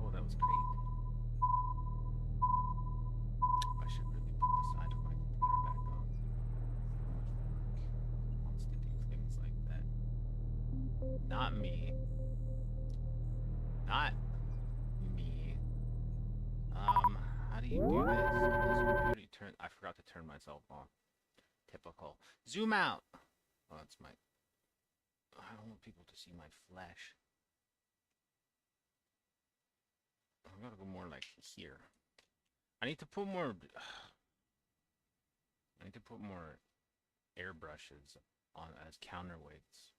Oh, that was great. I should really put the side of my computer back on. So much work. Wants to do things like that. Not me. Not me. How do you do this on this computer? I forgot to turn myself on. Typical. Zoom out. Oh, that's my. I don't want people to see my flesh. I gotta go more like here. I need to put more. I need to put more airbrushes on as counterweights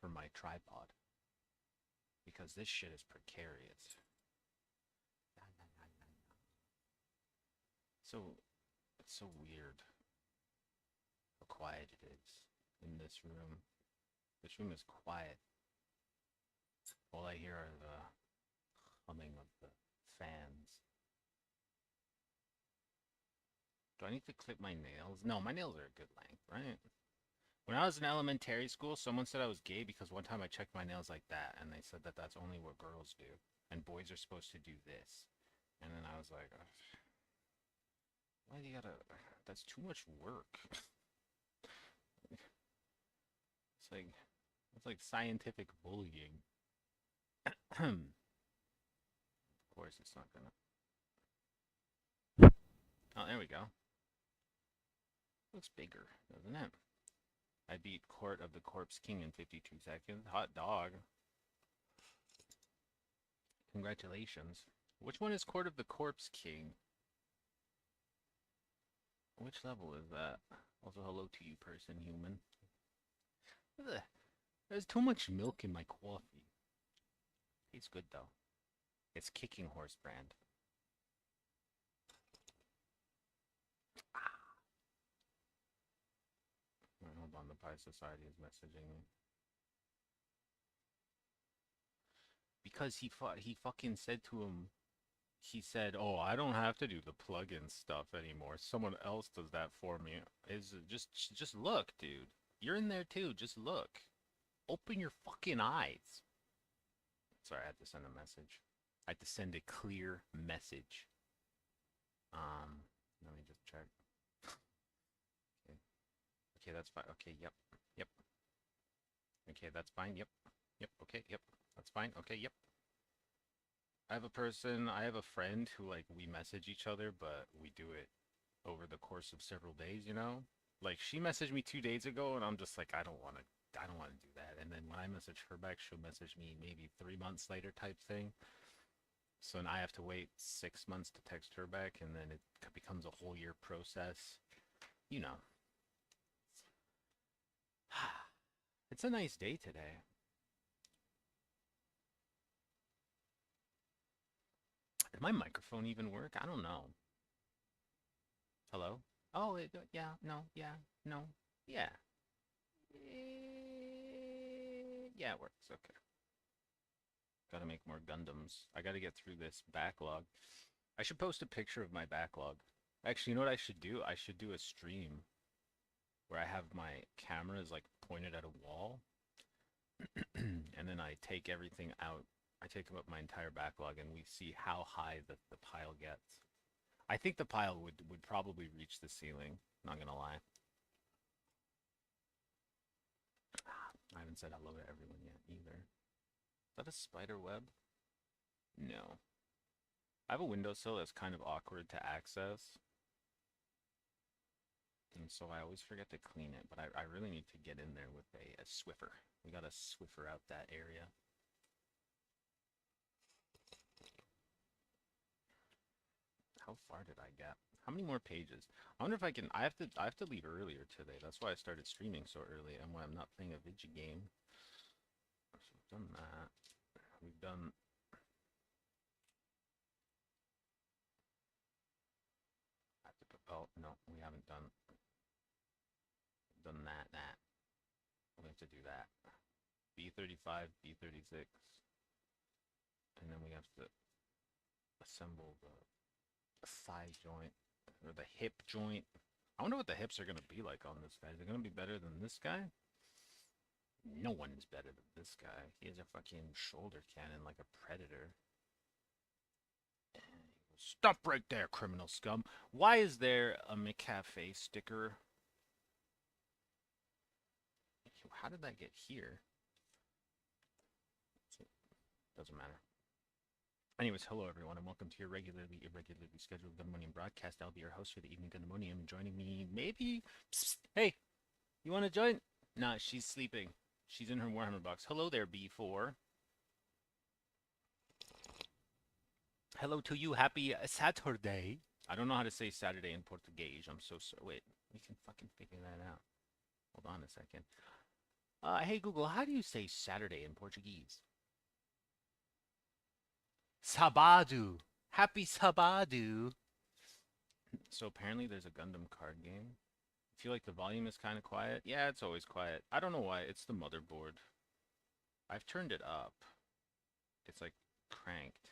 for my tripod because this shit is precarious. So it's so weird how quiet it is in this room. This room is quiet. All I hear are the humming of the fans. Do I need to clip my nails? No, my nails are a good length, right? When I was in elementary school, someone said I was gay because one time I checked my nails like that, and they said that that's only what girls do, and boys are supposed to do this. And then I was like, why do you gotta? That's too much work. It's like scientific bullying. Of course, it's not gonna. Oh, there we go. Looks bigger, doesn't it? I beat Court of the Corpse King in 52 seconds. Hot dog. Congratulations. Which one is Court of the Corpse King? Which level is that? Also, hello to you, person human. Ugh. There's too much milk in my coffee. Tastes good, though. It's Kicking Horse brand. Hold on, the Pie Society is messaging me. Because he fucking said to him, he said, "Oh, I don't have to do the plugin stuff anymore. Someone else does that for me." Is just look, dude. You're in there too. Just look. Open your fucking eyes. Sorry, I had to send a message. I had to send a clear message. Let me just check. Okay. Okay, that's fine. Okay, yep. Yep. Okay, that's fine. Yep. Yep. Okay, yep. That's fine. Okay, yep. I have a friend who like we message each other, but we do it over the course of several days, you know? Like she messaged me 2 days ago and I'm just like I don't want to do that. And then when I message her back, she'll message me maybe 3 months later type thing. So then I have to wait 6 months to text her back and then it becomes a whole year process. You know. It's a nice day today. Did my microphone even work? I don't know. Hello? Oh, yeah, no, yeah, no, yeah. Yeah, it works. Okay. Gotta make more Gundams. I gotta get through this backlog. I should post a picture of my backlog. Actually, you know what I should do? I should do a stream where I have my camera is like pointed at a wall, and then I take everything out. I take up my entire backlog, and we see how high the pile gets. I think the pile would probably reach the ceiling. Not gonna lie. I haven't said hello to everyone yet either. Is that a spider web? No. I have a windowsill that's kind of awkward to access. And so I always forget to clean it, but I really need to get in there with a Swiffer. We gotta Swiffer out that area. How far did I get? How many more pages? I wonder if I can. I have to leave earlier today. That's why I started streaming so early, and when I'm not playing a video game. So we've done that. We've done. I have to put. Oh no, we haven't done that. We have to do that. B35, B36, and then we have to assemble the thigh joint or the hip joint. I wonder what the hips are gonna be like on this guy. Is it gonna be better than this guy? No one is better than this guy. He has a fucking shoulder cannon like a predator. Stop right there, criminal scum. Why is there a McCafe sticker? How did that get here? Doesn't matter. Anyways, hello everyone, and welcome to your irregularly scheduled Gundamonium broadcast. I'll be your host for the evening Gundamonium. Joining me, maybe. Psst, hey, you want to join? Nah, she's sleeping. She's in her Warhammer box. Hello there, B4. Hello to you. Happy Saturday. I don't know how to say Saturday in Portuguese. I'm so sorry. Wait, we can fucking figure that out. Hold on a second. Hey Google, how do you say Saturday in Portuguese? Sabado. Happy Sabado. So apparently there's a Gundam card game. I feel like the volume is kind of quiet. Yeah, it's always quiet. I don't know why. It's the motherboard. I've turned it up. It's like cranked.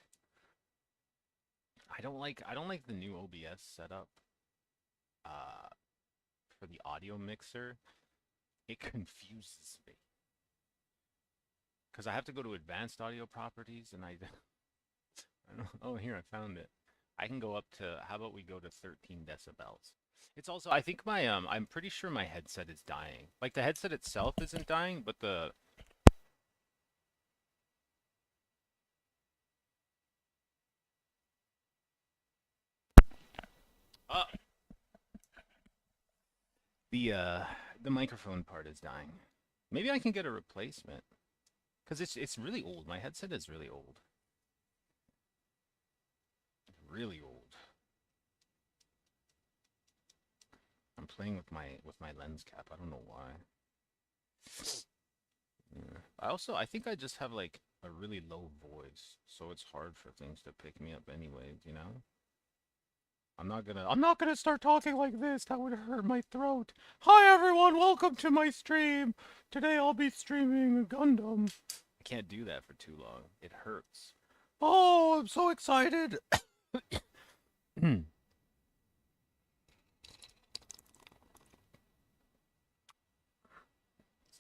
I don't like the new OBS setup. For the audio mixer, it confuses me. Cuz I have to go to advanced audio properties and I don't, oh, here I found it. I can go up to, how about we go to 13 decibels? It's also, I think my I'm pretty sure my headset is dying. Like the headset itself isn't dying, but the uh, the microphone part is dying. Maybe I can get a replacement. Cuz it's really old. My headset is really old. Really old. I'm playing with my lens cap. I don't know why. Yeah. I think I just have like a really low voice, so it's hard for things to pick me up anyways, you know? I'm not gonna start talking like this. That would hurt my throat. Hi everyone, welcome to my stream. Today I'll be streaming Gundam. I can't do that for too long. It hurts. Oh, I'm so excited. It's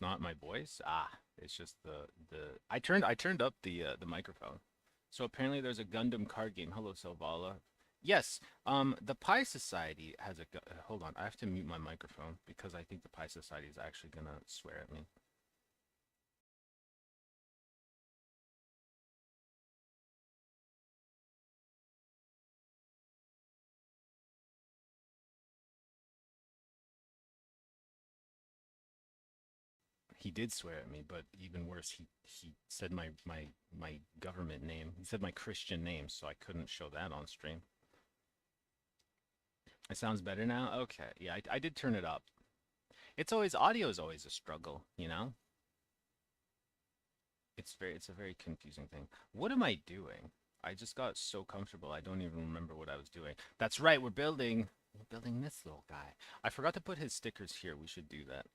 not my voice. Ah, it's just the. I turned up the microphone. So apparently there's a Gundam card game. Hello, Selvala. Yes. The Pi Society has a. Hold on. I have to mute my microphone because I think the Pi Society is actually gonna swear at me. He did swear at me, but even worse, he said my government name. He said my Christian name, so I couldn't show that on stream. It sounds better now. Okay, yeah, I did turn it up. It's always audio is always a struggle, you know. It's a very confusing thing. What am I doing? I just got so comfortable. I don't even remember what I was doing. That's right. We're building this little guy. I forgot to put his stickers here. We should do that.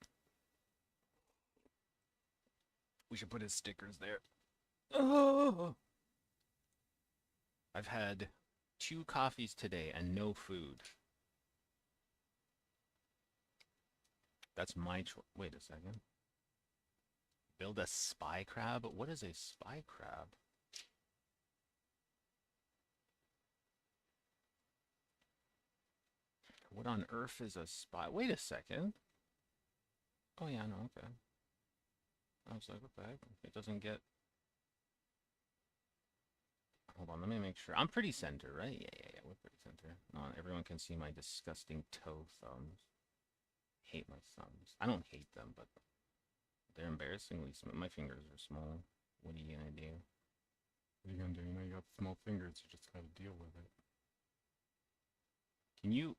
We should put his stickers there. Oh, I've had 2 coffees today and no food. That's my choice. Wait a second. Build a spy crab? What is a spy crab? What on earth is a spy? Wait a second. Oh yeah, no, okay. I was like, what the heck? It doesn't get. Hold on, let me make sure. I'm pretty center, right? Yeah. We're pretty center. Not everyone can see my disgusting toe thumbs. Hate my thumbs. I don't hate them, but they're embarrassingly small. My fingers are small. What are you gonna do? What are you gonna do? You know, you got small fingers. You just gotta deal with it. Can you?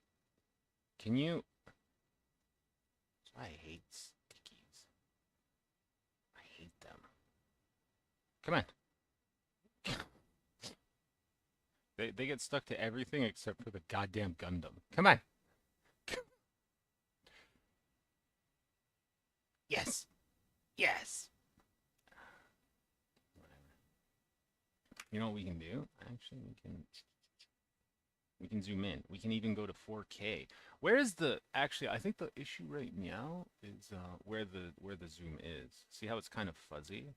Can you? That's why I hate stickies. I hate them. Come on. They get stuck to everything except for the goddamn Gundam. Come on. Yes. Yes. Whatever. You know what we can do? Actually, we can zoom in. We can even go to 4K. Where is the actually? I think the issue right now is where the zoom is. See how it's kind of fuzzy?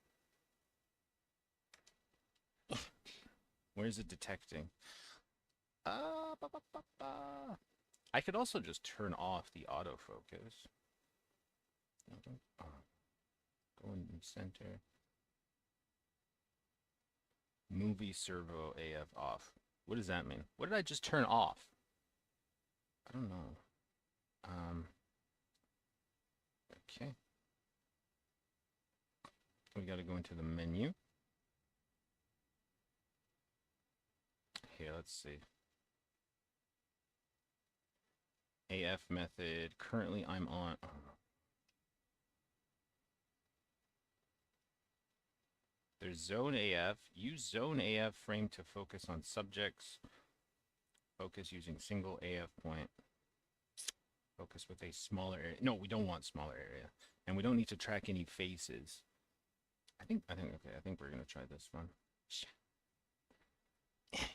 Where is it detecting? Ba, ba, ba, ba. I could also just turn off the autofocus. Go in center. Movie servo AF off. What does that mean? What did I just turn off? I don't know. Um. Okay. We got to go into the menu. Here, let's see. AF method. Currently, I'm on. Oh. There's zone AF. Use zone AF frame to focus on subjects. Focus using single AF point. Focus with a smaller area. No, we don't want smaller area. And we don't need to track any faces. Okay, I think we're gonna try this one.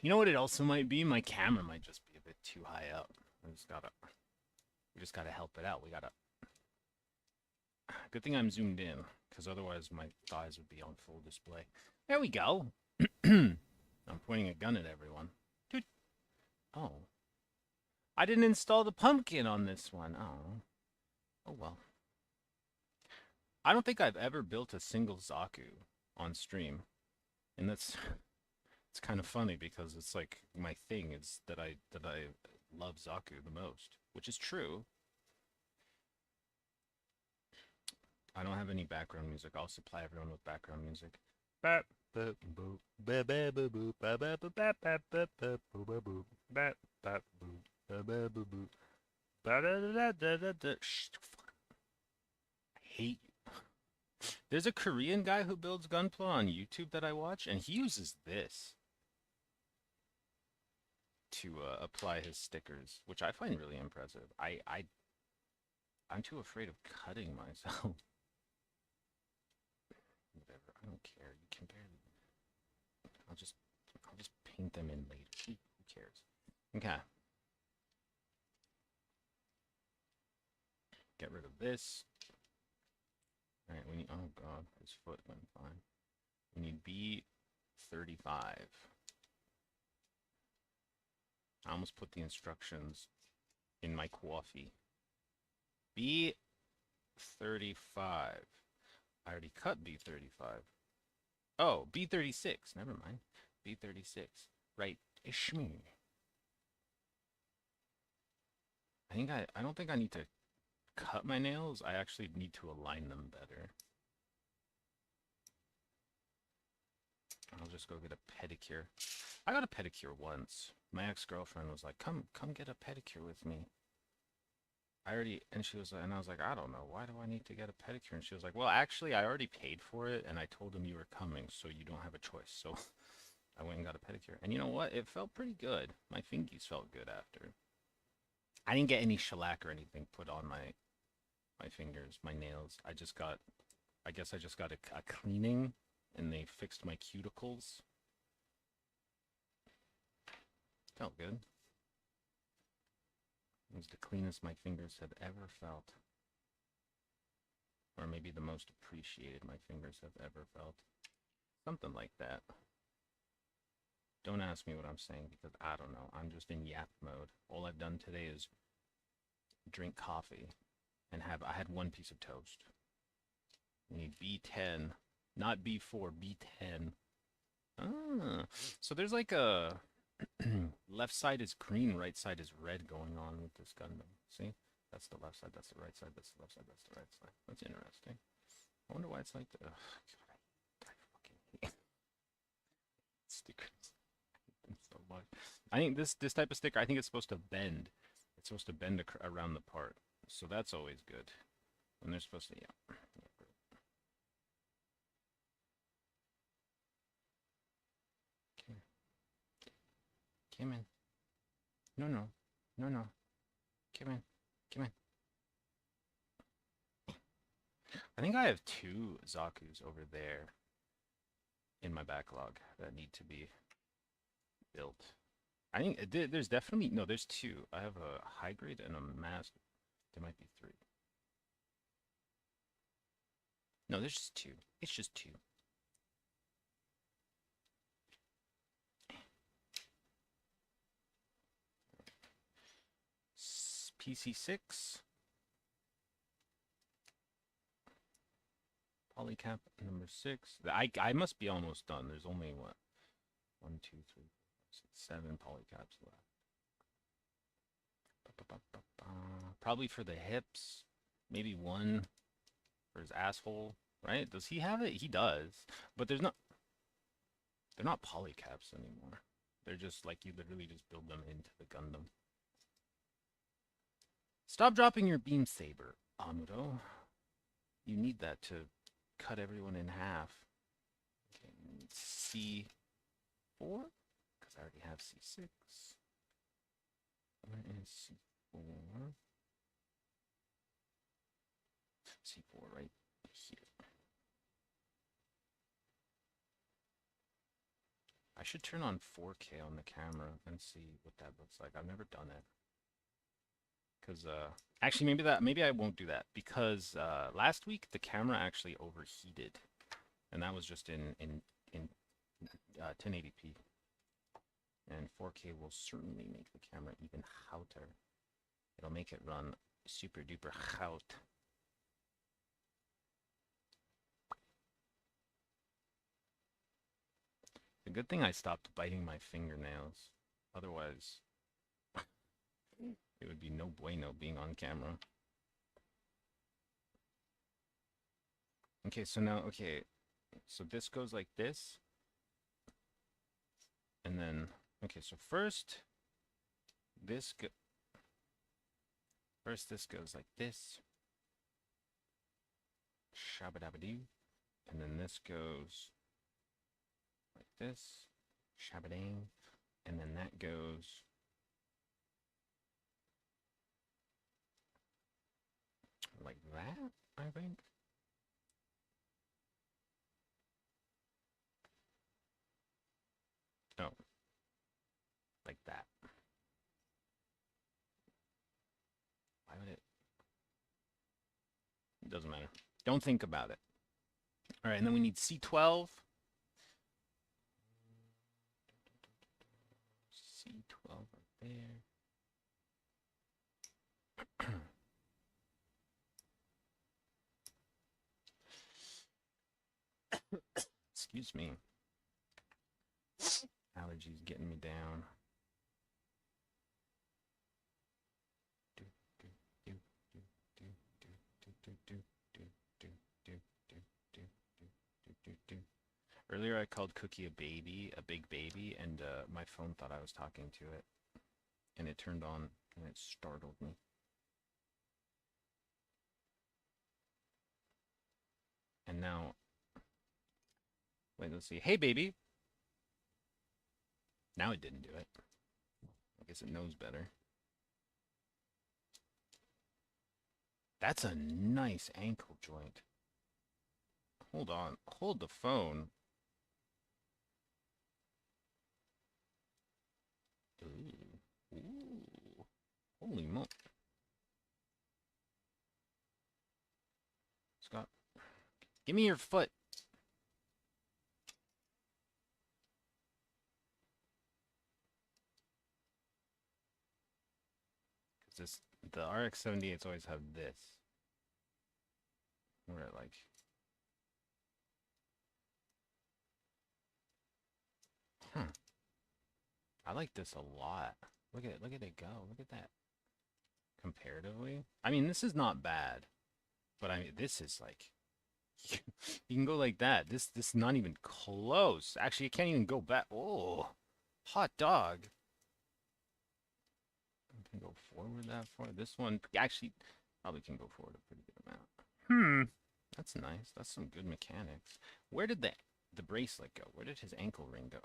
You know what it also might be? My camera might just be a bit too high up. We just gotta help it out. Good thing I'm zoomed in, because otherwise my thighs would be on full display. There we go. I'm pointing a gun at everyone. Dude. Oh. I didn't install the pumpkin on this one. Oh. Oh well. I don't think I've ever built a single Zaku on stream. And that's it's kind of funny because it's like my thing is that I love Zaku the most, which is true. I don't have any background music. I'll supply everyone with background music. I hate you. There's a Korean guy who builds Gunpla on YouTube that I watch, and he uses this to apply his stickers, which I find really impressive. I'm too afraid of cutting myself. Whatever, I don't care. You can barely. I'll just paint them in later. Who cares? Okay. Get rid of this. Alright, we need, oh god, his foot went fine. We need B35. I almost put the instructions in my coffee. B35. I already cut B35. Oh, B36. Never mind. B36. Right. Ishmi. I don't think I need to cut my nails. I actually need to align them better. I'll just go get a pedicure. I got a pedicure once. My ex-girlfriend was like, come get a pedicure with me. And I was like, I don't know, why do I need to get a pedicure? And she was like, well, actually, I already paid for it, and I told him you were coming, so you don't have a choice. So I went and got a pedicure. And you know what? It felt pretty good. My fingies felt good after. I didn't get any shellac or anything put on my fingers, my nails. I guess I just got a cleaning, and they fixed my cuticles. Felt good. It was the cleanest my fingers had ever felt. Or maybe the most appreciated my fingers have ever felt. Something like that. Don't ask me what I'm saying because I don't know. I'm just in yap mode. All I've done today is drink coffee and I had one piece of toast. We need B10, not B4, B10. Ah, so there's like a left side is green, right side is red going on with this Gundam. See? That's the left side, that's the right side, that's the left side, that's the right side. That's interesting. I wonder why it's like the... Ugh, God, I fucking hate stickers. I hate them so much. I think this type of sticker, I think it's supposed to bend. It's supposed to bend around the part. So that's always good. When they're supposed to, yeah. Come in. No, no. No, no. Come in. Come in. I think I have 2 Zaku's over there in my backlog that need to be built. I think there's definitely... No, there's 2. I have a high grade and a master. There might be 3. No, there's just 2. It's just 2. PC6. Polycap number 6. I must be almost done. There's only, what? 1, 2, 3, 4, 6, 7 polycaps left. Probably for the hips. Maybe 1 for his asshole. Right? Does he have it? He does. But they're not polycaps anymore. They're just like you literally just build them into the Gundam. Stop dropping your beam saber, Amuro. You need that to cut everyone in half. Okay, C4? Because I already have C6. Where is C4? C4 right here. I should turn on 4K on the camera and see what that looks like. I've never done it. Because, actually, maybe I won't do that. Because, last week, the camera actually overheated. And that was just in 1080p. And 4K will certainly make the camera even hotter. It'll make it run super duper hout. The good thing I stopped biting my fingernails. Otherwise, it would be no bueno being on camera. Okay, so now, so this goes like this. And then, okay, so first this goes like this. Shabba-dabba-doo. And then this goes like this. Shabba-dang. And then that goes like that, I think. Oh. Like that. Why would it? It doesn't matter. Don't think about it. All right, and then we need C12. C12 right there. Excuse me. Allergies getting me down. Do, do, do, do, do, do, do, do, do, do, do, do, do, do, do, do. Earlier I called Cookie a baby, a big baby, and my phone thought I was talking to it. And it turned on and it startled me. And now, wait, let's see. Hey, baby. Now it didn't do it. I guess it knows better. That's a nice ankle joint. Hold on. Hold the phone. Ooh. Ooh. Holy moly. Scott, give me your foot. Because the RX-78s always have this. Where like... I like this a lot. Look at it go. Look at that. Comparatively. I mean, this is not bad. But I mean, this is like... You can go like that. This is not even close. Actually, you can't even go back. Oh, hot dog. I can go forward that far. This one actually probably can go forward a pretty good amount. That's nice. That's some good mechanics. Where did the bracelet go? Where did his ankle ring go?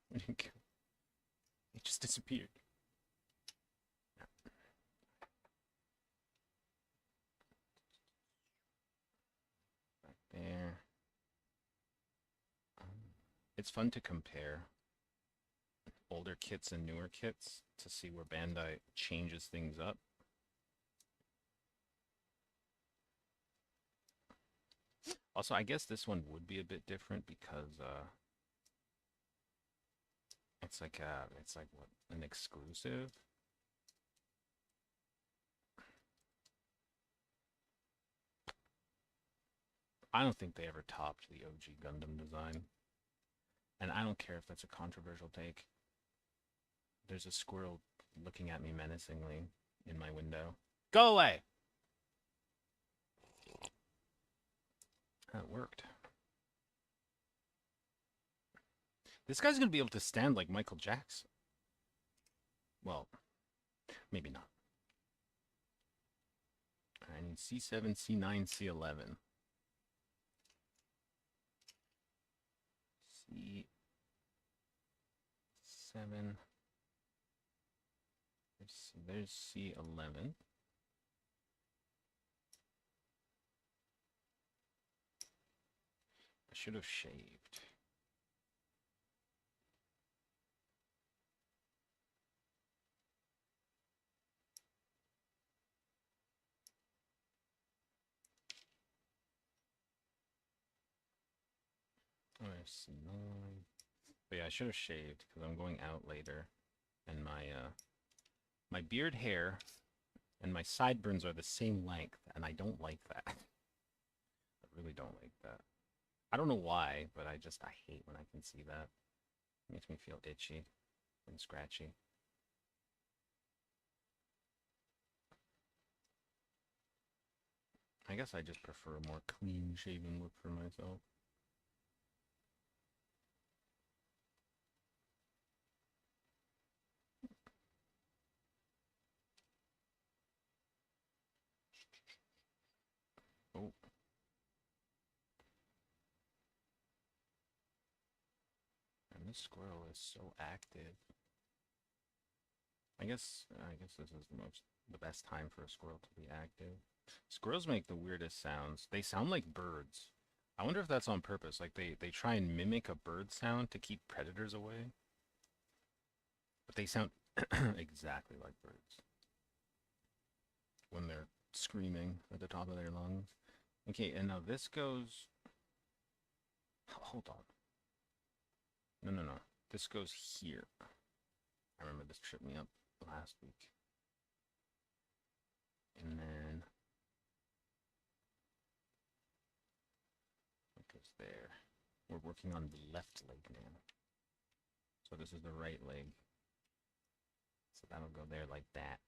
Where did it go? It just disappeared. Back there. It's fun to compare older kits and newer kits to see where Bandai changes things up. Also, I guess this one would be a bit different because it's like what, an exclusive. I don't think they ever topped the OG Gundam design. And I don't care if that's a controversial take. There's a squirrel looking at me menacingly in my window. Go away! That worked. This guy's gonna be able to stand like Michael Jackson. Well, maybe not. I need C7, C9, C11. C7. There's C11. I should have shaved. Oh, there's C9. But yeah, I should have shaved because I'm going out later, and my beard hair and my sideburns are the same length, and I don't like that. I really don't like that. I don't know why, but I hate when I can see that. It makes me feel itchy and scratchy. I guess I just prefer a more clean shaven look for myself. Oh. And this squirrel is so active. I guess this is the best time for a squirrel to be active. Squirrels make the weirdest sounds. They sound like birds. I wonder if that's on purpose. Like they try and mimic a bird sound to keep predators away. But they sound exactly like birds when they're screaming at the top of their lungs. Okay, and now this goes. Hold on. No, no, no. This goes here. I remember this tripped me up last week. And then it goes there. We're working on the left leg now. So this is the right leg. So that'll go there like that.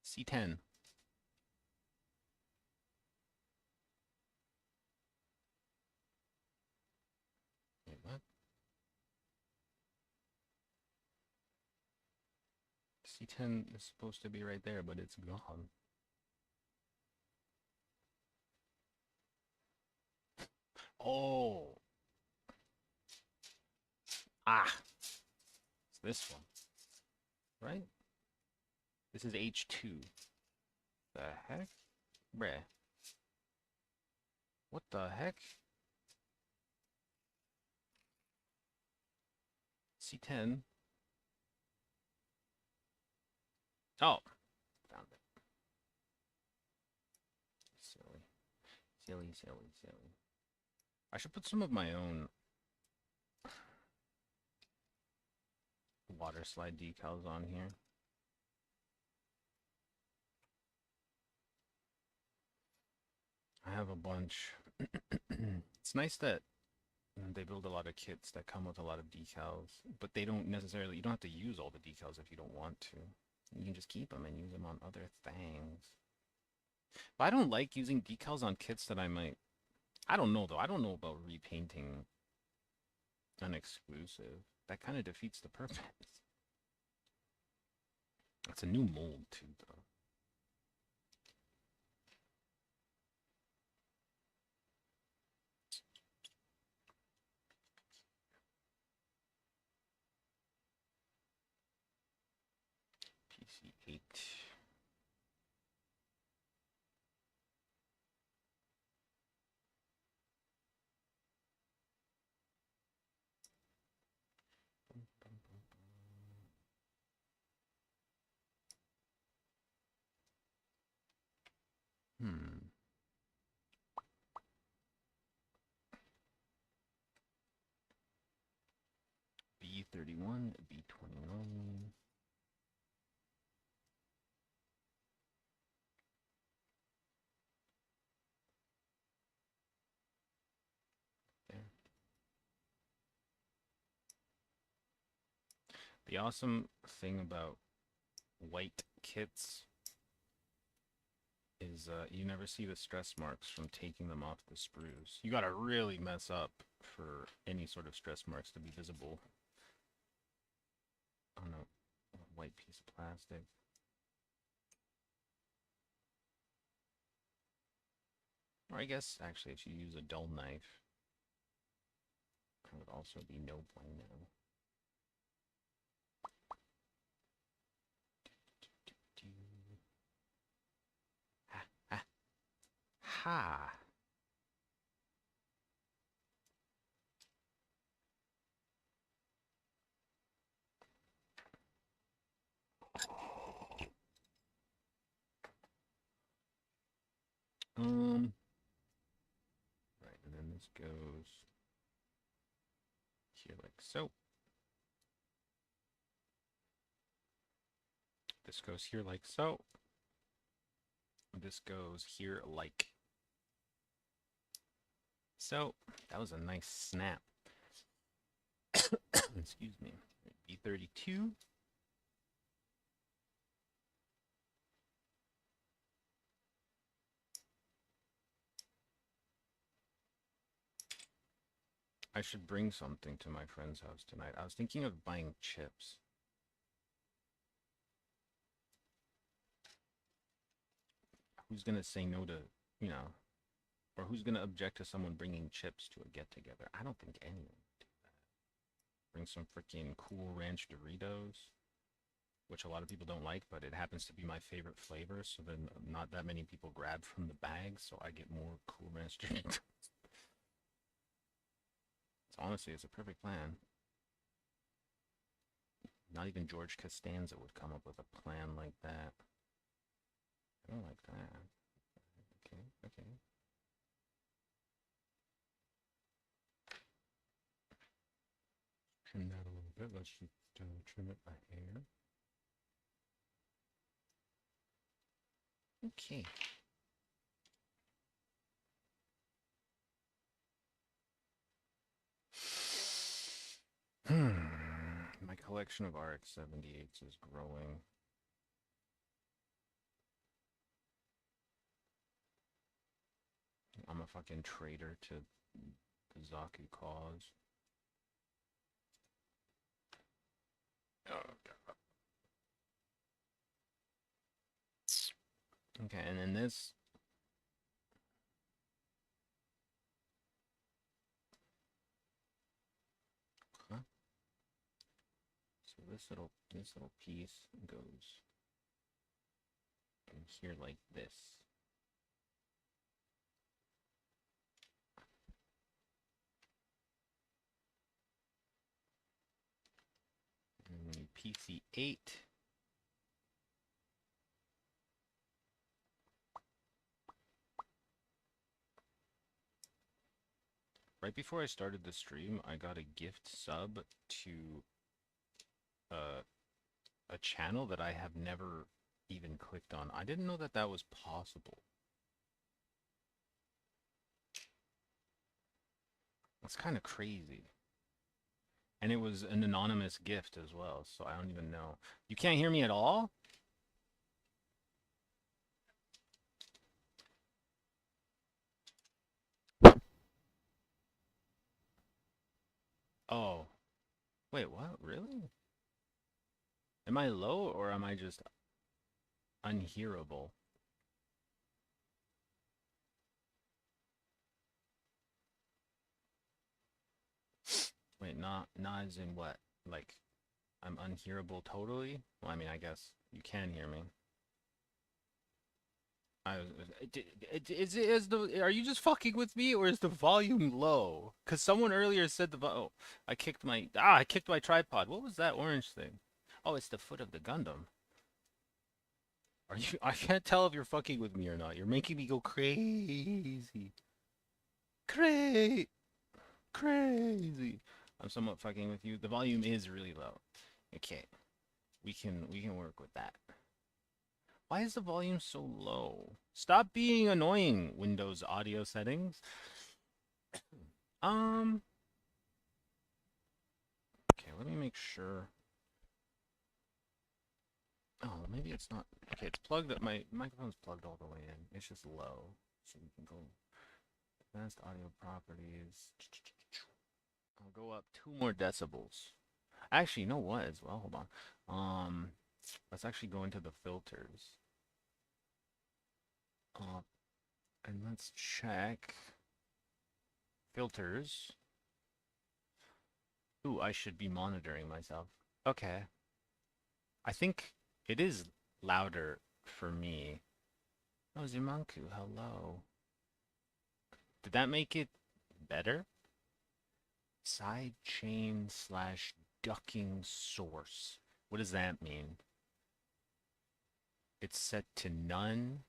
C10. Wait, what? C10 is supposed to be right there, but it's gone. Oh. Ah. It's this one. Right? This is H2. The heck? Bruh. What the heck? C10. Oh. Found it. Silly. Silly, silly, silly. I should put some of my own water slide decals on here. I have a bunch. It's nice that they build a lot of kits that come with a lot of decals, but they don't necessarily, you don't have to use all the decals if you don't want to. You can just keep them and use them on other things. But I don't like using decals on kits that I might, I don't know though. I don't know about repainting an exclusive. That kind of defeats the purpose. It's a new mold too, though. PC8. Hmm. B31, B29. There. The awesome thing about white kits is you never see the stress marks from taking them off the sprues. You gotta really mess up for any sort of stress marks to be visible on a white piece of plastic. Or I guess, actually, if you use a dull knife, that would also be no bueno. Ha, ha, ha. Right, and then this goes here like so. This goes here like so. This goes here like so. That was a nice snap. Excuse me. B32. I should bring something to my friend's house tonight. I was thinking of buying chips. Who's gonna say no to, you know, or who's gonna object to someone bringing chips to a get-together? I don't think anyone would do that. Bring some freaking Cool Ranch Doritos, which a lot of people don't like, but it happens to be my favorite flavor, so then not that many people grab from the bag, so I get more Cool Ranch Doritos. Honestly, it's a perfect plan. Not even George Costanza would come up with a plan like that. I don't like that. Okay, okay. Trim that a little bit. Let's just trim it by hair. Okay. My collection of RX-78s is growing. I'm a fucking traitor to the Zaku cause. Oh, God. Okay, and then this. Huh? So this little piece goes in here like this. And PC8. Right before I started the stream, I got a gift sub to uh, a channel that I have never even clicked on. I didn't know that that was possible. That's kind of crazy. And it was an anonymous gift as well, so I don't even know. You can't hear me at all? Oh. Wait, what? Really? Am I low or am I just unhearable? Wait, not as in what? Like, I'm unhearable totally? Well, I mean, I guess you can hear me. I was, are you just fucking with me or is the volume low? Cause someone earlier said oh, I kicked my tripod. What was that orange thing? Oh, it's the foot of the Gundam. Are you? I can't tell if you're fucking with me or not. You're making me go crazy, crazy, crazy. I'm somewhat fucking with you. The volume is really low. Okay, we can work with that. Why is the volume so low? Stop being annoying, Windows audio settings. Um, okay, let me make sure. Oh, maybe it's not. Okay, it's plugged up. My microphone's plugged all the way in. It's just low. So we can go advanced audio properties. I'll go up 2 more decibels. Actually, you know what as well? Hold on. Let's actually go into the filters. Uh, and let's check filters. Ooh, I should be monitoring myself. Okay. I think it is louder for me. Oh, Zumanku, hello. Did that make it better? Side chain slash ducking source. What does that mean? It's set to none,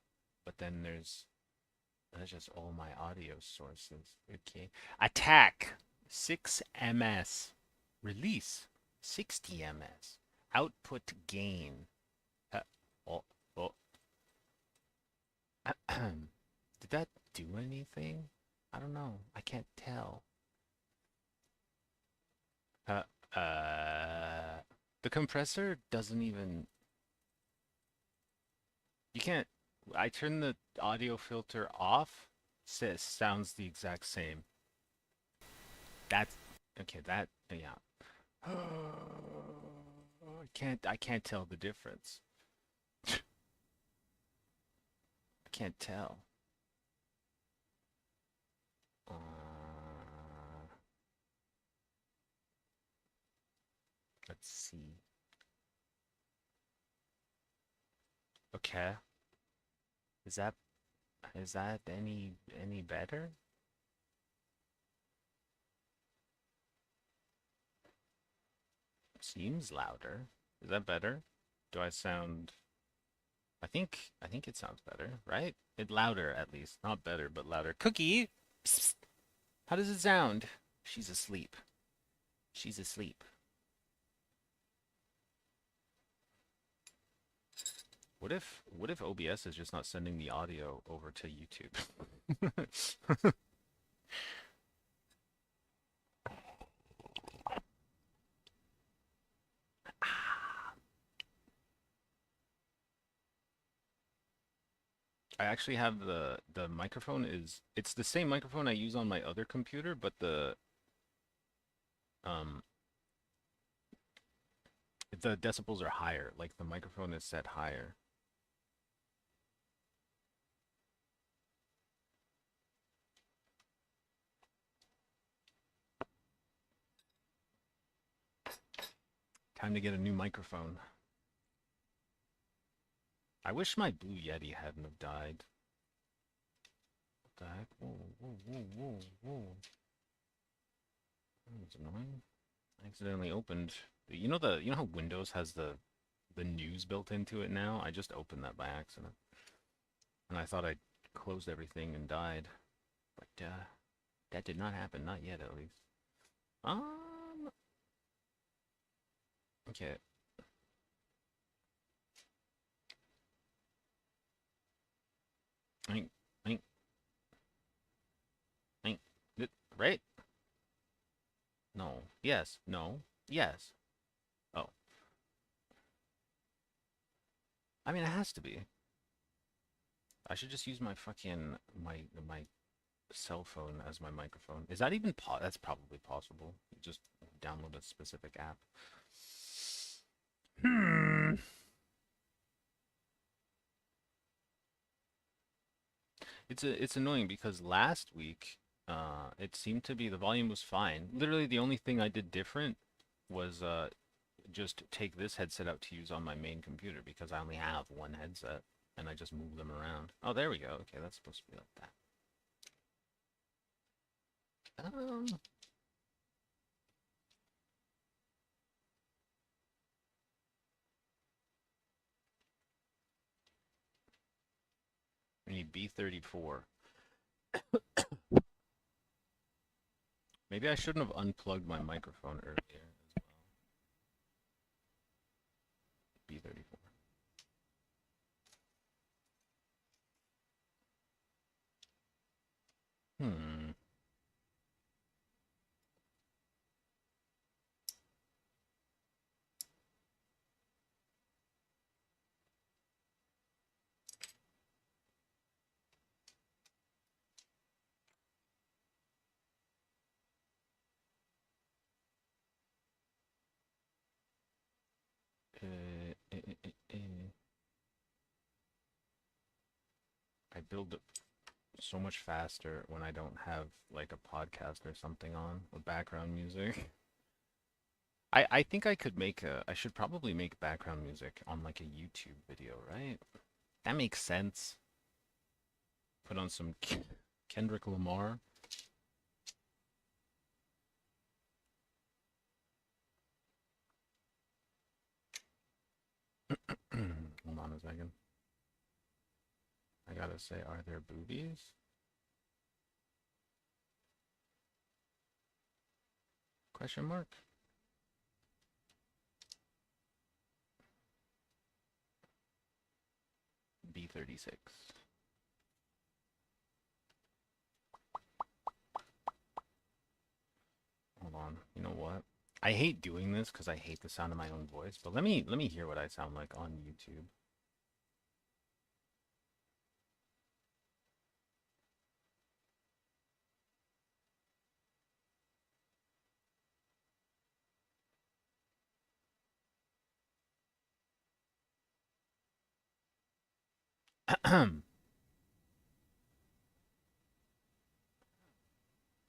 but then that's just all my audio sources. Okay. Attack 6 ms. Release 60 ms. Output gain. Oh, oh. Did that do anything? I don't know. I can't tell. Uh, uh, the compressor doesn't even. You can't. I turn the audio filter off. Says sounds the exact same. That's okay. That yeah. I can't tell the difference. I can't tell. Uh, let's see. Okay. Is that any better? Seems louder. Is that better? Do I sound... I think it sounds better, right? It louder at least. Not better, but louder. Cookie! Psst. How does it sound? She's asleep. She's asleep. What if OBS is just not sending the audio over to YouTube? I actually have the microphone is it's the same microphone I use on my other computer, but um the decibels are higher. Like the microphone is set higher. Time to get a new microphone. I wish my Blue Yeti hadn't have died. What the heck? Whoa, whoa, whoa, whoa, whoa. That was annoying. I accidentally opened you know how Windows has the news built into it now? I just opened that by accident. And I thought I closed everything and died. But that did not happen, not yet at least. Okay. Ain't, ain't, ain't, right? No. Yes. No. Yes. Oh. I mean, it has to be. I should just use my fucking, my cell phone as my microphone. Is that even that's probably possible. You just download a specific app. Hmm. It's annoying because last week, it seemed to be the volume was fine. Literally, the only thing I did different was just take this headset out to use on my main computer because I only have one headset and I just move them around. Oh, there we go. Okay, that's supposed to be like that. Um, we need B34. Maybe I shouldn't have unplugged my microphone earlier as well. B34. Hmm. Uh, uh, uh, uh, I build it so much faster when I don't have like a podcast or something on with background music. I think I should probably make background music on like a YouTube video, right? That makes sense. Put on some Kendrick Lamar. Hold on a second. I gotta say, are there boobies? Question mark. B36. Hold on. You know what? I hate doing this because I hate the sound of my own voice. But let me hear what I sound like on YouTube.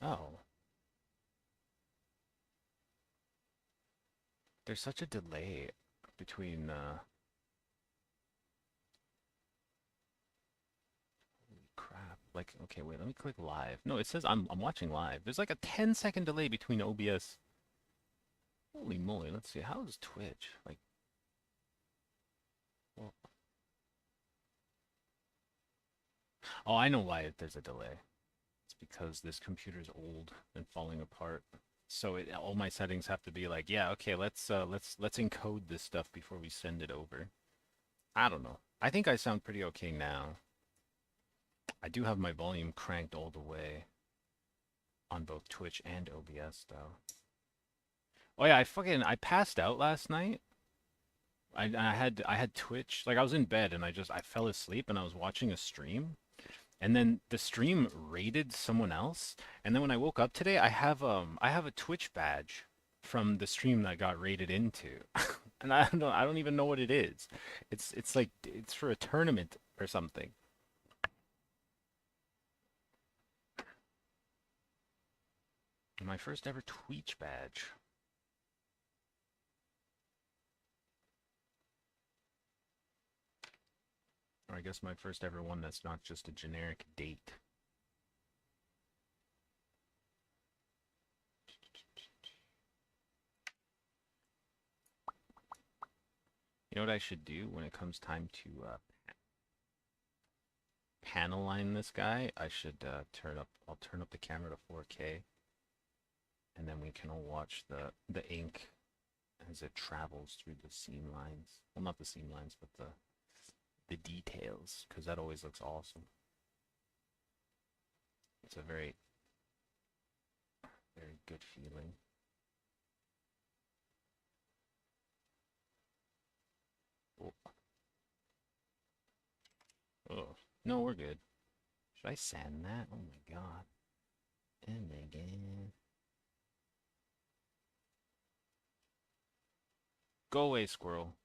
Oh, there's such a delay between. Holy crap! Like, okay, wait. Let me click live. No, it says I'm watching live. There's like a 10-second delay between OBS. Holy moly, let's see. How is Twitch? Like, well, oh, I know why there's a delay. It's because this computer's old and falling apart. So all my settings have to be like, yeah, okay, let's encode this stuff before we send it over. I don't know. I think I sound pretty okay now. I do have my volume cranked all the way on both Twitch and OBS though. Oh yeah, I passed out last night. I had Twitch. Like I was in bed and I fell asleep and I was watching a stream. And then the stream raided someone else. And then when I woke up today, I have a Twitch badge from the stream that got raided into. And I don't even know what it is. It's like it's for a tournament or something. My first ever Twitch badge. Or I guess my first ever one that's not just a generic date. You know what I should do when it comes time to panel line this guy? I should I'll turn up the camera to 4K, and then we can all watch the ink as it travels through the seam lines. Well, not the seam lines, but the details, because that always looks awesome. It's a very, very good feeling. Oh, oh. No, we're good. Should I sand that? Oh my god. Oh my god. Go away, squirrel.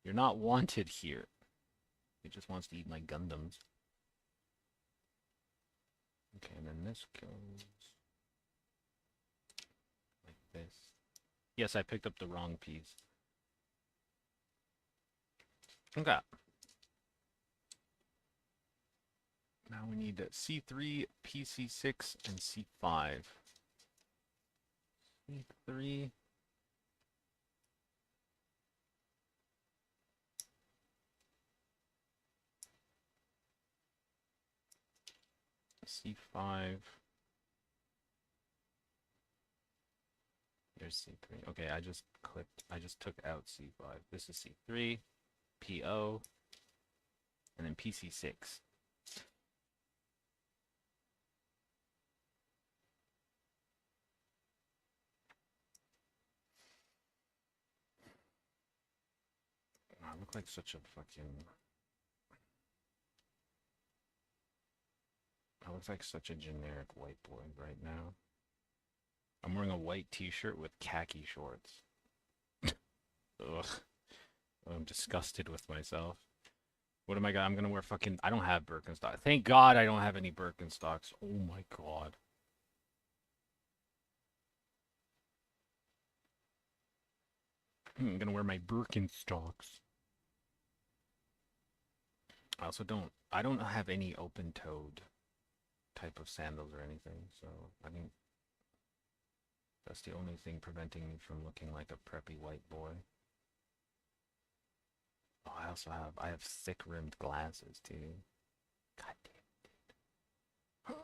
You're not wanted here. He just wants to eat my Gundams. Okay, and then this goes like this. Yes, I picked up the wrong piece. Okay. Now we need C3, PC6, and C5. C3. C5. Here's C3. Okay, I just took out C5. This is C3, PO, and then PC6. I look like such a fucking... I look like such a generic white boy right now. I'm wearing a white t-shirt with khaki shorts. Ugh. I'm disgusted with myself. What am I gonna... I'm gonna wear fucking... I don't have Birkenstocks. Thank God I don't have any Birkenstocks. Oh my god. I'm gonna wear my Birkenstocks. I also I don't have any open-toed type of sandals or anything, so I mean, that's the only thing preventing me from looking like a preppy white boy. Oh, I have thick-rimmed glasses too. God damn it.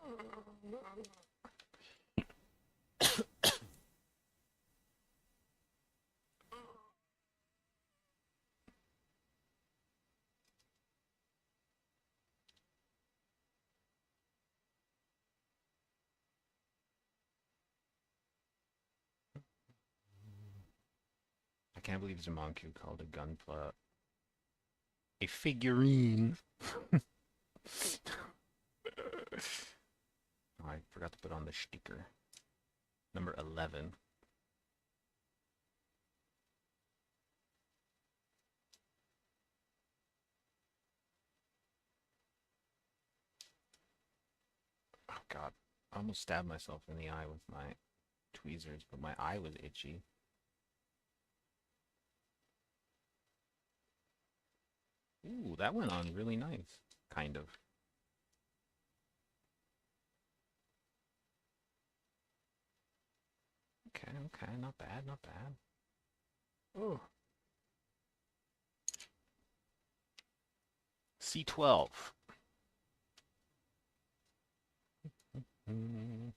I can't believe Zamanku called a Gunpla a figurine. Oh, I forgot to put on the sticker. Number 11. Oh god. I almost stabbed myself in the eye with my tweezers, but my eye was itchy. Ooh, that went on really nice. Kind of. Okay, okay, not bad, not bad. Oh. C12. Mm,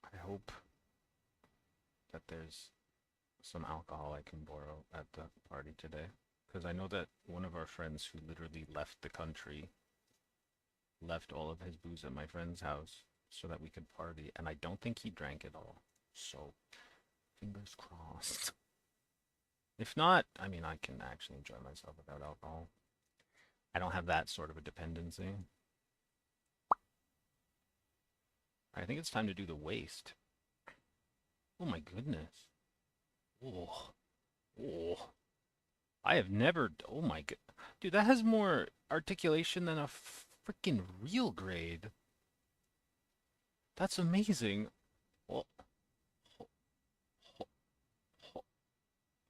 I hope that there's some alcohol I can borrow at the party today. Because I know that one of our friends who literally left the country left all of his booze at my friend's house so that we could party, and I don't think he drank it all. So, fingers crossed. If not, I mean, I can actually enjoy myself without alcohol. I don't have that sort of a dependency. I think it's time to do the waist. Oh my goodness. Oh, oh. I have never. Oh my god. Dude, that has more articulation than a freaking real grade. That's amazing. Oh, oh, oh, oh,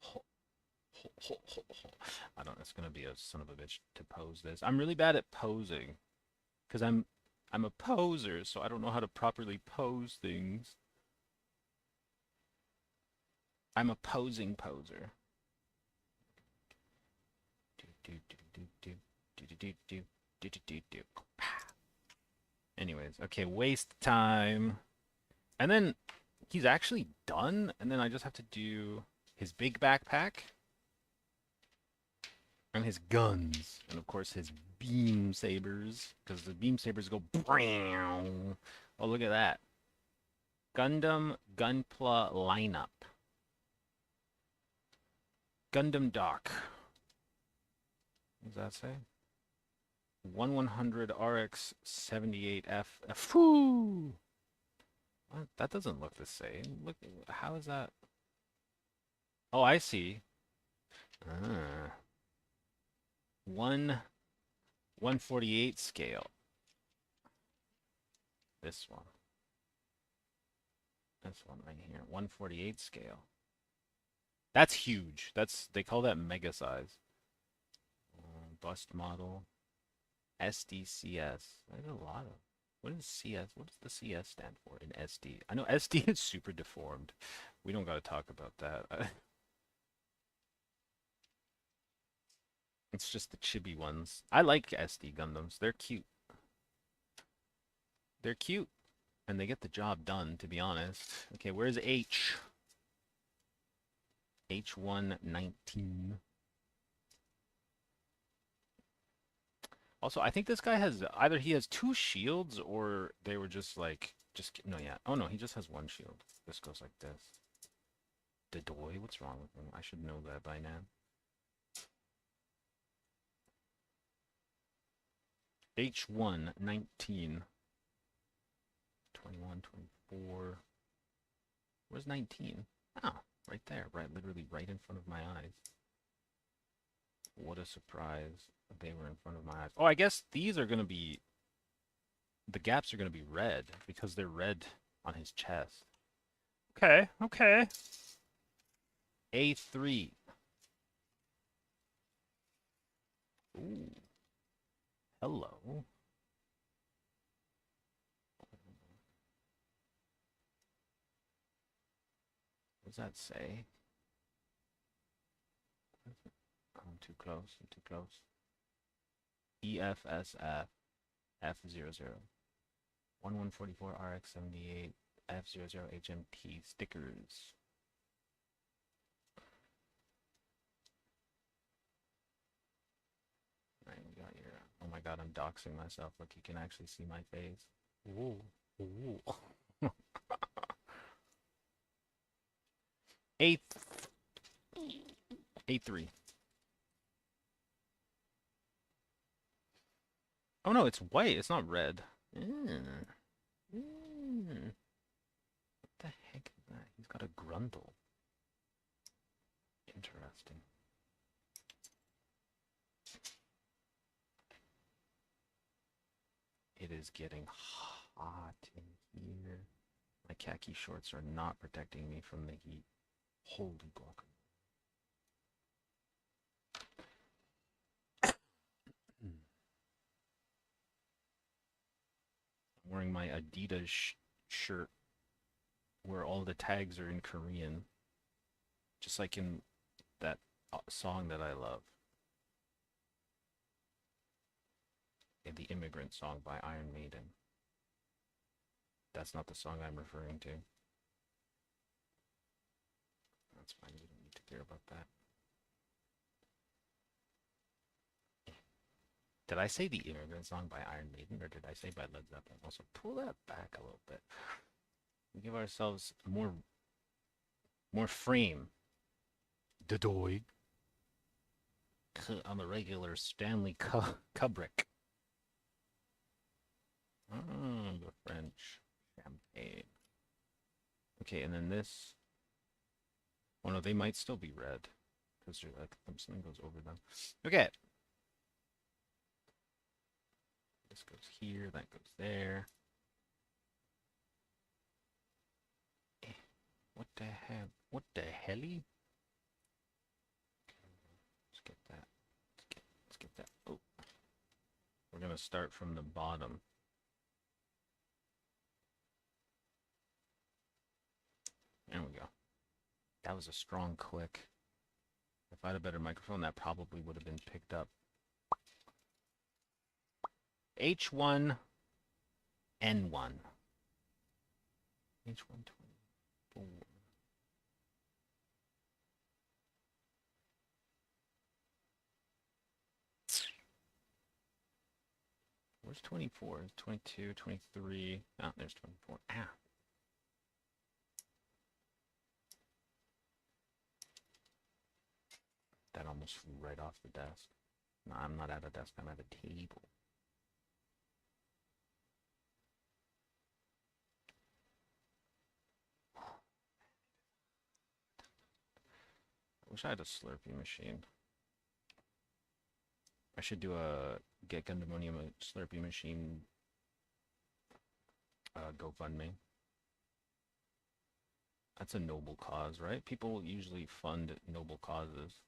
oh, oh, oh, oh. I don't. It's gonna be a son of a bitch to pose this. I'm really bad at posing because I'm a poser, so I don't know how to properly pose things. I'm a posing poser. Anyways, okay, waste time. And then he's actually done, and then I just have to do his big backpack and his guns, and of course his beam sabers, because the beam sabers go brown. Oh, look at that. Gundam Gunpla lineup. Gundam Dock. What does that say? 1100 RX 78F. Foo! What? That doesn't look the same. Look, how is that? Oh, I see. Ah. 1/148 scale. This one. This one right here. 1/48 scale. That's huge. They call that mega size. Bust model. SDCS. There's a lot of. What is CS? What does the CS stand for in SD? I know SD is super deformed. We don't got to talk about that. It's just the chibi ones. I like SD Gundams. They're cute. They're cute. And they get the job done, to be honest. Okay, where's H? H119. Also, I think this guy has either he has two shields or they were just like no, yeah. Oh no, he just has one shield. This goes like this. Dedoy, what's wrong with him? I should know that by now. H119. 21, 24. Where's 19? Oh, right there, right, literally right in front of my eyes. What a surprise. They were in front of my eyes. Oh, I guess these are going to be... The gaps are going to be red because they're red on his chest. Okay, okay. A3. Ooh. Hello. What does that say? I'm too close. I'm too close. EFSF F00. 1144 RX78 F00HMT stickers. Right, we got your. Oh my god, I'm doxing myself. Look, you can actually see my face. Ooh. Ooh. A A3. Oh no, it's white. It's not red. Mm. Mm. What the heck is that? He's got a grundle. Interesting. It is getting hot in here. My khaki shorts are not protecting me from the heat. Holy guacamole. I'm wearing my Adidas shirt where all the tags are in Korean, just like in that song that I love, the Immigrant Song by Iron Maiden. That's not the song I'm referring to. That's fine. We don't need to care about that. Did I say the Immigrant Song by Iron Maiden, or did I say by Led Zeppelin? Also, pull that back a little bit. We give ourselves more frame. Dodoy. On the regular Stanley Kubrick. Oh, the French champagne. Okay, and then this. Oh no, they might still be red because like something goes over them. Okay. This goes here, that goes there. What the hell? What the helly? Let's get that. Let's get that. Oh. We're gonna start from the bottom. There we go. That was a strong click. If I had a better microphone, that probably would have been picked up. H1N1. H124. Where's 24? 22, 23. Oh, there's 24. Ah. That almost flew right off the desk. No, I'm not at a desk. I'm at a table. I wish I had a Slurpee machine. I should do a get Gundamonium a Slurpee machine GoFundMe. That's a noble cause, right? People usually fund noble causes.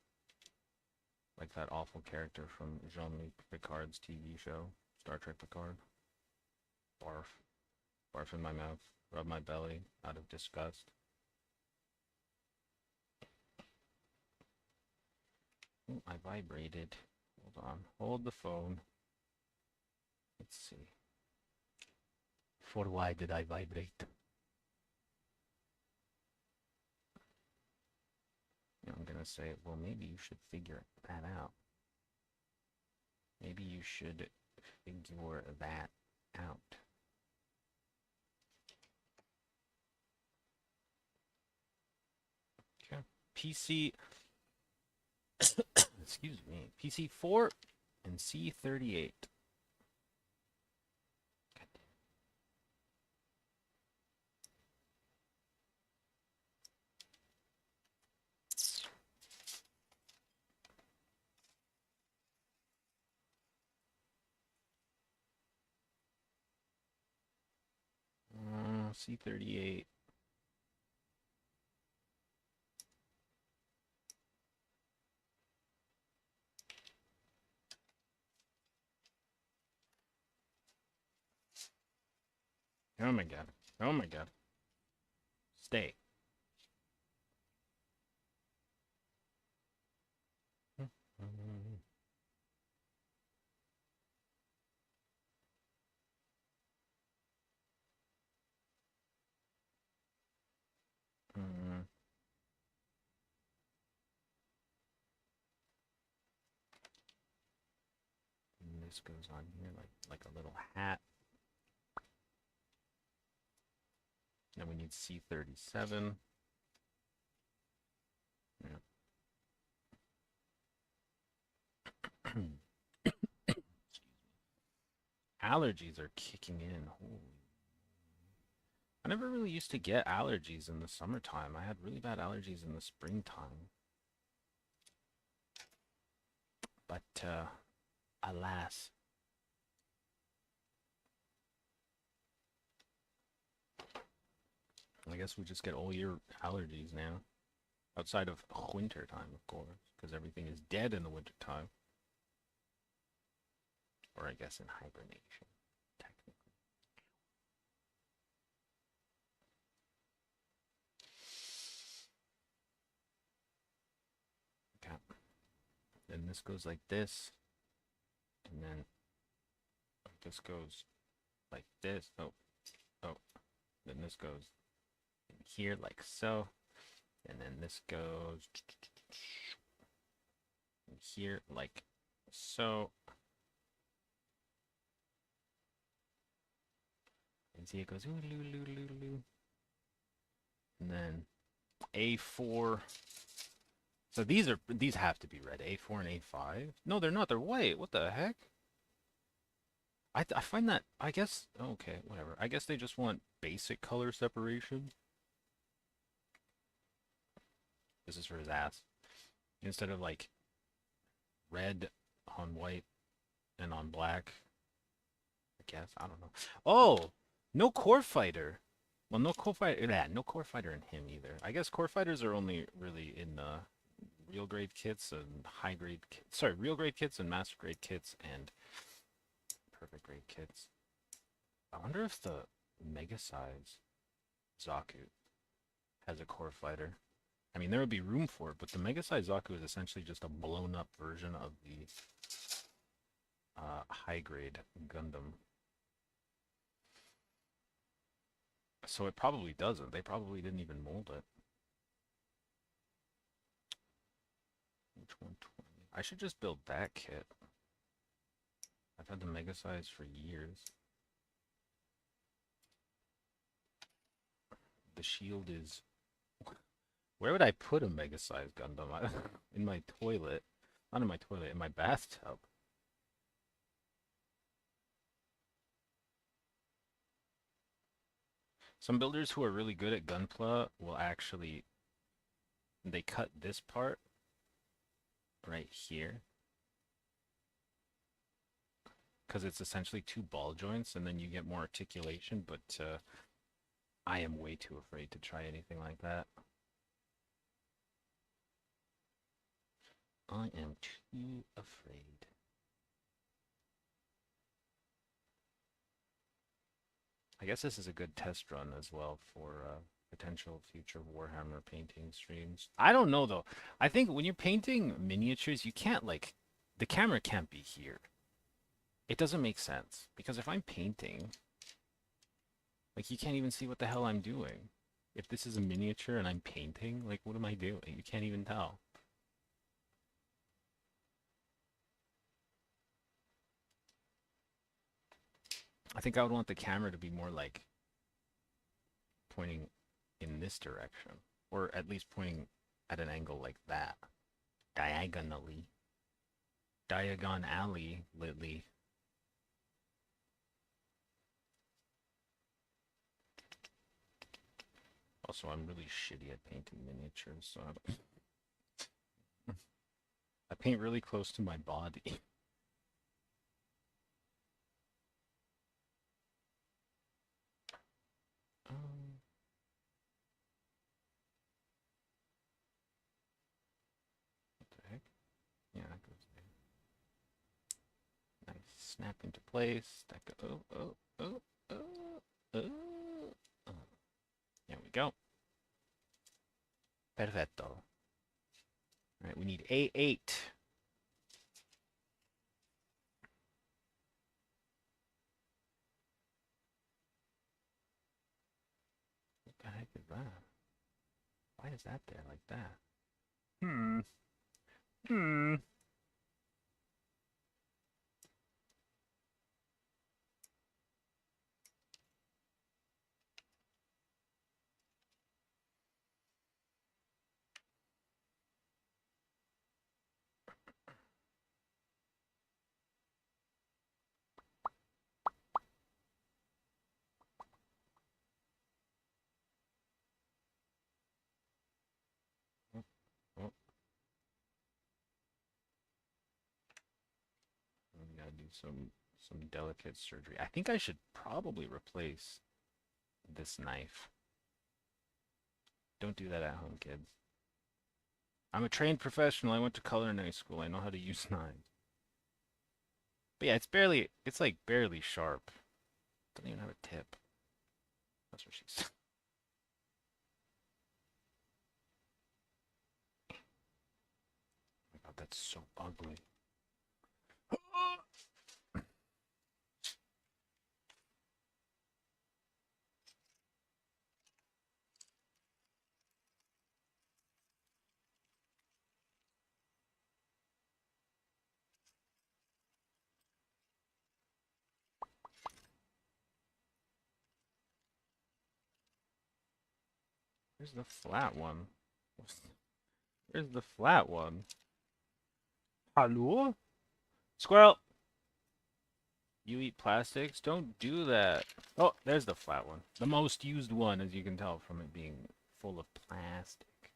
Like that awful character from Jean-Luc Picard's TV show, Star Trek Picard. Barf. Barf in my mouth. Rub my belly out of disgust. Oh, I vibrated. Hold on. Hold the phone. Let's see. For why did I vibrate? I'm gonna say, well, maybe you should figure that out. Maybe you should figure that out. Okay. PC, excuse me, PC4 and C38. C38. Oh my god. Oh my god. Stay. And this goes on here like a little hat. Then we need C37. Yeah. Allergies are kicking in. Holy. I never really used to get allergies in the summertime. I had really bad allergies in the springtime. But, alas. I guess we just get all year allergies now. Outside of winter time, of course, because everything is dead in the winter time. Or I guess in hibernation, technically. Okay. Then this goes like this, and then this goes like this. Oh, oh. Then this goes in here like so, and then this goes in here like so. And see it goes ooh, loo, loo, loo, loo. And then A4. So these have to be red. A4 and A5. No, they're not. They're white. What the heck? I find that I guess okay, whatever. I guess they just want basic color separation. This is for his ass. Instead of like red on white and on black. I guess I don't know. Oh, no core fighter. Well, no core fighter. Yeah, no core fighter in him either. I guess core fighters are only really in the real grade kits and high grade. Sorry, real grade kits and master grade kits and perfect grade kits. I wonder if the mega size Zaku has a core fighter. I mean, there would be room for it, but the mega size Zaku is essentially just a blown up version of the high grade Gundam. So it probably doesn't. They probably didn't even mold it. Which 120? I should just build that kit. I've had the mega size for years. The shield is... Where would I put a mega size Gundam? In my toilet. Not in my toilet, in my bathtub. Some builders who are really good at Gunpla will actually... They cut this part right here. Because it's essentially two ball joints, and then you get more articulation, but I am way too afraid to try anything like that. I am too afraid. I guess this is a good test run as well for potential future Warhammer painting streams. I don't know though. I think when you're painting miniatures, you can't like, the camera can't be here. It doesn't make sense because if I'm painting, like you can't even see what the hell I'm doing. If this is a miniature and I'm painting, like what am I doing? You can't even tell. I think I would want the camera to be more like pointing in this direction, or at least pointing at an angle like that, diagonally. Diagon alley, Lily. Also, I'm really shitty at painting miniatures, so I paint really close to my body. Um, what the heck? Yeah, that goes there. Nice. Snap into place. That go. Oh, oh, oh, oh, oh. Oh. There we go. Perfetto. All right, we need A8. What the heck is that? Why is that there like that? Hmm. Hmm. Oh, oh. We gotta do some delicate surgery. I think I should probably replace this knife. Don't do that at home, kids. I'm a trained professional. I went to culinary school. I know how to use knives. But yeah, it's like barely sharp. Doesn't even have a tip. That's what she said. Oh my god, that's so ugly. Where's the flat one? Where's the flat one? Hello? Squirrel! You eat plastics? Don't do that. Oh, there's the flat one. The most used one, as you can tell from it being full of plastic.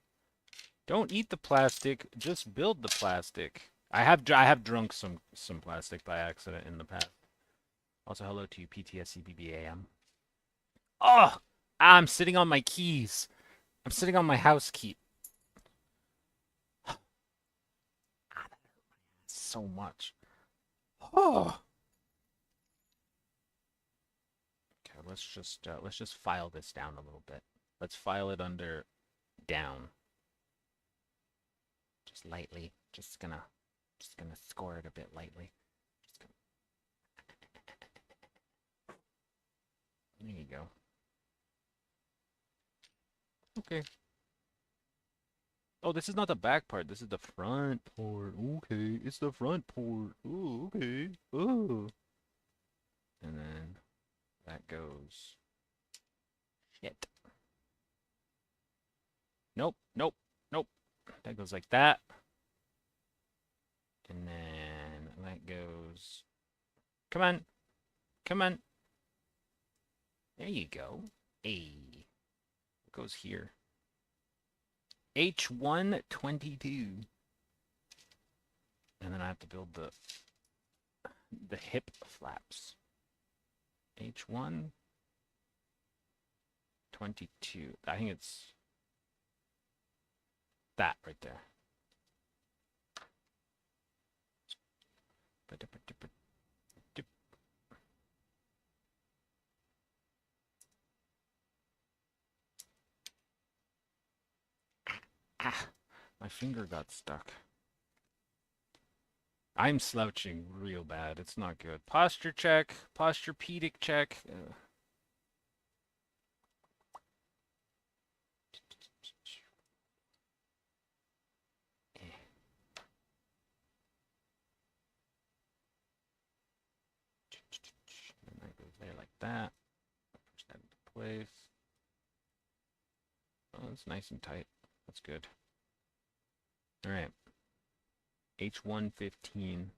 Don't eat the plastic, just build the plastic. I have drunk some plastic by accident in the past. Also, hello to you, PTSCBBAM. Oh, I'm sitting on my keys. I'm sitting on my house key. So much. Oh. Okay, let's just file this down a little bit. Let's file it under down. Just lightly. Just gonna score it a bit lightly. Gonna... There you go. Okay. Oh, this is not the back part. This is the front part. Okay, it's the front part. Oh, okay. Oh. And then that goes. Shit. Nope, nope, nope. That goes like that. And then that goes. Come on. Come on. There you go. A. What goes here? H122. And then I have to build the hip flaps. H122. I think it's that right there. Ah, my finger got stuck. I'm slouching real bad. It's not good. Posture check. Posturepedic check. And that goes there like that. Push that into place. Oh, that's nice and tight. That's good. All right. H115.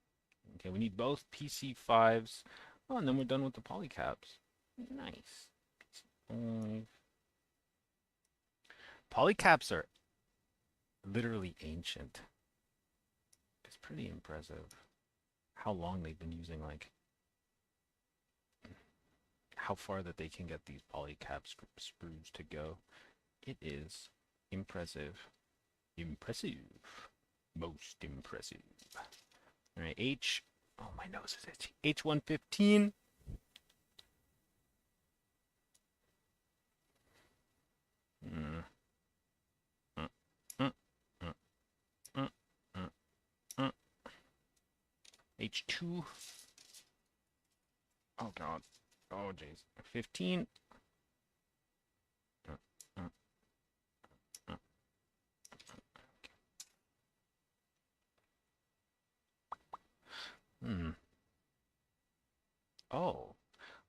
Okay, we need both PC5s. Oh, and then we're done with the polycaps. Nice. PC5. Polycaps are literally ancient. It's pretty impressive how long they've been using, like, how far that they can get these polycap sprues to go. It is impressive. Impressive. Most impressive. All right, H. Oh, my nose is itchy. H115. Mm. Mm. Mm. Mm. Mm. Mm. Mm. H2. Oh, God. Oh, jeez. 15. Mm. Mm. Mm. Hmm. Oh.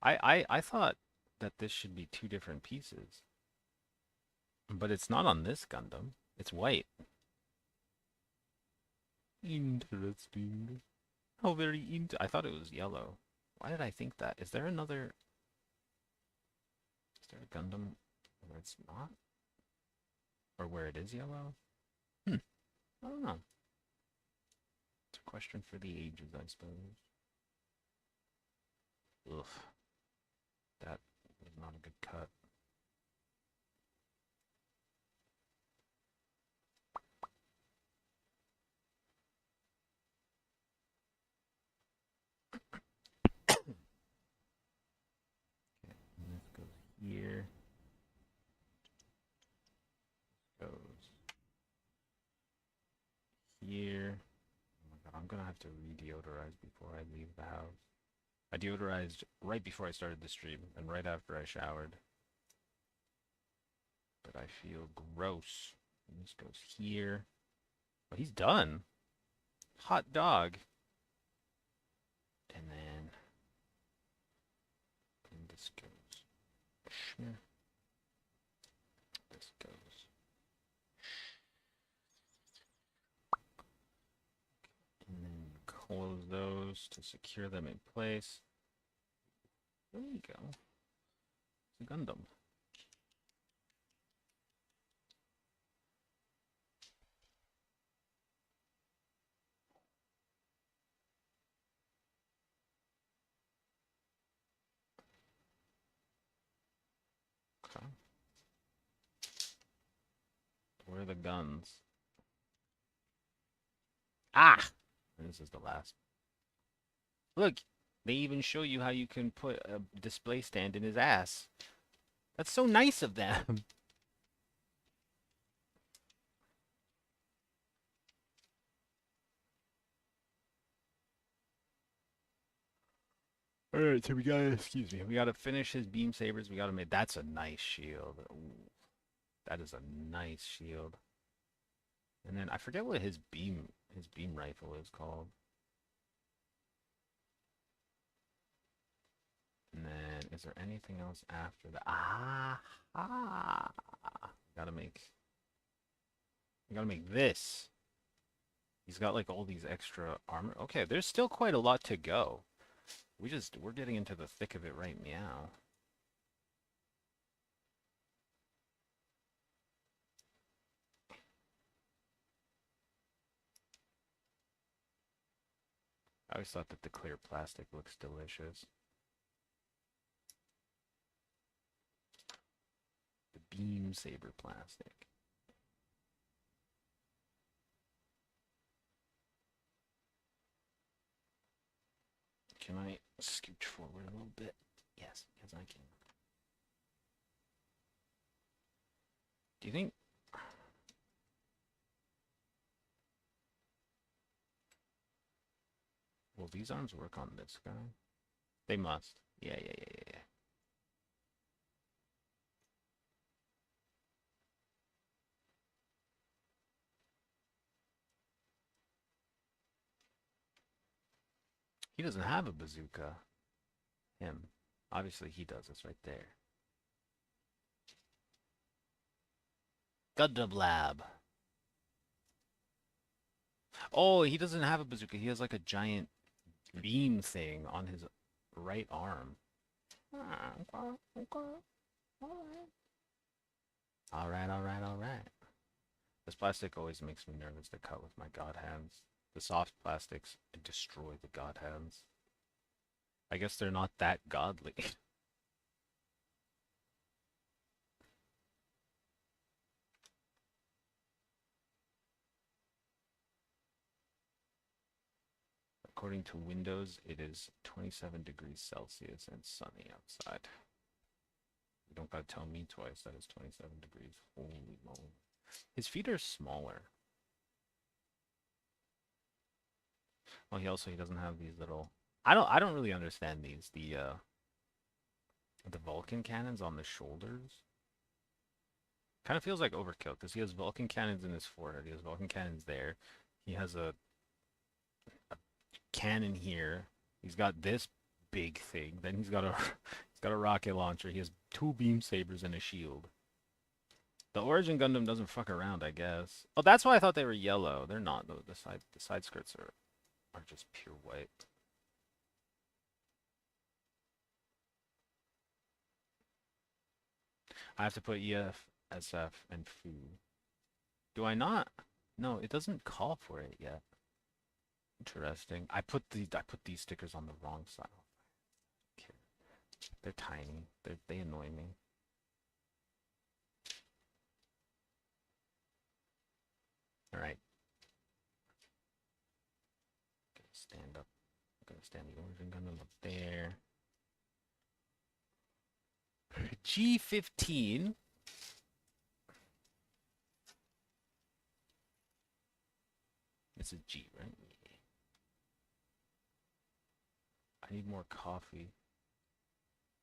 I thought that this should be two different pieces. But it's not on this Gundam. It's white. Interesting. How very I thought it was yellow. Why did I think that? Is there another... Is there a Gundam where it's not? Or where it is yellow? Hmm. I don't know. It's a question for the ages, I suppose. Ugh. That was not a good cut. here. Oh my god, I'm gonna have to re-deodorize before I leave the house. I deodorized right before I started the stream and right after I showered. But I feel gross. And this goes here. Oh, he's done. Hot dog. And then this goes here. This goes. And then close those to secure them in place. There we go. It's a Gundam. Okay. Where are the guns? Ah! This is the last. Look, they even show you how you can put a display stand in his ass. That's so nice of them. Alright, so we gotta, excuse me, we gotta finish his beam sabers. We gotta make, that's a nice shield. Ooh, that is a nice shield. And then I forget what his beam rifle is called. And then, is there anything else after that? Ah, gotta make, we gotta make this. He's got like all these extra armor. Okay, there's still quite a lot to go. We're getting into the thick of it right now. I always thought that the clear plastic looks delicious. The beam saber plastic. Can I scooch forward a little bit? Yes, yes I can. Do you think... Will these arms work on this guy? They must. Yeah. He doesn't have a bazooka. Him. Obviously he does. It's right there. Gundam Lab. Oh, he doesn't have a bazooka. He has like a giant beam thing on his right arm. Okay. Alright. This plastic always makes me nervous to cut with my god hands. The soft plastics destroy the god hands. I guess they're not that godly. According to Windows, it is 27 degrees Celsius and sunny outside. You don't gotta tell me twice that it's 27 degrees. Holy moly. His feet are smaller. Well, he doesn't have these little... I don't really understand these. The Vulcan cannons on the shoulders. Kind of feels like overkill because he has Vulcan cannons in his forehead. He has Vulcan cannons there. He has a cannon here. He's got this big thing. Then he's got a he's got a rocket launcher. He has two beam sabers and a shield. The Origin Gundam doesn't fuck around, I guess. Oh, that's why I thought they were yellow. They're not though. The side skirts are just pure white. I have to put EF, SF, and Fu. Do I not? No, it doesn't call for it yet. Interesting. I put these stickers on the wrong side. Okay. They're tiny. They annoy me. All right. Gonna stand up. I'm gonna stand the Origin Gundam up there. G15. It's a G, right? Yeah. I need more coffee.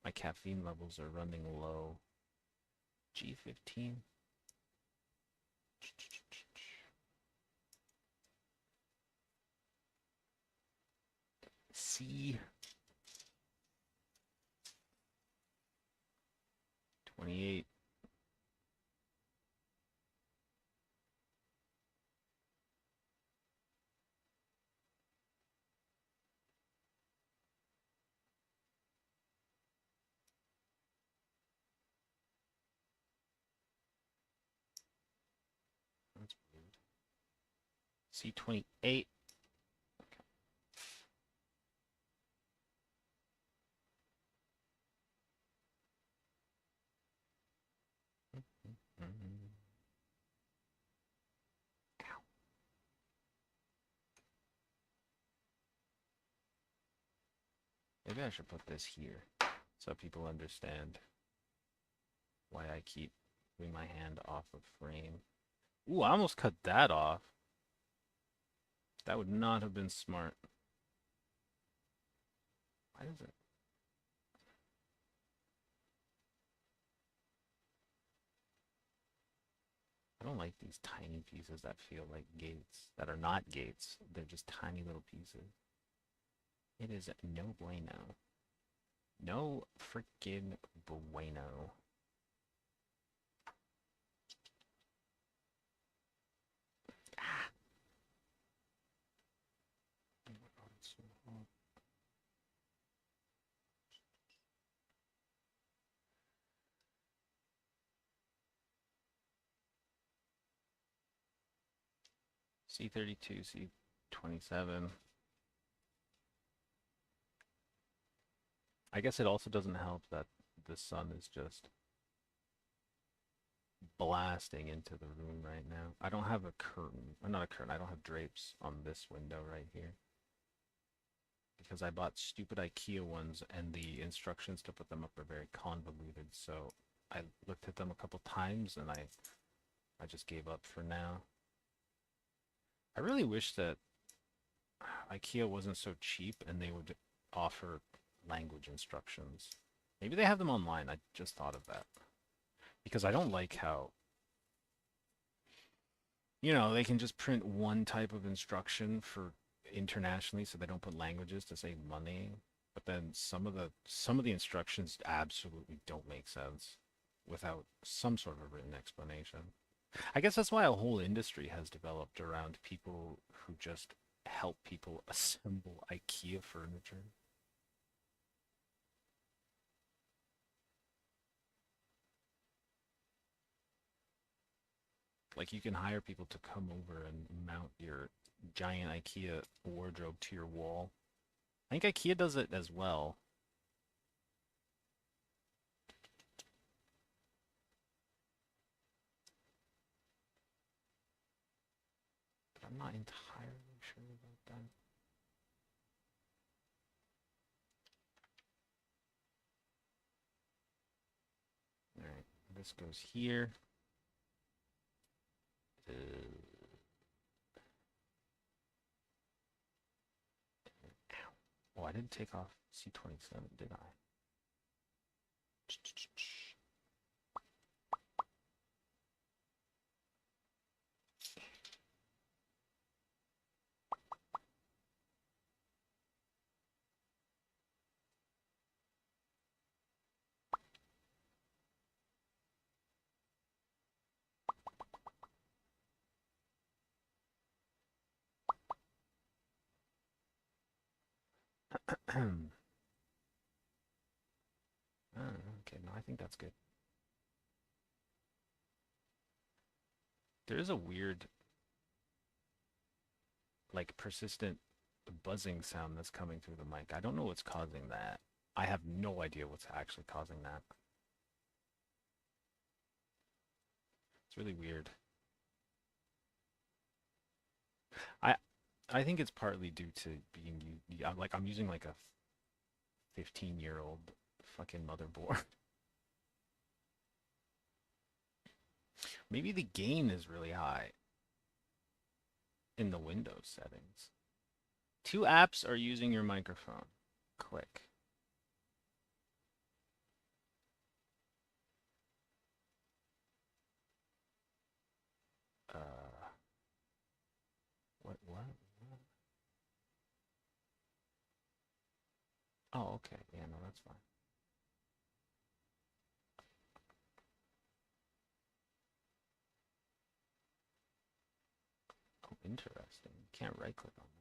My caffeine levels are running low. G15. C 28. That's weird. C28. Mm-hmm. Maybe I should put this here so people understand why I keep putting my hand off of frame. Ooh, I almost cut that off. That would not have been smart. Why does it? I don't like these tiny pieces that feel like gates, that are not gates. They're just tiny little pieces. It is no bueno. No freaking bueno. Ah. C32, C27. I guess it also doesn't help that the sun is just blasting into the room right now. I don't have a curtain. Not a curtain. I don't have drapes on this window right here. Because I bought stupid IKEA ones and the instructions to put them up are very convoluted. So I looked at them a couple times and I just gave up for now. I really wish that IKEA wasn't so cheap and they would offer language instructions. Maybe they have them online. I just thought of that. Because I don't like how, they can just print one type of instruction for internationally so they don't put languages to save money. But then some of the instructions absolutely don't make sense without some sort of written explanation. I guess that's why a whole industry has developed around people who just help people assemble IKEA furniture. Like you can hire people to come over and mount your giant IKEA wardrobe to your wall. I think IKEA does it as well. But I'm not entirely sure about that. Alright, this goes here. Oh, I didn't take off C27, did I? Okay, no, I think that's good. There is a weird, like, persistent buzzing sound that's coming through the mic. I don't know what's causing that. I have no idea what's actually causing that. It's really weird. I I think it's partly due to I'm using like a 15-year-old fucking motherboard. Maybe the gain is really high. in the Windows settings. Two apps are using your microphone. Click. Uh, what? Oh, okay. Yeah, no, that's fine. Oh, interesting. You can't right click on that.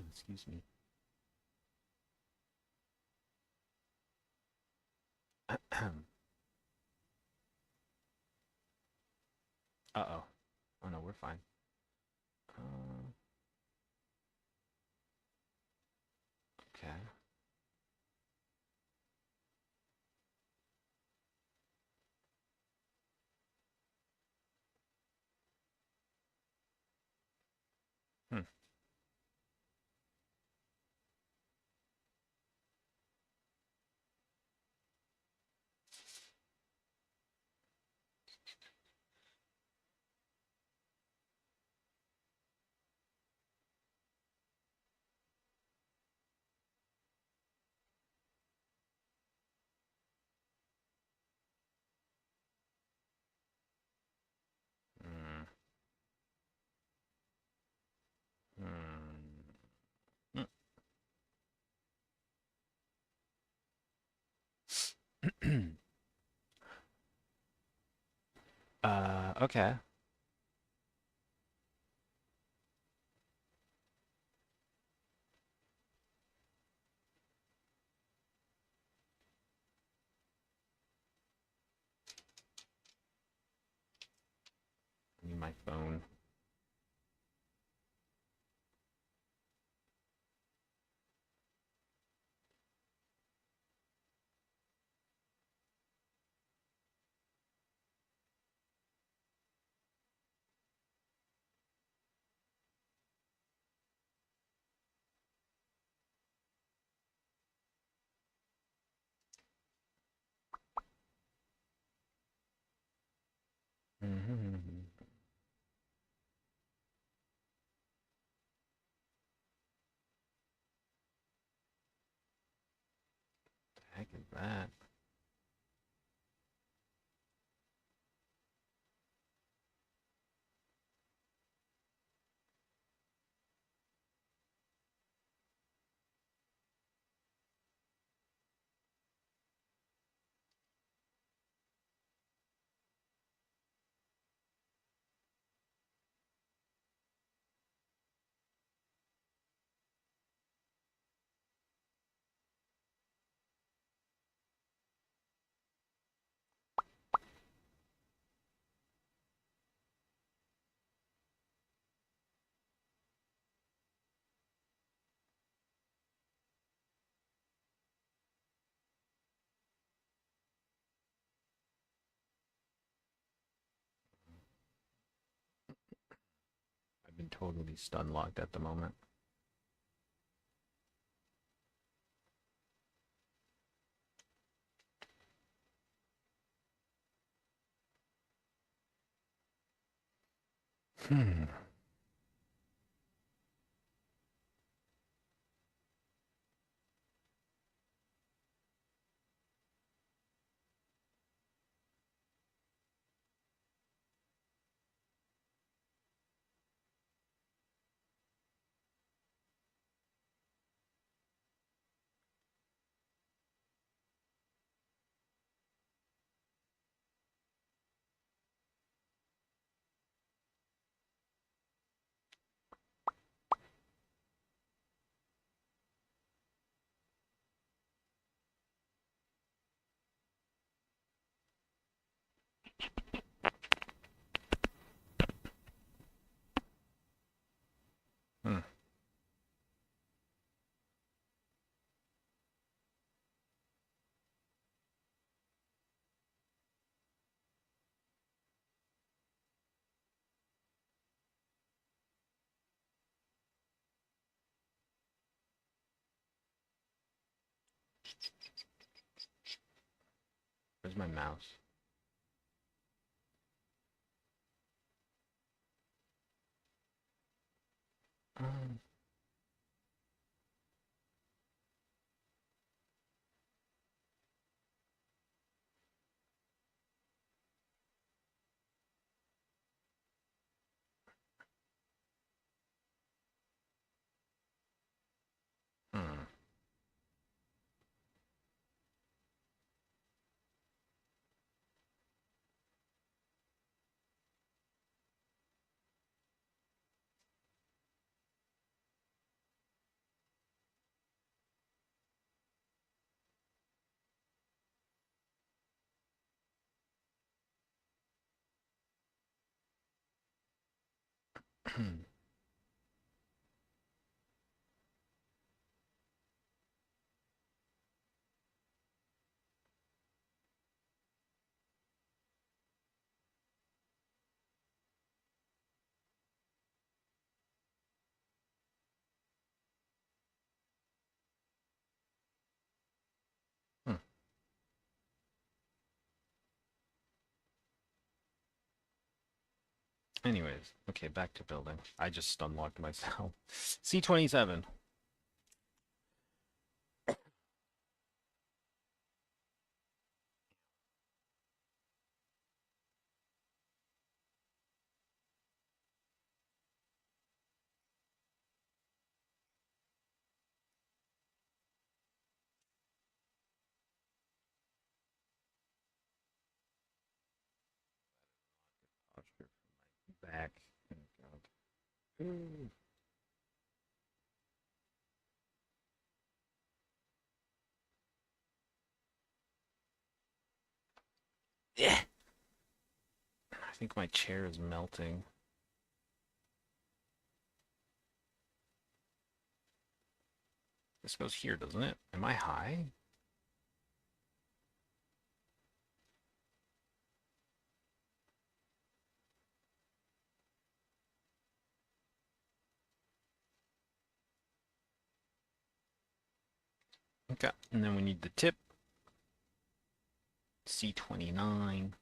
Excuse me. Uh-oh. Oh no, we're fine. Uh, okay. Hmm. Hmm. Hmm. Okay. I need my phone. The heck is that? I've been totally stun locked at the moment. Hmm. Where's my mouse? Um, hmm. Hmm. Anyways, okay, back to building. I just unlocked myself. C27. Posture for my back. Oh, God. Ooh. Yeah. I think my chair is melting. This goes here, doesn't it? Am I high? Okay. And then we need the tip. C29.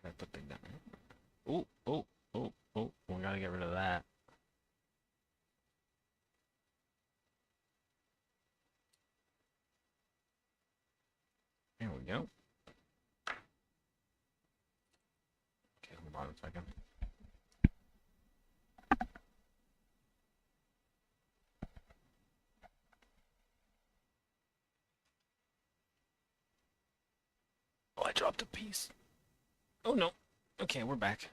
I put the gun. Oh, oh, oh, oh. We gotta get rid of that. There we go. Okay, hold on a second. Oh, I dropped a piece. Oh no. Okay, we're back.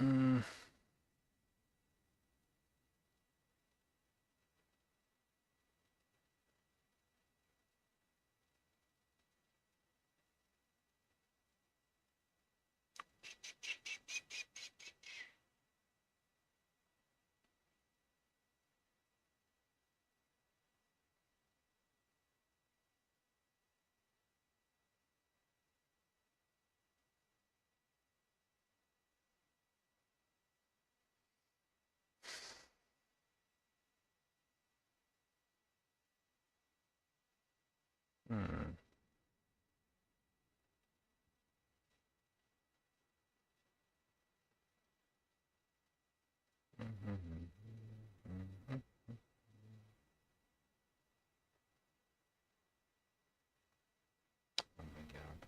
Mm, mm, mhm, mhm. Oh my god.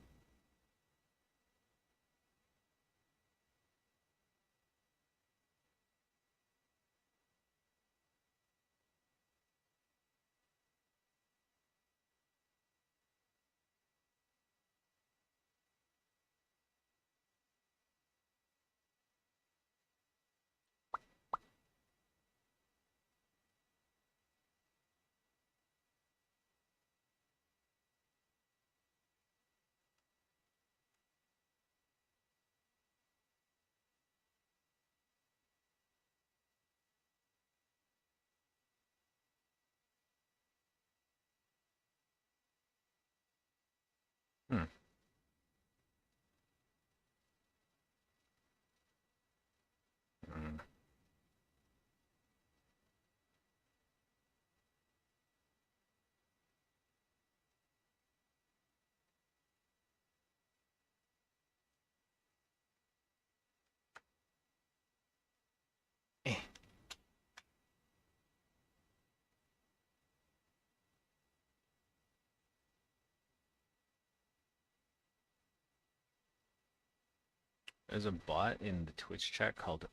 There's a bot in the Twitch chat called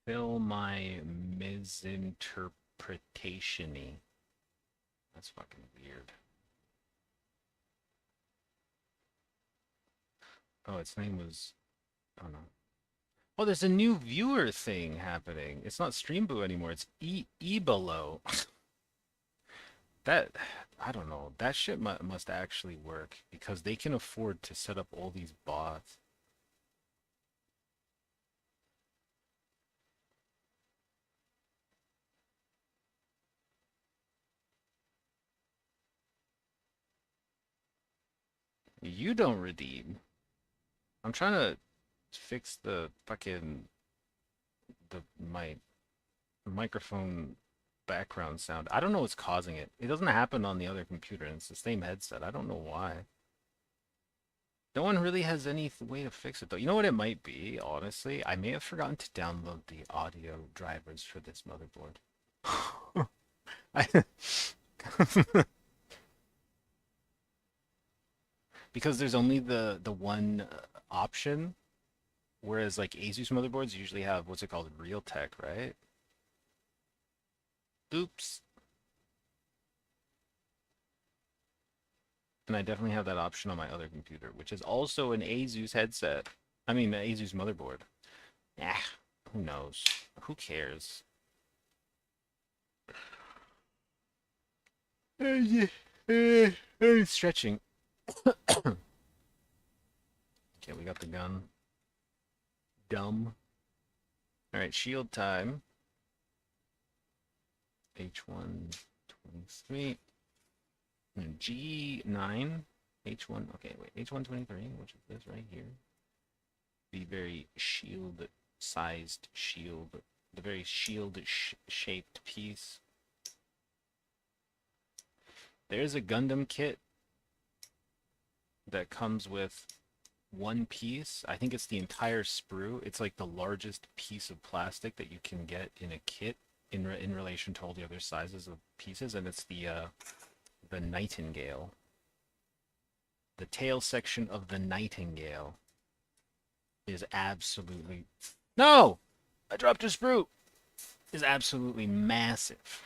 Fill My Misinterpretation-y. That's fucking weird. Oh, its name was... Oh no. Oh, there's a new viewer thing happening. It's not Streamboo anymore. It's Ebelo. That... I don't know. That shit must actually work because they can afford to set up all these bots. You don't redeem. I'm trying to fix the fucking my microphone background sound. I don't know what's causing it. It doesn't happen on the other computer, and it's the same headset. I don't know why. No one really has any way to fix it though. You know what it might be, honestly? I may have forgotten to download the audio drivers for this motherboard. I because there's only the one option, whereas like Asus motherboards usually have what's it called, Realtek, right? Oops. And I definitely have that option on my other computer, which is also an Asus headset. I mean, an Asus motherboard. Yeah, who knows? Who cares? Stretching. Okay, we got the gun. Dumb. Alright, shield time. H123. G9. H1. Okay, wait. H123, which is this right here. The very shield-sized shield. The very shield-shaped piece. There's a Gundam kit that comes with one piece. I think it's the entire sprue. It's like the largest piece of plastic that you can get in a kit in relation to all the other sizes of pieces, and it's the Nightingale. The tail section of the Nightingale is absolutely... No! I dropped a sprue! Is absolutely massive.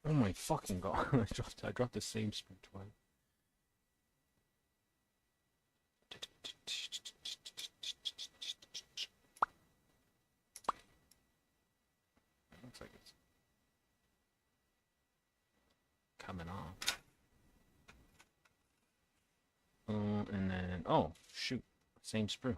Oh my fucking god. I dropped the same sprue twice. Looks like it's coming off. And then... Oh, shoot. Same sprue.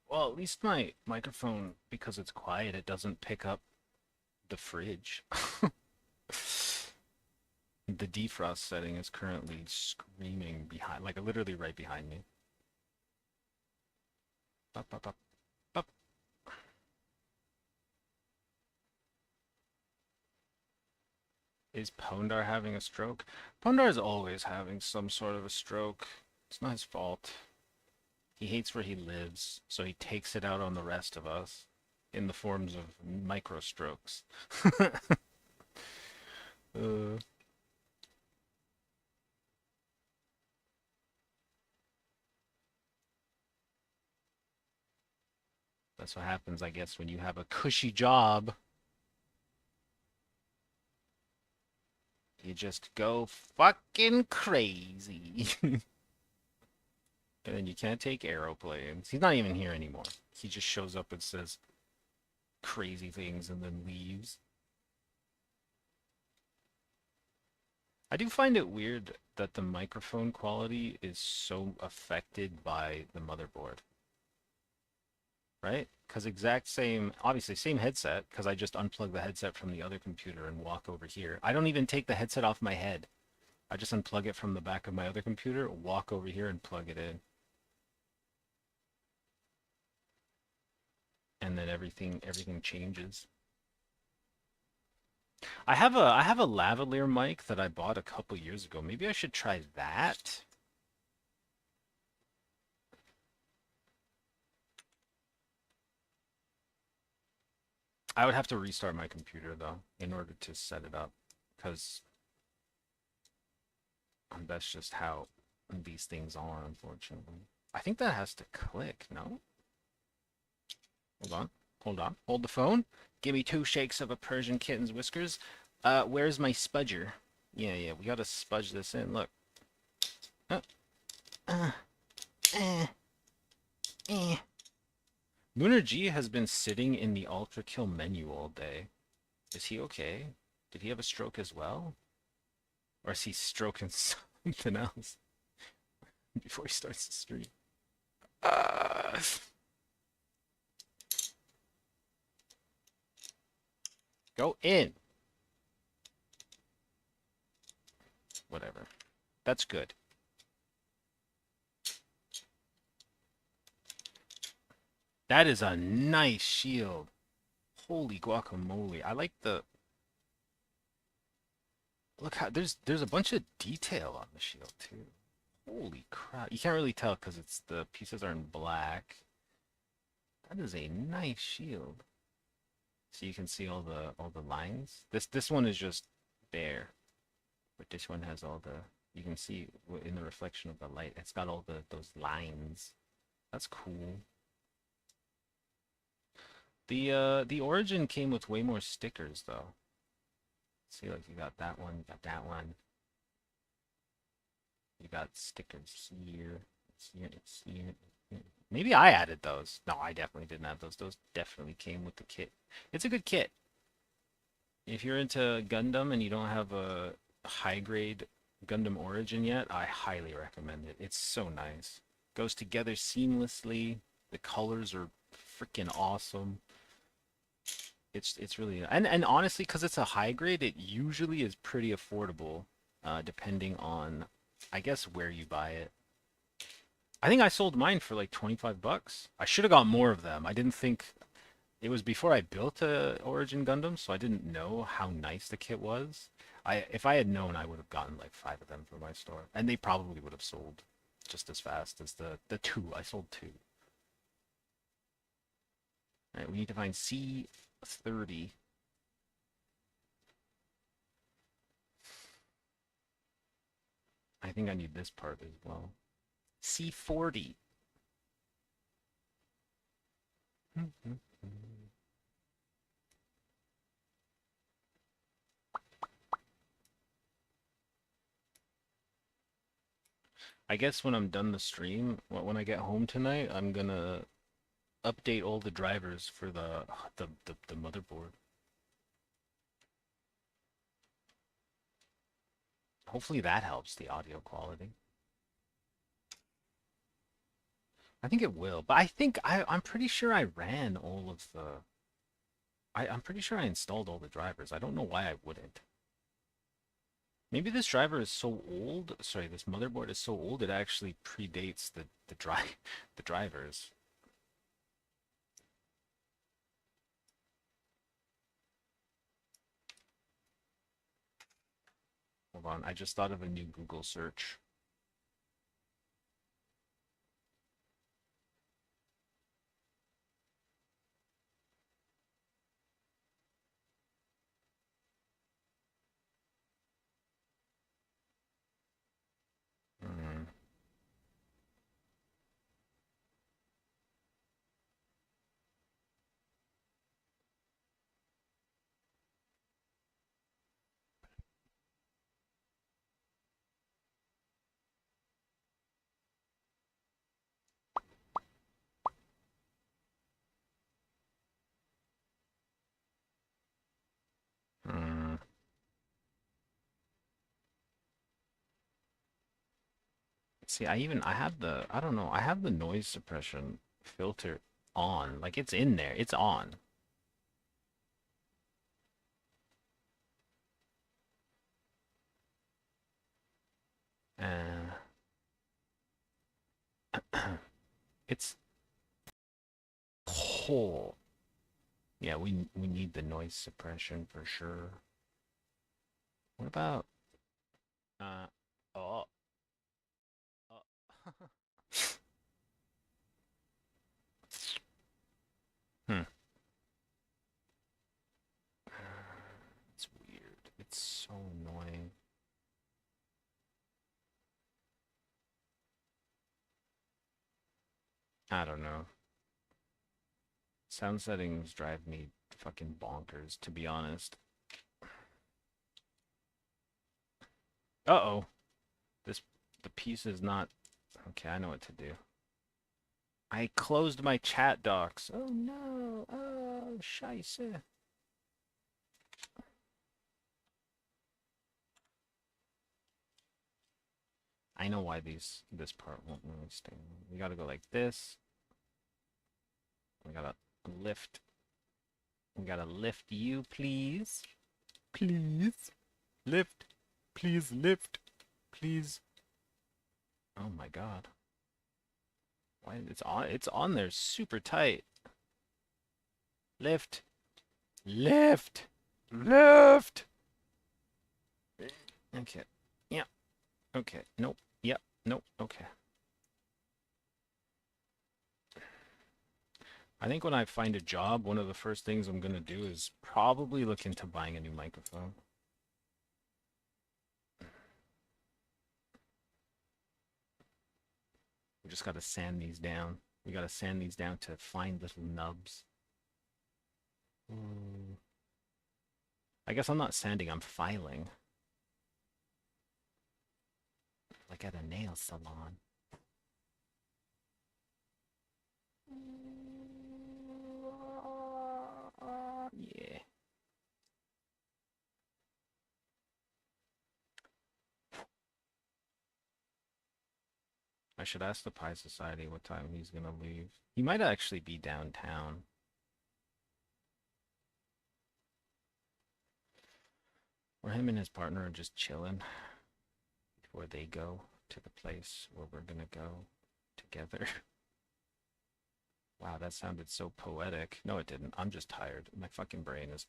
Well, at least my microphone, because it's quiet, it doesn't pick up the fridge. The defrost setting is currently screaming behind, like literally right behind me. Up, up, up, up. Is Pondar having a stroke? Pondar is always having some sort of a stroke. It's not his fault. He hates where he lives, so he takes it out on the rest of us in the forms of micro strokes. uh, that's what happens, I guess, when you have a cushy job. You just go fucking crazy. And then you can't take aeroplanes. He's not even here anymore. He just shows up and says crazy things and then leaves. I do find it weird that the microphone quality is so affected by the motherboard. Right? Because exact same, obviously same headset, because I just unplug the headset from the other computer and walk over here. I don't even take the headset off my head. I just unplug it from the back of my other computer, walk over here and plug it in. And then everything changes. I have a lavalier mic that I bought a couple years ago. Maybe I should try that. I would have to restart my computer though in order to set it up, because that's just how these things are, unfortunately. I think that has to click, no? Hold on. Hold on. Hold the phone. Give me two shakes of a Persian kitten's whiskers. Where's my spudger? Yeah, yeah, we gotta spudge this in. Look. Uh, uh, eh, eh. Lunar G has been sitting in the Ultra Kill menu all day. Is he okay? Did he have a stroke as well? Or is he stroking something else before he starts the stream? Uh, Go in. Whatever. That's good. That is a nice shield. Holy guacamole. I like the... Look how... There's a bunch of detail on the shield, too. Holy crap. You can't really tell because it's the pieces are in black. That is a nice shield. So you can see all the lines. This one is just bare. But this one has all the... You can see in the reflection of the light. It's got all those lines. That's cool. The Origin came with way more stickers though. See, like you got that one, you got that one. You got stickers here. It's here, it's here, it's here. Maybe I added those. No, I definitely didn't add those. Those definitely came with the kit. It's a good kit. If you're into Gundam and you don't have a high grade Gundam Origin yet, I highly recommend it. It's so nice. Goes together seamlessly. The colors are freaking awesome. It's really, and honestly, because it's a high grade, it usually is pretty affordable, depending on, I guess, where you buy it. I think I sold mine for like 25 bucks. I should have got more of them. I didn't think it was before I built a Origin Gundam, so I didn't know how nice the kit was. If I had known, I would have gotten like 5 of them for my store, and they probably would have sold just as fast as the two. I sold 2. All right, we need to find C30. I think I need this part as well. C40. I guess when I'm done the stream, when I get home tonight, I'm gonna update all the drivers for the motherboard. Hopefully that helps the audio quality. I think it will, but I think I'm pretty sure I ran all of the... I'm pretty sure I installed all the drivers. I don't know why I wouldn't. Maybe this driver is so old. Sorry, this motherboard is so old it actually predates the drivers. Hold on, I just thought of a new Google search. Hmm. Hmm. See, I have I don't know, I have the noise suppression filter on. Like it's in there. It's on. Uh, it's whole. Yeah, we need the noise suppression for sure. What about uh oh, oh. Hmm. I don't know. Sound settings drive me fucking bonkers, to be honest. Uh-oh. This, the piece is not... Okay, I know what to do. I closed my chat docs. Oh no. Oh, scheisse. I know why this part won't really stay. We gotta go like this. We gotta lift. We gotta lift you, please. Please. Lift. Please lift. Please. Oh my god. Why it's on there super tight. Lift. Lift. Lift. Okay. Yeah. Okay. Nope. Yep. Nope. Okay. I think when I find a job, one of the first things I'm gonna do is probably look into buying a new microphone. We just gotta sand these down. We gotta sand these down to fine little nubs. Ooh. I guess I'm not sanding, I'm filing. Like at a nail salon. Yeah. I should ask the Pie Society what time he's gonna leave. He might actually be downtown. Or him and his partner are just chilling before they go to the place where we're gonna go together. Wow, that sounded so poetic. No, it didn't. I'm just tired. My fucking brain is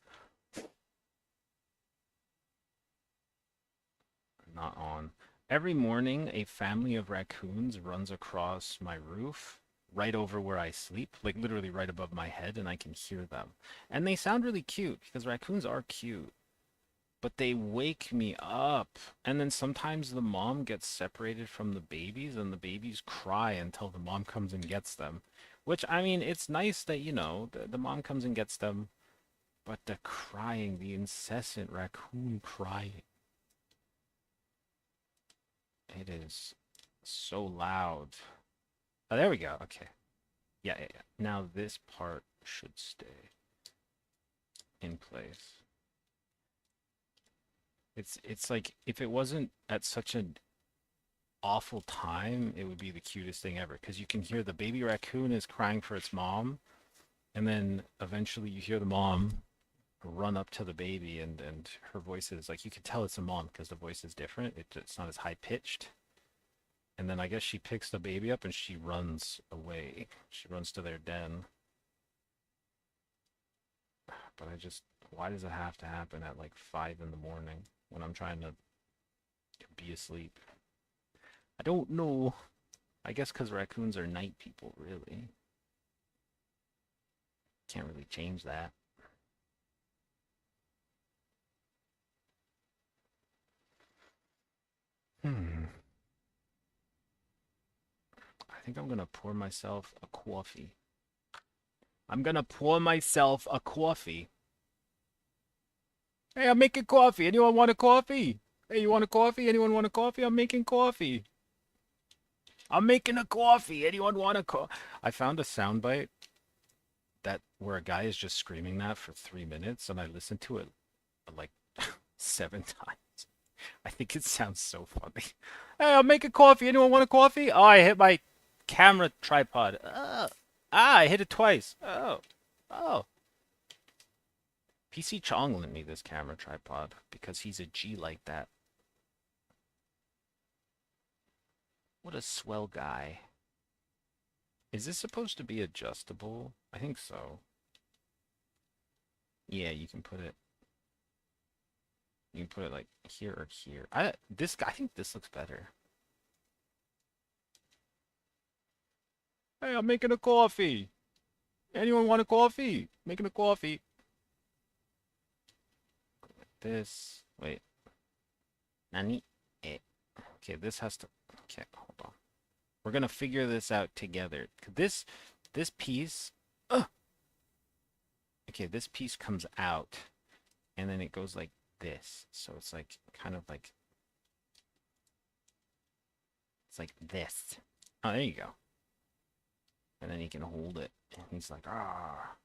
not on. Every morning, a family of raccoons runs across my roof right over where I sleep, like literally right above my head, and I can hear them. And they sound really cute because raccoons are cute, but they wake me up. And then sometimes the mom gets separated from the babies, and the babies cry until the mom comes and gets them. Which, I mean, it's nice that, the mom comes and gets them, but the crying, the incessant raccoon crying, it is so loud. Oh, there we go. Okay. Yeah, yeah, yeah. Now this part should stay in place. It's like if it wasn't at such an awful time, it would be the cutest thing ever because you can hear the baby raccoon is crying for its mom, and then eventually you hear the mom run up to the baby, and her voice is like you could tell it's a mom because the voice is different. It's not as high pitched. And then I guess she picks the baby up and she runs away. She runs to their den. But why does it have to happen at like 5 in the morning when I'm trying to be asleep? I don't know. I guess because raccoons are night people, really. Can't really change that. Hmm. I think I'm gonna pour myself a coffee. I'm gonna pour myself a coffee. Hey, I'm making coffee. Anyone want a coffee? Hey, you want a coffee? Anyone want a coffee? I'm making coffee. I'm making a coffee. Anyone want a coffee? I found a soundbite that where a guy is just screaming that for 3 minutes, and I listened to it like 7 times. I think it sounds so funny. Hey, I'm making coffee. Anyone want a coffee? Oh, I hit my camera tripod. I hit it twice. Oh. PC Chong lent me this camera tripod because he's a G like that. What a swell guy. Is this supposed to be adjustable? I think so. Yeah, you can put it. You can put it like here or here. I think this looks better. Hey, I'm making a coffee. Anyone want a coffee? Making a coffee. This. Wait. Nani? Eh. Okay, this has to. Okay, hold on. We're gonna figure this out together. This piece, uh, okay, this piece comes out, and then it goes like this. So it's like kind of like it's like this. Oh, there you go. And then he can hold it. And he's like, ah,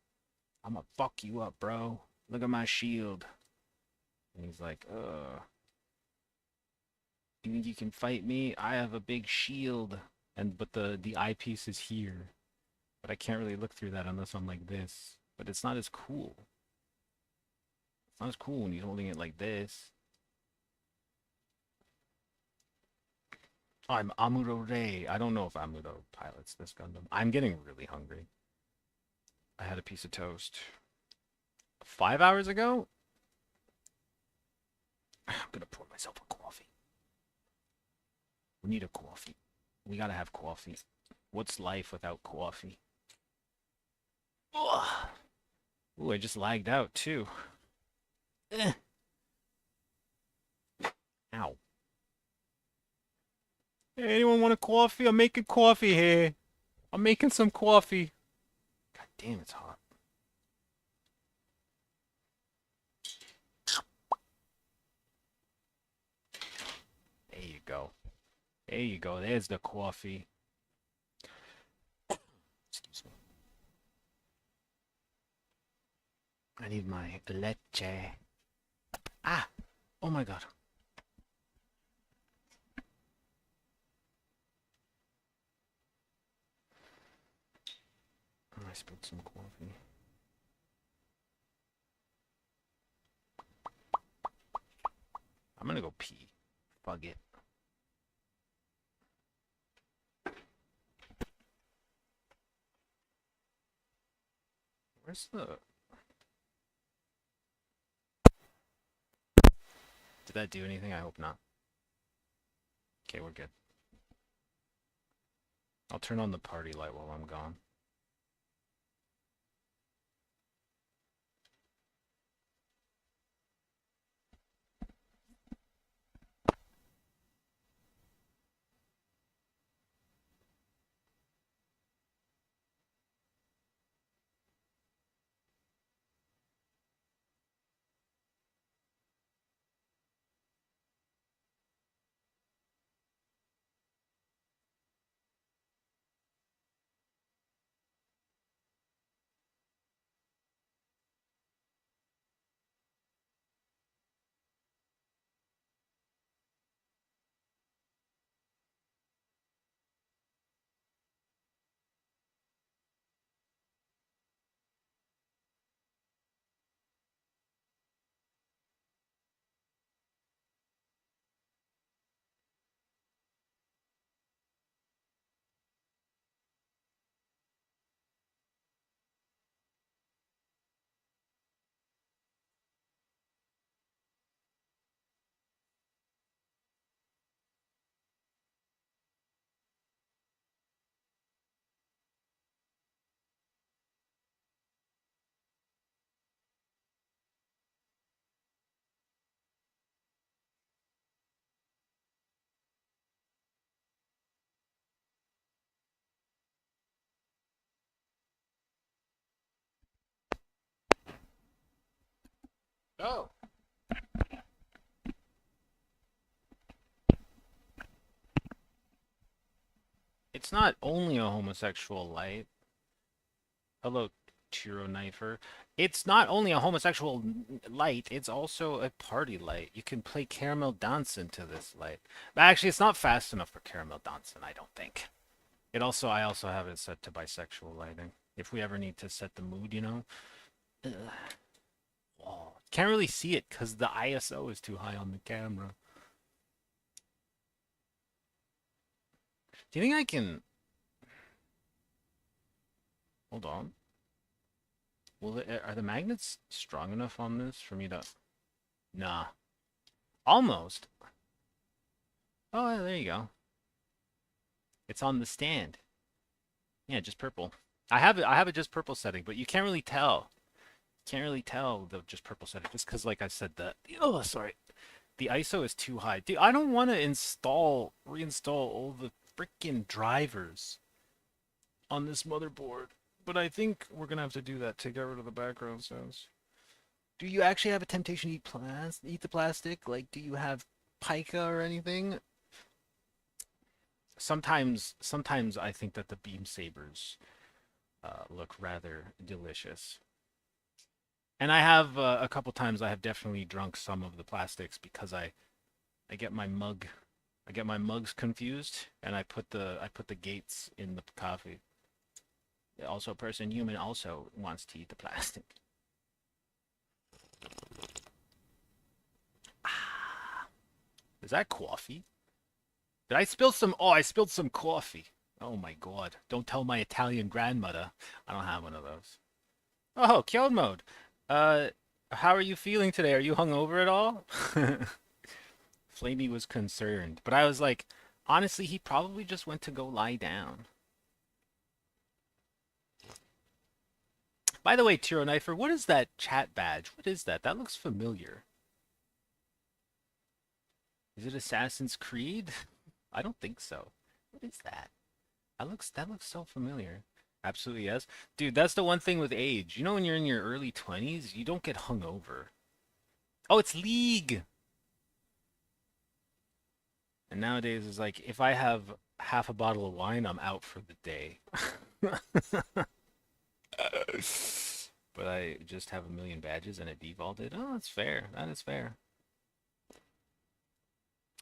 I'm gonna fuck you up, bro. Look at my shield. And he's like, you think you can fight me? I have a big shield. And but the eyepiece is here. But I can't really look through that unless I'm like this. But it's not as cool. It's not as cool when he's holding it like this. I'm Amuro Ray. I don't know if Amuro pilots this Gundam. I'm getting really hungry. I had a piece of toast 5 hours ago. I'm gonna pour myself a coffee. We need a coffee. We gotta have coffee. What's life without coffee? Ugh. Ooh, I just lagged out too. Eh. Ow. Hey, anyone want a coffee? I'm making coffee here. I'm making some coffee. God damn, it's hot. There you go. There you go. There's the coffee. Excuse me. I need my leche. Ah! Oh my god. I spilled some coffee. I'm gonna go pee. Fuck it. Where's the... Did that do anything? I hope not. Okay, we're good. I'll turn on the party light while I'm gone. Oh! It's not only a homosexual light. Hello, Tiro Knifer. It's not only a homosexual light, it's also a party light. You can play Caramel Dancing to this light. But actually, it's not fast enough for Caramel Dancing, I don't think. I also have it set to bisexual lighting. If we ever need to set the mood, you know. Ugh. Oh, can't really see it because the ISO is too high on the camera. Do you think I can... Hold on. Are the magnets strong enough on this for me to... Nah. Almost. Oh, yeah, there you go. It's on the stand. Yeah, just purple. I have it just purple setting, but you can't really tell. Can't really tell the just purple setting just because, like I said, the ISO is too high. Dude, I don't want to reinstall all the freaking drivers on this motherboard. But I think we're gonna have to do that to get rid of the background sounds. Do you actually have a temptation to eat the plastic? Like, do you have pica or anything? Sometimes I think that the beam sabers look rather delicious. And I have a couple times I have definitely drunk some of the plastics because I get my mug I get my mugs confused and I put the gates in the coffee. Also, person human also wants to eat the plastic. Ah, is that coffee? Did I spill some? Oh, I spilled some coffee. Oh my god! Don't tell my Italian grandmother. I don't have one of those. Oh, kill mode. Uh, how are you feeling today? Are you hungover at all? Flamey was concerned, but I was like, honestly, he probably just went to go lie down. By the way, Tiro Knifer, what is that chat badge? What is that? That looks familiar. Is it Assassin's Creed? I don't think so. What is that? That looks so familiar. Absolutely yes. Dude, that's the one thing with age. You know when you're in your early 20s, you don't get hungover. Oh, it's League. And nowadays it's like if I have half a bottle of wine, I'm out for the day. But I just have a million badges and it defaulted. Oh, that's fair. That is fair.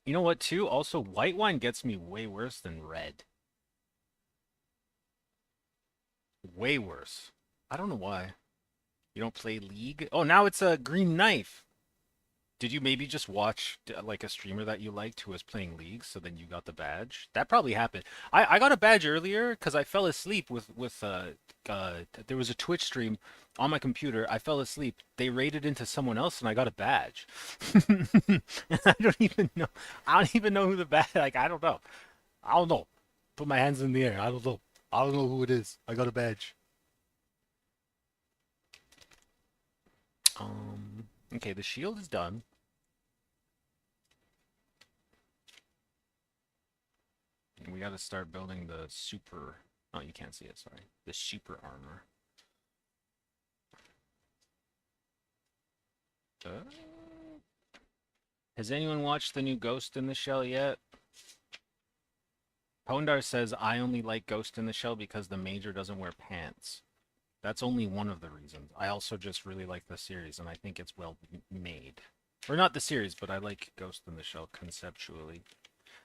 You know what, too? Also, white wine gets me way worse than red. Way worse. I don't know why. You don't play League? Oh, now it's a green knife. Did you maybe just watch like a streamer that you liked who was playing League, so then you got the badge? That probably happened. I got a badge earlier because I fell asleep there was a Twitch stream on my computer. I fell asleep. They raided into someone else and I got a badge. I don't even know. I don't even know who the badge. Like I don't know. I don't know. Put my hands in the air. I don't know. I don't know who it is. I got a badge. Okay, the shield is done. And we got to start building the super. Oh, you can't see it. Sorry, the super armor. Uh, has anyone watched the new Ghost in the Shell yet? Pondar says I only like Ghost in the Shell because the Major doesn't wear pants. That's only one of the reasons. I also just really like the series, and I think it's well made. Or not the series, but I like Ghost in the Shell conceptually.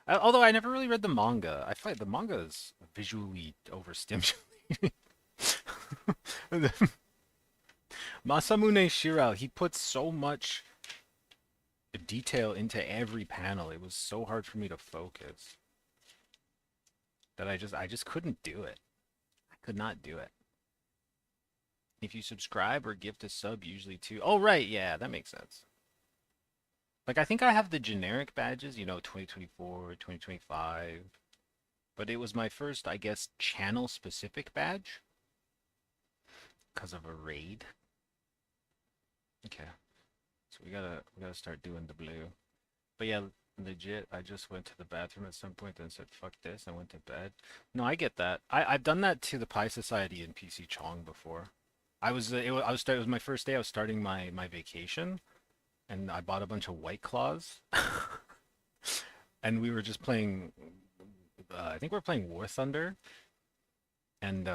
Although I never really read the manga. I find the manga is visually overstimulating. Masamune Shirao, he puts so much detail into every panel. It was so hard for me to focus that I just couldn't do it. I could not do it. If you subscribe or gift a sub, usually too. Oh, right, yeah, that makes sense. Like, I think I have the generic badges, 2024, 2025. But it was my first, I guess, channel-specific badge. Because of a raid. Okay. So we gotta start doing the blue. But yeah, legit, I just went to the bathroom at some point and said, fuck this, I went to bed. No, I get that. I've done that to the Pi Society in PC Chong before. It was my first day. I was starting my vacation, and I bought a bunch of White Claws, and we were just playing. I think we are playing War Thunder, and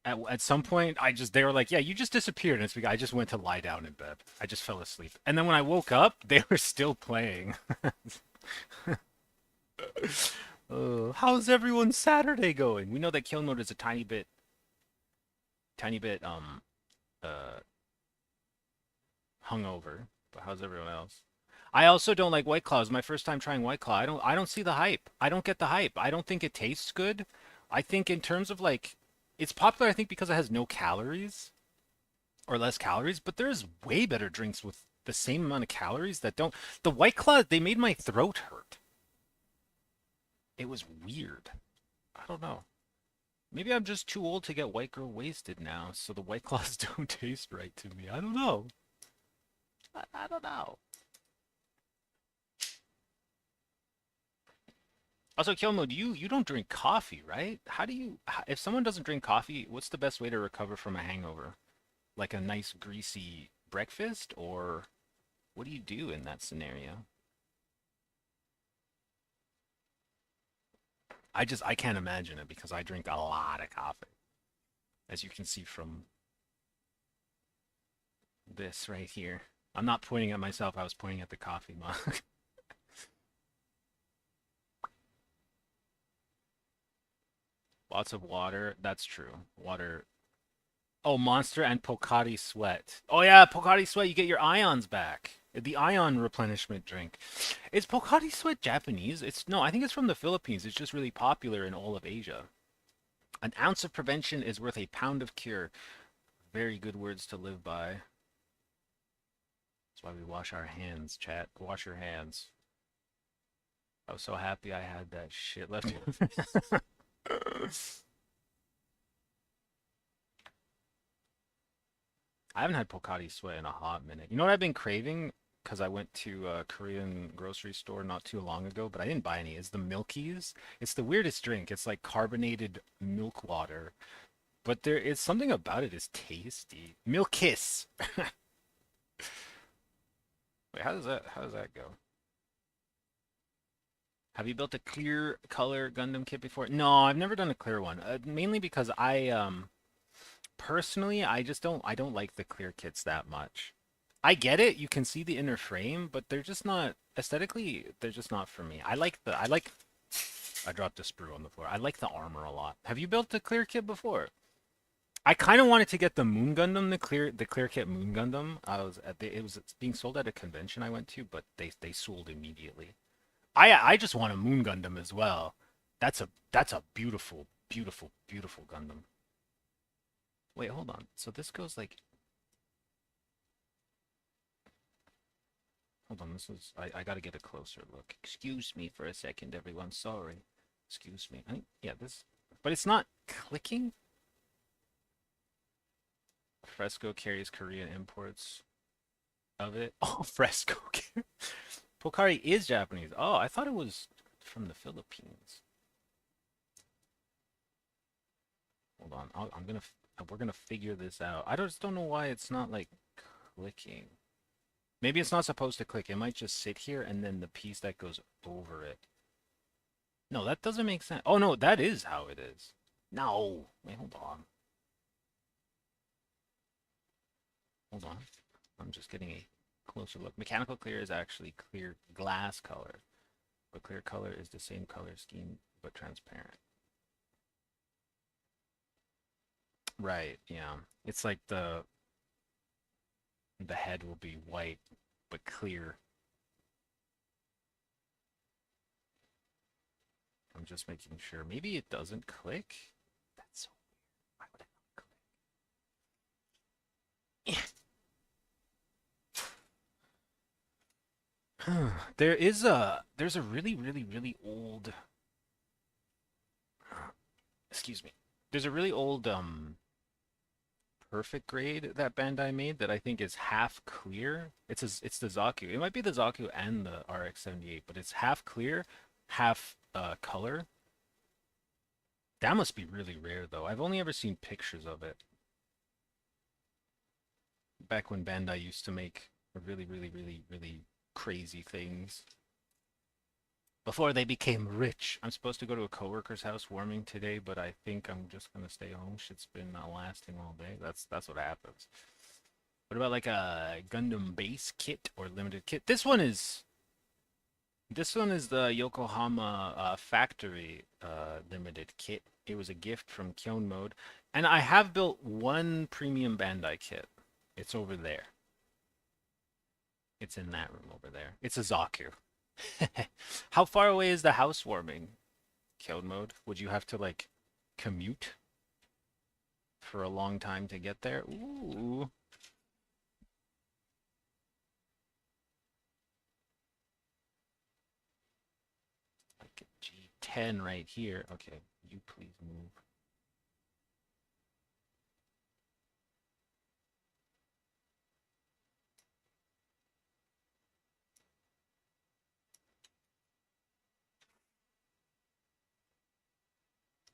at some point, they were like, "Yeah, you just disappeared," and I just went to lie down in bed. I just fell asleep, and then when I woke up, they were still playing. How's everyone's Saturday going? We know that kill mode is a tiny bit uh hungover, but how's everyone else? I also don't like White Claws. My first time trying White Claw. I don't see the hype. I don't get the hype. I don't think it tastes good. I think in terms of like it's popular I think because it has no calories or less calories, but there's way better drinks with the same amount of calories that don't. The White Claw, they made my throat hurt. It was weird. I don't know. Maybe I'm just too old to get white girl wasted now, so the White Claws don't taste right to me. I don't know. I don't know. Also, Kyomo, you don't drink coffee, right? How do you if someone doesn't drink coffee, what's the best way to recover from a hangover? Like a nice greasy breakfast, or what do you do in that scenario? I can't imagine it because I drink a lot of coffee, as you can see from this right here. I'm not pointing at myself, I was pointing at the coffee mug. Lots of water, that's true. Water. Oh, Monster and Pocari Sweat. Oh yeah, Pocari Sweat, you get your ions back. The ion replenishment drink. Is Pocari Sweat Japanese? It's no, I think it's from the Philippines. It's just really popular in all of Asia. An ounce of prevention is worth a pound of cure. Very good words to live by. That's why we wash our hands, chat. Wash your hands. I was so happy I had that shit left. I haven't had Pocari Sweat in a hot minute. You know what I've been craving? Because I went to a Korean grocery store not too long ago, but I didn't buy any. Is the Milkies? It's the weirdest drink. It's like carbonated milk water, but there is something about it is tasty. Milk Kiss. Wait, how does that go? Have you built a clear color Gundam kit before? No, I've never done a clear one. Mainly because I personally I don't like the clear kits that much. I get it, you can see the inner frame, but they're just not aesthetically, they're just not for me. I dropped a sprue on the floor. I like the armor a lot. Have you built a clear kit before? I kind of wanted to get the Moon Gundam, the clear kit Moon Gundam. I was at the it was being sold at a convention I went to, but they sold immediately. I just want a Moon Gundam as well. That's a beautiful, beautiful, beautiful Gundam. Wait, hold on. So this goes like, hold on. This is I gotta get a closer look. Excuse me for a second, everyone. Sorry. Excuse me. Yeah, this, but it's not clicking. Fresco carries Korean imports of it. Oh, Fresco. Pocari is Japanese. Oh, I thought it was from the Philippines. Hold on. We're gonna figure this out. I just don't know why it's not like clicking. Maybe it's not supposed to click. It might just sit here and then the piece that goes over it. No, that doesn't make sense. Oh no, that is how it is. No. Wait, hold on. Hold on. I'm just getting a closer look. Mechanical clear is actually clear glass color, but clear color is the same color scheme but transparent. Right, yeah. It's like the head will be white but clear. I'm just making sure. Maybe it doesn't click. That's so weird. Why would it not click? There's a really really really old excuse me. There's a really old perfect grade that Bandai made that I think is half clear. It's the Zaku. It might be the Zaku and the RX-78, but it's half clear, half color. That must be really rare though. I've only ever seen pictures of it back when Bandai used to make really really really really crazy things before they became rich. I'm supposed to go to a coworker's house warming today, but I think I'm just gonna stay home. Shit's been not lasting all day. That's what happens. What about like a Gundam base kit or limited kit? This one is the Yokohama factory limited kit. It was a gift from Kyon Mode, and I have built one premium Bandai kit. It's over there. It's in that room over there. It's a Zaku. How far away is the housewarming, Kyon Mode? Would you have to like commute for a long time to get there? Ooh. Like a G10 right here. Okay, you please move.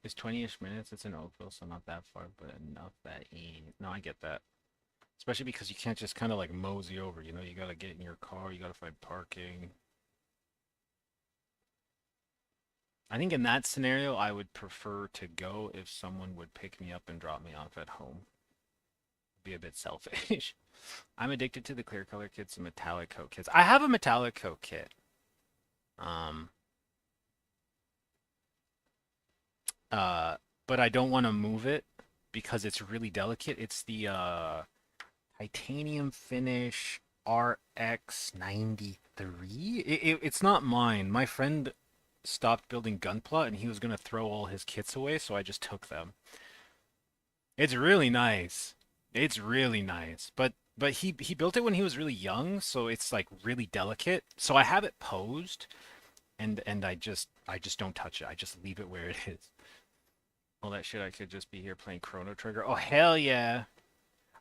It's 20-ish minutes. It's in Oakville, so not that far, but enough that no, I get that. Especially because you can't just kind of like mosey over, you know, you gotta get in your car, you gotta find parking. I think in that scenario, I would prefer to go if someone would pick me up and drop me off at home. Be a bit selfish. I'm addicted to the clear color kits and metallic coat kits. I have a metallic coat kit. Um, uh, but I don't want to move it because it's really delicate. It's the titanium finish RX 93. It's not mine. My friend stopped building Gunpla and he was gonna throw all his kits away, so I just took them. It's really nice. It's really nice. But he built it when he was really young, so it's like really delicate. So I have it posed and I just don't touch it. I just leave it where it is. All that shit I could just be here playing Chrono Trigger. Oh hell yeah.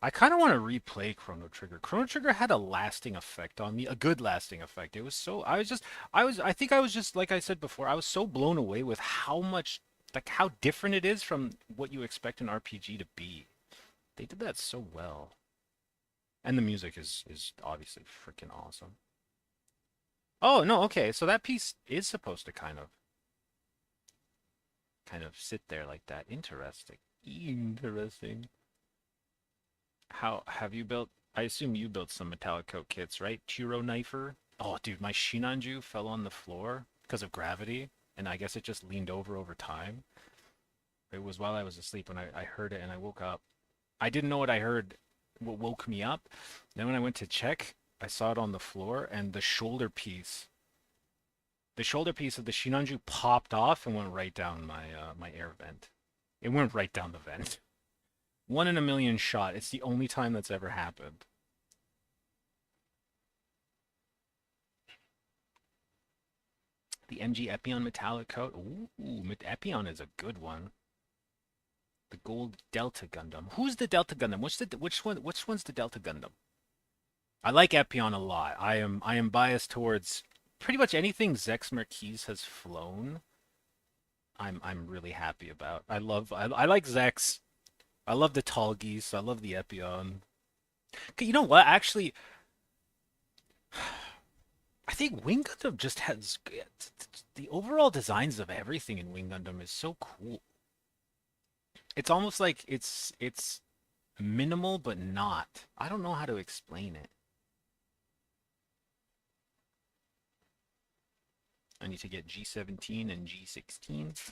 I kind of want to replay Chrono Trigger. Chrono Trigger had a lasting effect on me, a good lasting effect. It was so I think I was just like I said before, I was so blown away with how much like how different it is from what you expect an RPG to be. They did that so well. And the music is obviously freaking awesome. Oh, no, okay. So that piece is supposed to kind of sit there like that. Interesting. Interesting. How have you built? I assume you built some metallic coat kits, right? Chiro Knifer. Oh, dude, my Shinanju fell on the floor because of gravity, and I guess it just leaned over time. It was while I was asleep when I heard it and I woke up. I didn't know what I heard, what woke me up. Then when I went to check, I saw it on the floor, and the shoulder piece of the Shinanju popped off and went right down my air vent. It went right down the vent. One in a million shot. It's the only time that's ever happened. The MG Epion metallic coat. Ooh, Epion is a good one. The gold Delta Gundam. Who's the Delta Gundam? Which one's the Delta Gundam? I like Epion a lot. I am biased towards pretty much anything Zex Marquise has flown. I'm really happy about. I like Zex. I love the tall geese. I love the Epion. You know what? Actually, I think Wing Gundam just has the overall designs of everything in Wing Gundam is so cool. It's almost like it's minimal but not. I don't know how to explain it. I need to get G17 and G16.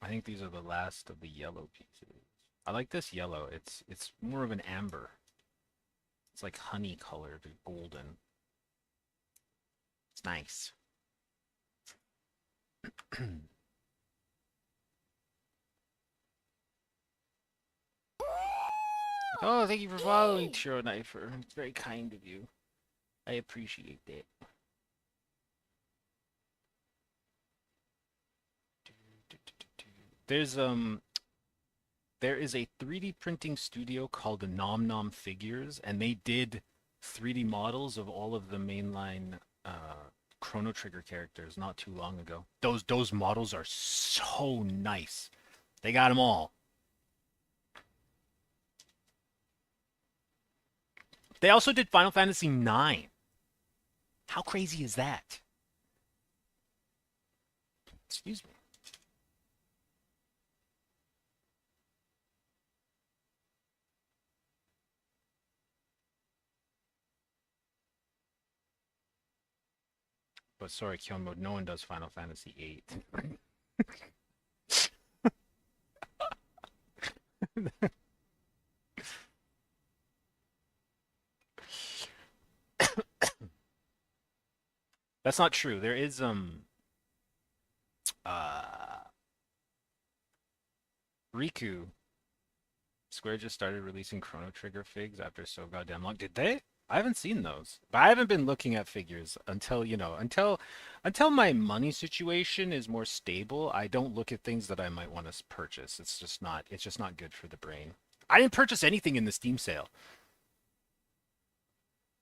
I think these are the last of the yellow pieces. I like this yellow. It's more of an amber. It's like honey colored, golden. It's nice. Oh, thank you for following, Tiro Knifer. It's very kind of you. I appreciate that. There's there is a 3D printing studio called Nom Nom Figures, and they did 3D models of all of the mainline Chrono Trigger characters not too long ago. Those models are so nice. They got them all. They also did Final Fantasy IX. How crazy is that? Excuse me. But sorry, Kill Mode, no one does Final Fantasy VIII. That's not true. There is uh Riku. Square just started releasing Chrono Trigger figs after so goddamn long. Did they? I haven't seen those, but I haven't been looking at figures until, until my money situation is more stable. I don't look at things that I might want to purchase. It's just not good for the brain. I didn't purchase anything in the Steam sale.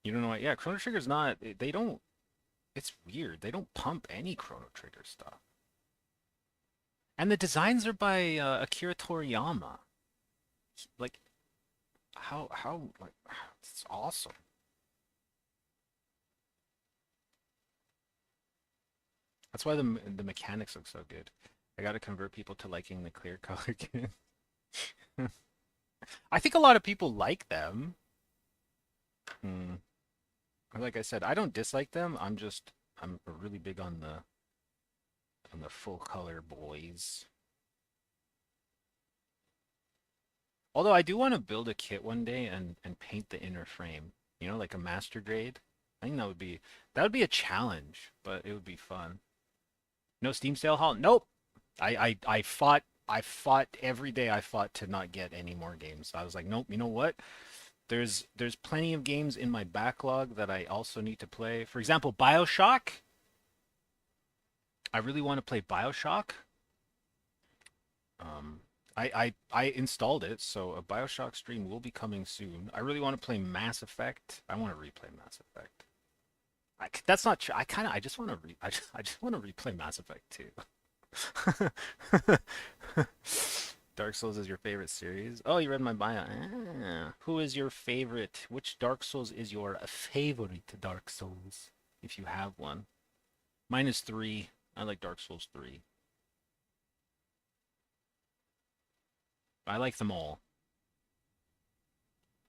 You don't know what? Yeah, Chrono Trigger's not. They don't. It's weird. They don't pump any Chrono Trigger stuff. And the designs are by Akira Toriyama. Like how like it's awesome. That's why the mechanics look so good. I got to convert people to liking the clear color again. I think a lot of people like them. Hmm. Like I said, I don't dislike them. I'm really big on the full color boys. Although I do want to build a kit one day and paint the inner frame. Like a master grade. I think that would be a challenge, but it would be fun. No Steam sale haul? Nope. I fought every day. I fought to not get any more games. I was like, nope. You know what? There's plenty of games in my backlog that I also need to play. For example, BioShock. I really want to play BioShock. Um, I installed it, so a BioShock stream will be coming soon. I really want to play Mass Effect. I want to replay Mass Effect. That's not true. I just want to I just want to replay Mass Effect too. Dark Souls is your favorite series? Oh, you read my bio. Ah. Who is your favorite? Which Dark Souls is your favorite Dark Souls, if you have one? Mine is 3. I like Dark Souls 3. I like them all.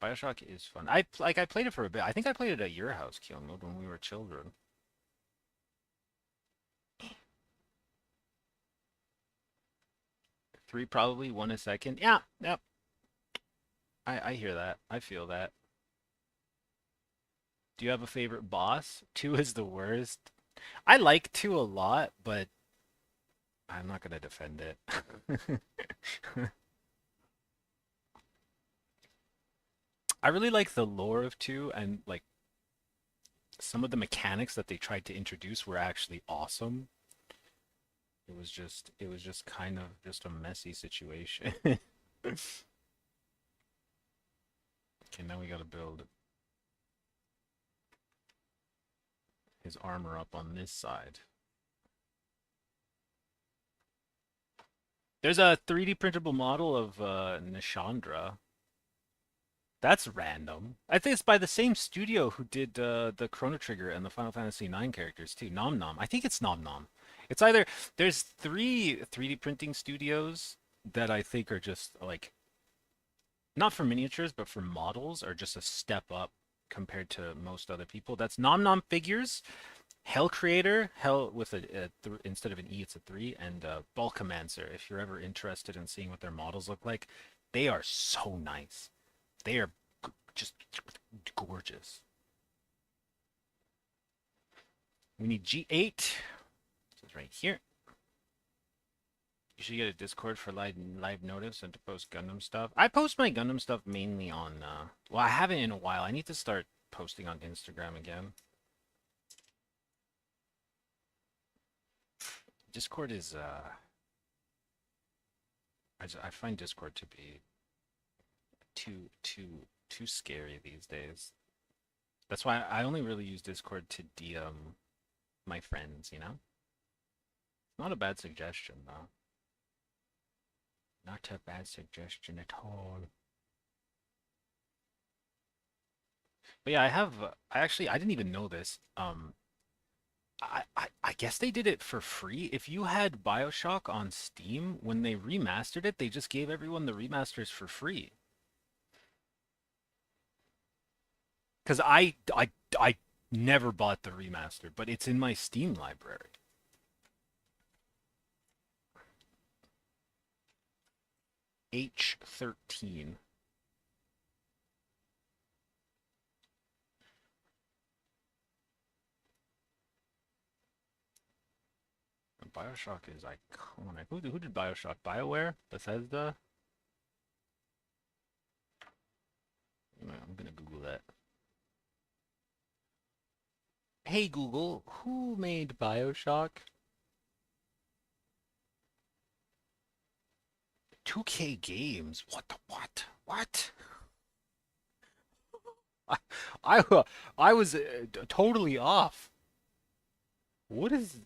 BioShock is fun. I played it for a bit. I think I played it at your house, Kill Mode, when we were children. 3 probably, 1 a second. Yeah, yep. I hear that. I feel that. Do you have a favorite boss? 2 is the worst. I like 2 a lot, but I'm not gonna defend it. I really like the lore of 2, and like some of the mechanics that they tried to introduce were actually awesome. It was just kind of just a messy situation. Okay, now we gotta build his armor up on this side. There's a 3D printable model of Nishandra. That's random. I think it's by the same studio who did the Chrono Trigger and the Final Fantasy IX characters too. Nom Nom. I think it's Nom Nom. It's either there's 3D printing studios that I think are just like not for miniatures but for models are just a step up compared to most other people. That's Nom Nom Figures, Hell Creator, Hell with instead of an E it's a 3, and Balkamancer. If you're ever interested in seeing what their models look like, they are so nice. They are just gorgeous. We need G8. This is right here. You should get a Discord for live notice and to post Gundam stuff. I post my Gundam stuff mainly on, well, I haven't in a while. I need to start posting on Instagram again. Discord is, I find Discord to be too scary these days. That's why I only really use Discord to DM my friends. Not a bad suggestion, though. Not a bad suggestion at all. But yeah, I didn't even know this. I guess they did it for free. If you had BioShock on Steam, when they remastered it, they just gave everyone the remasters for free. Because I never bought the remaster, but it's in my Steam library. H13. BioShock is iconic. Who did BioShock? BioWare? Bethesda? I'm gonna Google that. Hey Google, who made BioShock? 2K Games. What the what? What? I I, I was totally off. What is?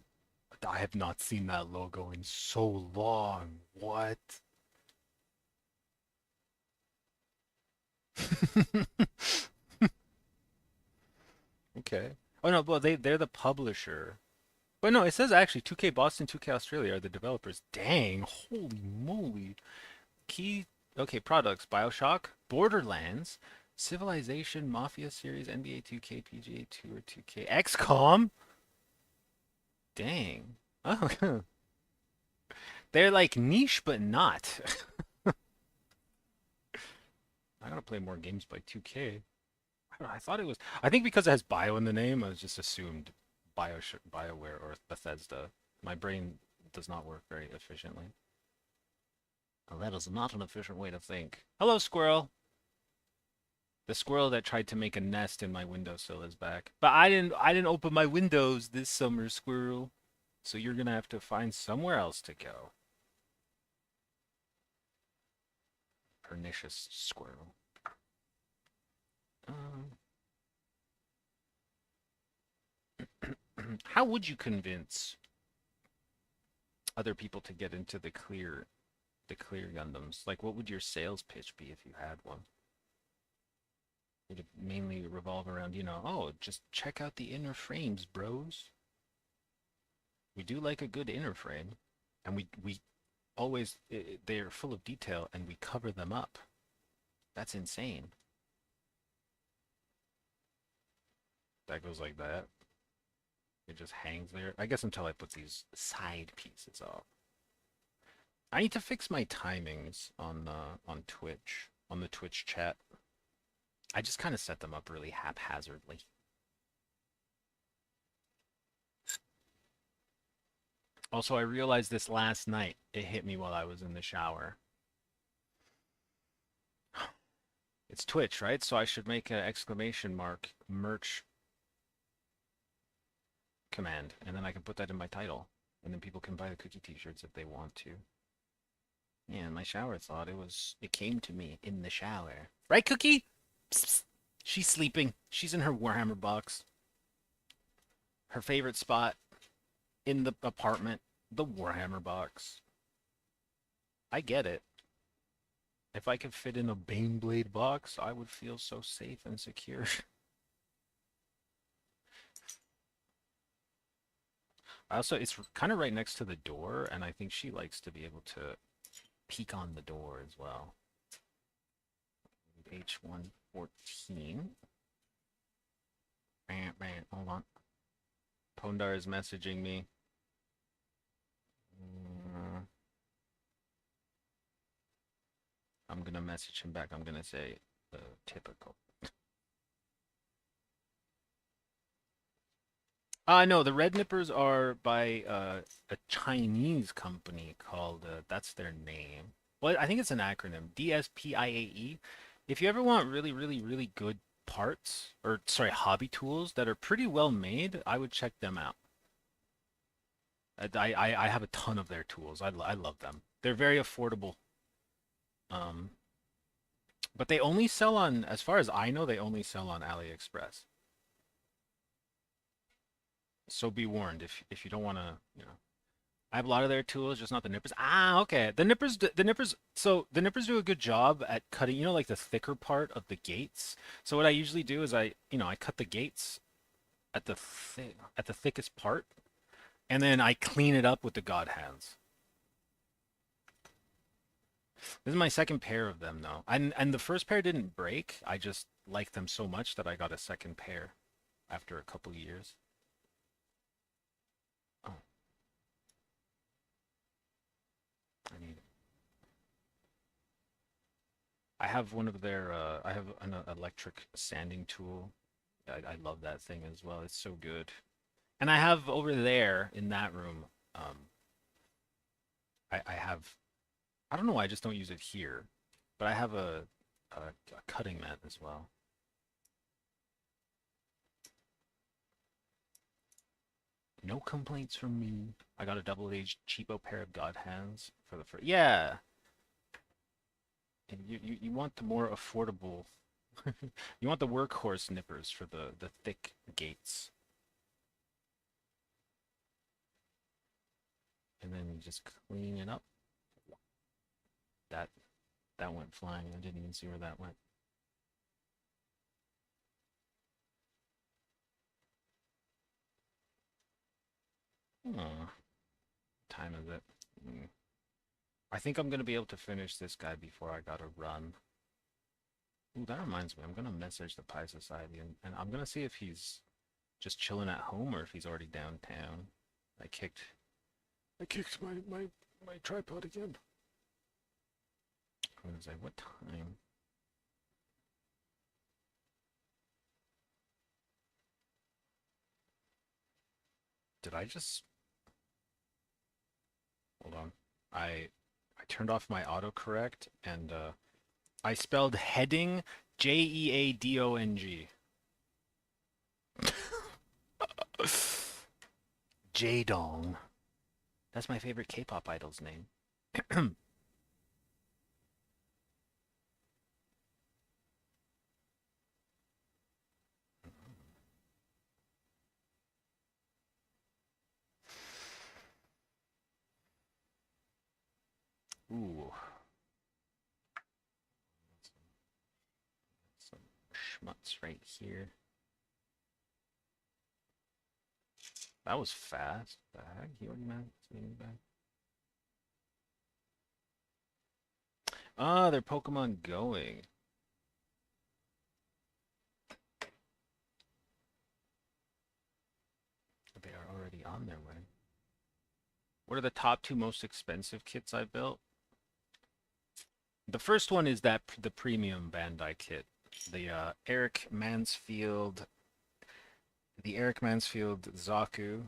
I have not seen that logo in so long. What? Okay. Oh no, well they're the publisher. But no, it says actually 2K Boston, 2K Australia are the developers. Dang, holy moly. Key okay, products, BioShock, Borderlands, Civilization, Mafia series, NBA 2K, PGA Tour 2K, XCOM. Dang. Oh, they're like niche but not. I gotta play more games by 2K. I don't know, I thought it was. I think because it has Bio in the name, I just assumed BioWare or Bethesda. My brain does not work very efficiently. Well, that is not an efficient way to think. Hello, squirrel. The squirrel that tried to make a nest in my windowsill is back. But I didn't open my windows this summer, squirrel. So you're gonna have to find somewhere else to go. Pernicious squirrel. Um, how would you convince other people to get into the clear Gundams? Like, what would your sales pitch be if you had one? Would it mainly revolve around, oh, just check out the inner frames, bros. We do like a good inner frame, and we always they're full of detail, and we cover them up. That's insane. That goes like that. It just hangs there. I guess until I put these side pieces up. I need to fix my timings on Twitch, on the Twitch chat. I just kind of set them up really haphazardly. Also, I realized this last night. It hit me while I was in the shower. It's Twitch, right? So I should make an exclamation mark merch command, and then I can put that in my title, and then people can buy the cookie t-shirts if they want to. Yeah, my shower thought it came to me in the shower. Right, Cookie? Psst, psst. She's sleeping. She's in her Warhammer box. Her favorite spot in the apartment, the Warhammer box. I get it. If I could fit in a Baneblade box, I would feel so safe and secure. Also, it's kind of right next to the door, and I think she likes to be able to peek on the door as well. H114. Hold on. Pondar is messaging me. I'm gonna message him back. I'm gonna say typical. No, the Red Nippers are by a Chinese company called, that's their name. Well, I think it's an acronym, DSPIAE. If you ever want really, really, really good parts, or sorry, hobby tools that are pretty well made, I would check them out. I have a ton of their tools. I love them. They're very affordable. Um, but they only sell on, as far as I know, they only sell on AliExpress. So be warned if you don't want to. I have a lot of their tools, just not the nippers. Ah, okay. The nippers do a good job at cutting, like the thicker part of the gates. So what I usually do is I cut the gates at the thickest part, and then I clean it up with the God hands. This is my second pair of them though. And the first pair didn't break. I just liked them so much that I got a second pair after a couple years. Oh, I need I have one of their I have an electric sanding tool. I love that thing as well. It's so good. And I have over there in that room, I have I don't know why I just don't use it here, but I have a cutting mat as well. No complaints from me. I got a double-aged cheapo pair of god hands for the first. Yeah, and you want the more affordable. You want the workhorse nippers for the thick gates, and then you just clean it up. That that went flying. I didn't even see where that went. Oh, time is it? Mm. I think I'm gonna be able to finish this guy before I gotta run. Ooh, that reminds me. I'm gonna message the Pi Society and I'm gonna see if he's just chilling at home or if he's already downtown. I kicked I kicked my tripod again. I'm gonna say what time? Did I just hold on? I turned off my autocorrect and I spelled heading Jeadong. Jadong. That's my favorite K-pop idol's name. Ooh, some schmutz right here. That was fast. The heck? He already managed to get me back. Ah, they're Pokemon going. They are already on their way. What are the top two most expensive kits I built? The first one is the premium Bandai kit. The Eric Mansfield Zaku.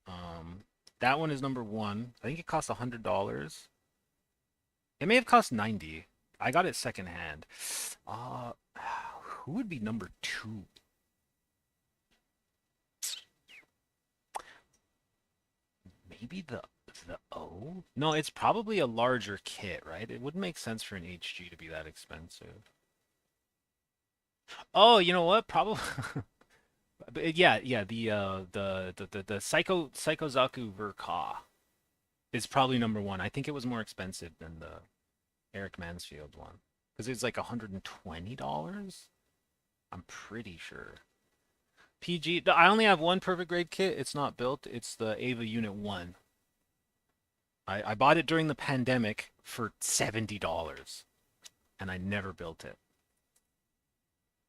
Um, that one is number one. I think it costs $100. It may have cost 90. I got it secondhand. Uh, who would be number two? Maybe the O? No, it's probably a larger kit, right? It wouldn't make sense for an HG to be that expensive. Oh, you know what? Probably. Yeah, yeah. The Psycho Zaku Verka is probably number one. I think it was more expensive than the Eric Mansfield one because it's like $120. I'm pretty sure. PG. I only have one perfect grade kit. It's not built. It's the Ava Unit 1. I bought it during the pandemic for $70 and I never built it.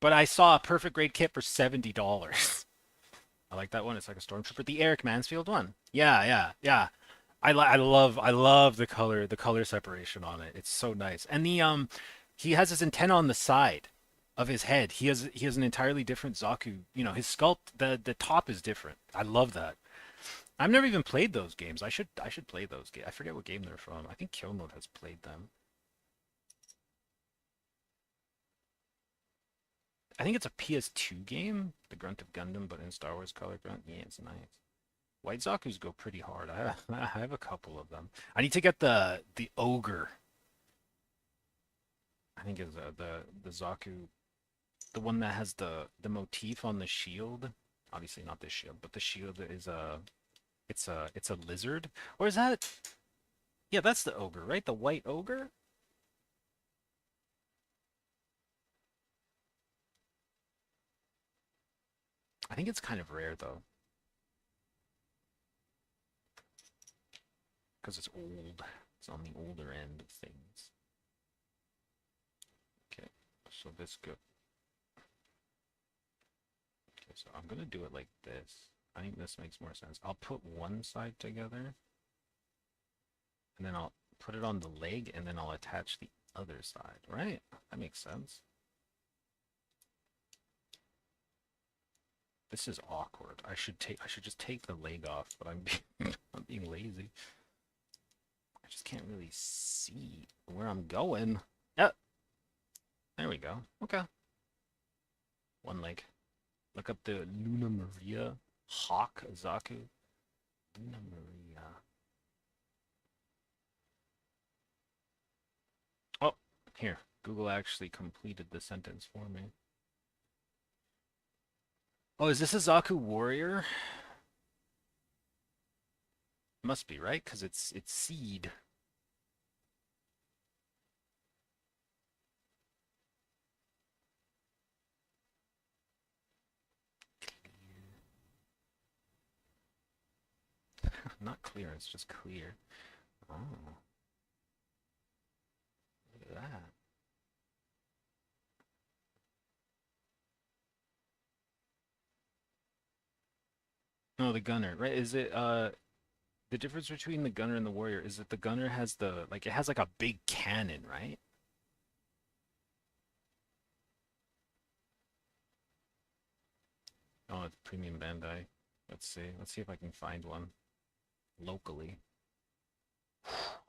But I saw a perfect grade kit for $70. I like that one. It's like a stormtrooper. The Eric Mansfield one. Yeah, yeah, yeah. I love the color separation on it. It's so nice. And he has his antenna on the side of his head. He has an entirely different Zaku. His sculpt, the top is different. I love that. I've never even played those games. I should play those games. I forget what game they're from. I think Kill Mode has played them. I think it's a PS2 game, The Grunt of Gundam, but in Star Wars color grunt. Yeah, it's nice. White Zaku's go pretty hard. I have a couple of them. I need to get the ogre. I think is the Zaku, the one that has the motif on the shield. Obviously not this shield, but the shield is it's a lizard. Or is that? Yeah, that's the ogre, right? The white ogre. I think it's kind of rare though, because it's old. It's on the older end of things. Okay, so this go. Okay, so I'm gonna do it like this. I think this makes more sense. I'll put one side together, and then I'll put it on the leg, and then I'll attach the other side, right? That makes sense. This is awkward. I should just take the leg off, but I'm being lazy. I just can't really see where I'm going. Yep, there we go. Okay. One leg. Look up the Luna Maria Hawk Zaku. Luna Maria. Oh, here. Google actually completed the sentence for me. Oh, is this a Zaku warrior? Must be, right? Because it's seed. Not clear, it's just clear. Oh, look at that. No, the gunner, right? Is it the difference between the gunner and the warrior is that the gunner has the like it has like a big cannon, right? Oh, it's premium Bandai. Let's see. Let's see if I can find one locally.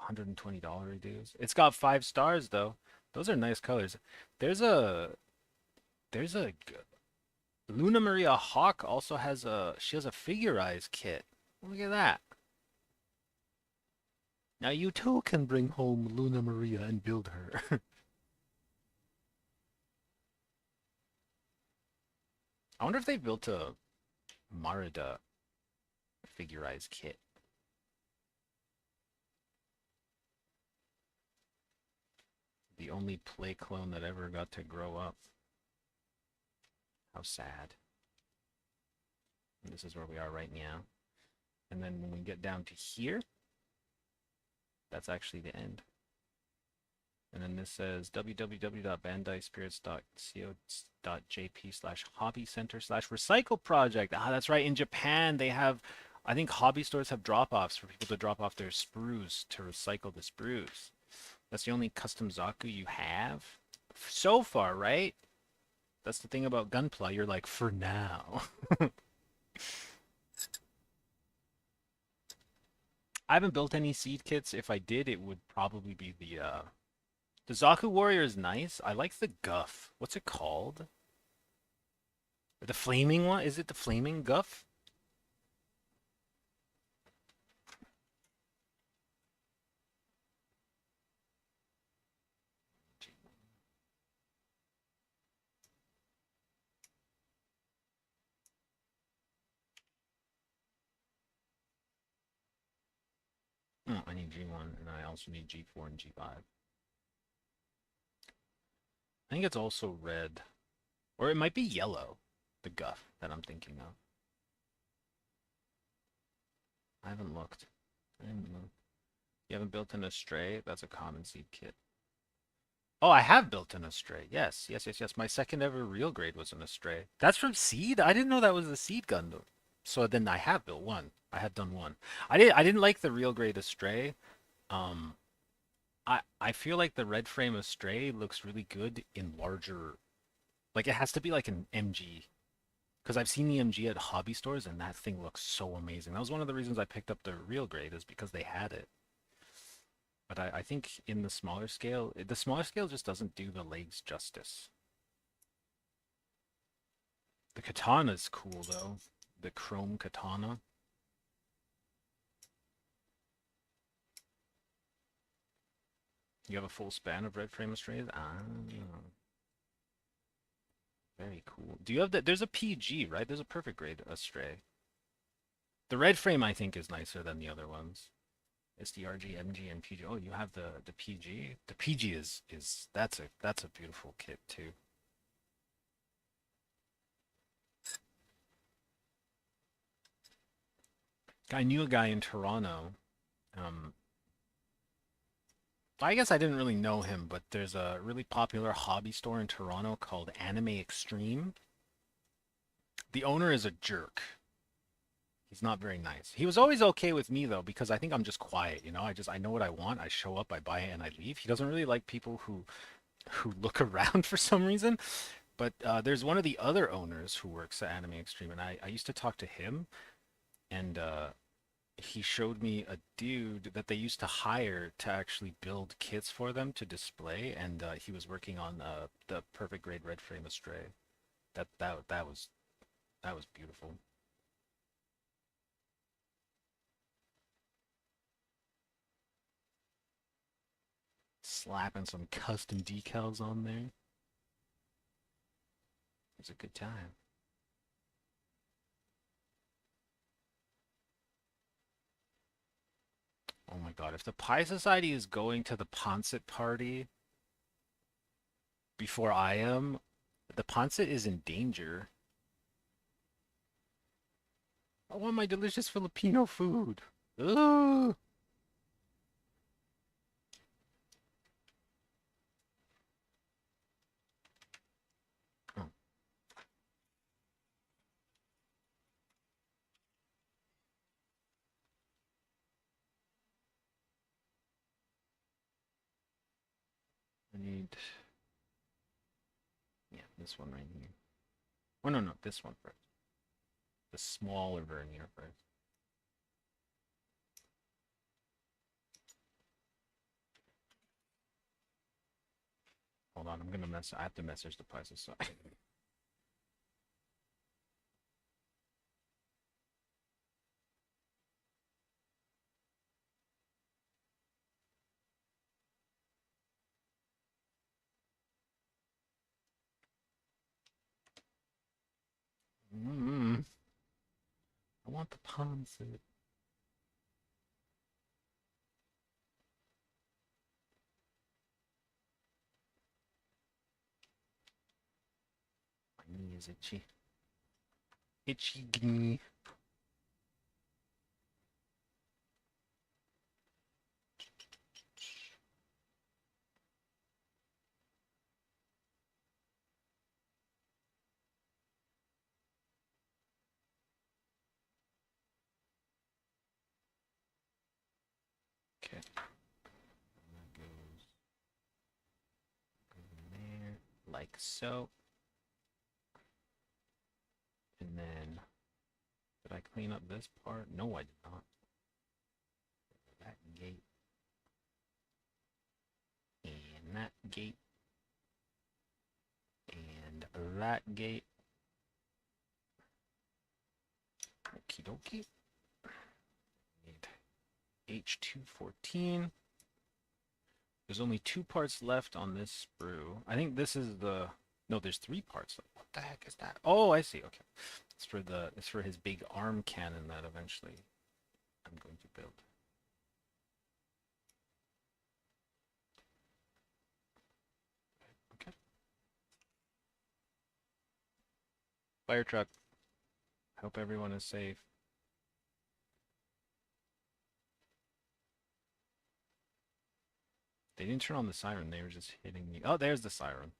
$120 reviews. It's got 5 stars though. Those are nice colors. There's a there's a Luna Maria Hawk also has a she has a figurized kit. Look at that. Now you too can bring home Luna Maria and build her. I wonder if they built a Marida figurized kit. The only play clone that ever got to grow up. How sad. And this is where we are right now. And then when we get down to here, that's actually the end. And then this says www.bandaispirits.co.jp/hobby center/recycle project. Ah, that's right. In Japan, they have, I think hobby stores have drop-offs for people to drop off their sprues to recycle the sprues. That's the only custom Zaku you have so far, right? That's the thing about Gunpla. You're like, for now. I haven't built any seed kits. If I did, it would probably be the Zaku Warrior is nice. I like the Guff. What's it called? The flaming one? Is it the flaming Guff? Oh, I need G1, and I also need G4 and G5. I think it's also red. Or it might be yellow, the Guff that I'm thinking of. I haven't looked. I haven't looked. You haven't built an Astray? That's a common seed kit. Oh, I have built an Astray. Yes, yes, yes, yes. My second ever real grade was an Astray. That's from Seed? I didn't know that was a Seed Gundam. So then I have built one. I have done one. I didn't like the real grade Astray. Um I feel like the red frame Astray looks really good in larger, like it has to be like an MG because I've seen the MG at hobby stores and that thing looks so amazing. That was one of the reasons I picked up the real grade is because they had it. But I think in the smaller scale just doesn't do the legs justice. The katana is cool though. The chrome katana. You have a full span of red frame Astrays? Ah, very cool. Do you have that? There's a PG, right? There's a perfect grade Astray. The red frame I think is nicer than the other ones. SDRG, MG, and PG. Oh, you have the PG. The PG is that's a beautiful kit too. I knew a guy in Toronto. Um, I guess I didn't really know him, but there's a really popular hobby store in Toronto called Anime Extreme. The owner is a jerk. He's not very nice. He was always okay with me though, because I think I'm just quiet, you know. I know what I want. I show up, I buy it, and I leave. He doesn't really like people who look around for some reason. But there's one of the other owners who works at Anime Extreme, and I used to talk to him, and he showed me a dude that they used to hire to actually build kits for them to display, and he was working on the perfect grade red frame Astray. That was beautiful. Slapping some custom decals on there. It was a good time. Oh my god, if the Pie Society is going to the Ponset party before I am, the Ponset is in danger. I want my delicious Filipino food. Ugh. Oh, I need, yeah, this one right here. Oh no, no, this one first. The smaller vernier first. Hold on, I'm gonna mess. I have to message the Pie Society. Mm, I want the Ponset. My knee is itchy. Itchy knee. Okay. And that goes in there, like so. And then, did I clean up this part? No, I did not. That gate. And that gate. And that gate. Okie dokie. Need H214. There's only 2 parts left on this sprue. I think this is the... No, there's 3 parts. What the heck is that? Oh, I see. Okay. It's for his big arm cannon that eventually I'm going to build. Okay. Fire truck. Hope everyone is safe. They didn't turn on the siren. They were just hitting me. Oh, there's the siren.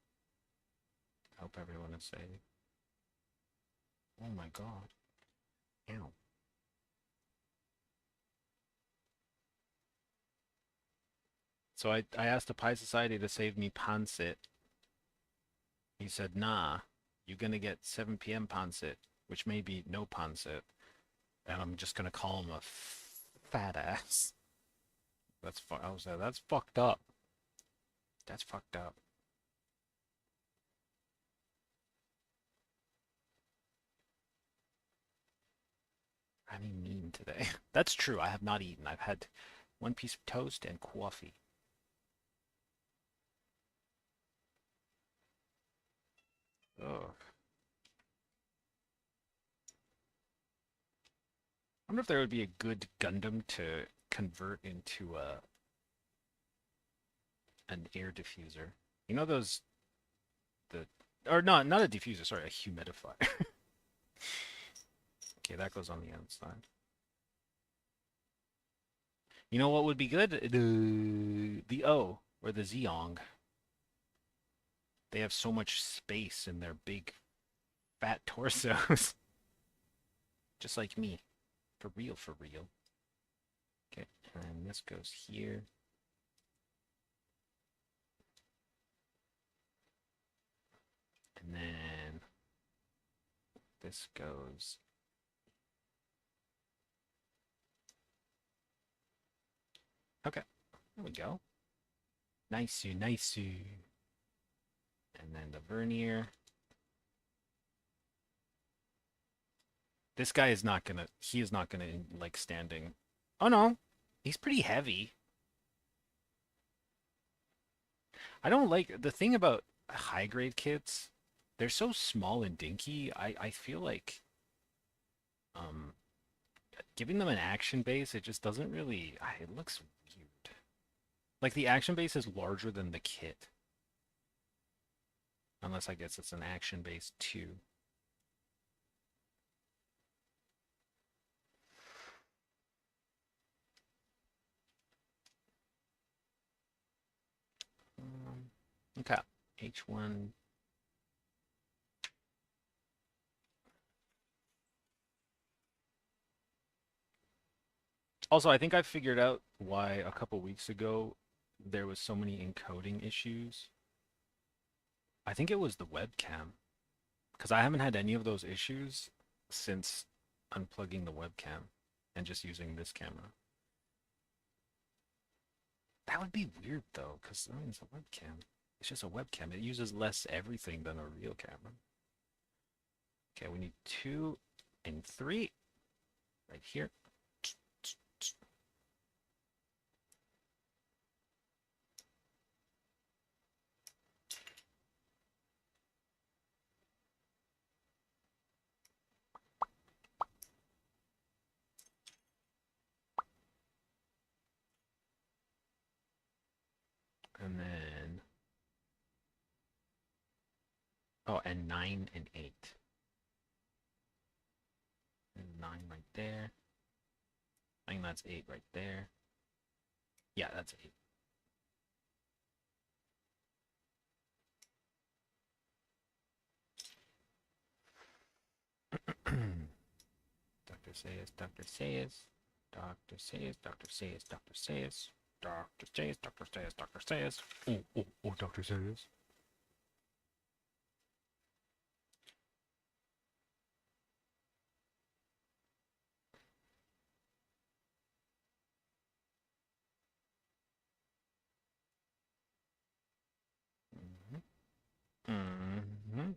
I hope everyone is safe. Oh my god. Ow. So I asked the Pie Society to save me Pansit. He said, nah, you're gonna get 7 p.m. Pansit, which may be no Pansit. And I'm just gonna call him a fat ass. I was like, that's fucked up. That's fucked up. I'm mean today. That's true. I have not eaten. I've had 1 piece of toast and coffee. Ugh. I wonder if there would be a good Gundam to convert into an air diffuser. You know those the or not a diffuser, sorry, a humidifier. Okay, that goes on the outside. You know what would be good? The O or the Zeong. They have so much space in their big fat torsos. Just like me. For real, for real. Okay, and this goes here. And then this goes. Okay, there we go. Nice, nice. And then the vernier. This guy is not gonna, he is not gonna like standing. Oh no, he's pretty heavy. I don't like the thing about high grade kits. They're so small and dinky. I feel like um giving them an action base, it just doesn't really. It looks weird. Like the action base is larger than the kit, unless I guess it's an action base too. Okay, H1. Also, I think I figured out why a couple weeks ago there was so many encoding issues. I think it was the webcam because I haven't had any of those issues since unplugging the webcam and just using this camera. That would be weird though, because I mean it's a webcam. It's just a webcam. It uses less everything than a real camera. Okay, we need 2 and 3 right here. And then, oh, and 9 and 8. And 9 right there. I think that's 8 right there. Yeah, that's 8. Dr. Sayas, Dr. Sayas, Dr. Sayas, Dr. Sayas, Dr. Sayas, Dr. Sayas, Dr. Sayas, Dr. Sayas. Oh, Dr. Sayas. Mm-hmm.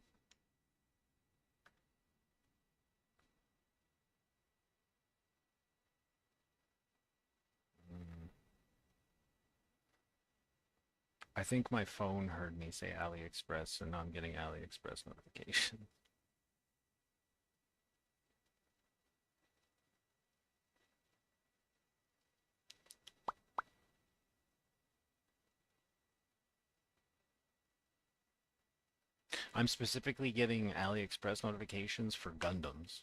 I think my phone heard me say AliExpress, and now I'm getting AliExpress notification. I'm specifically getting AliExpress notifications for Gundams.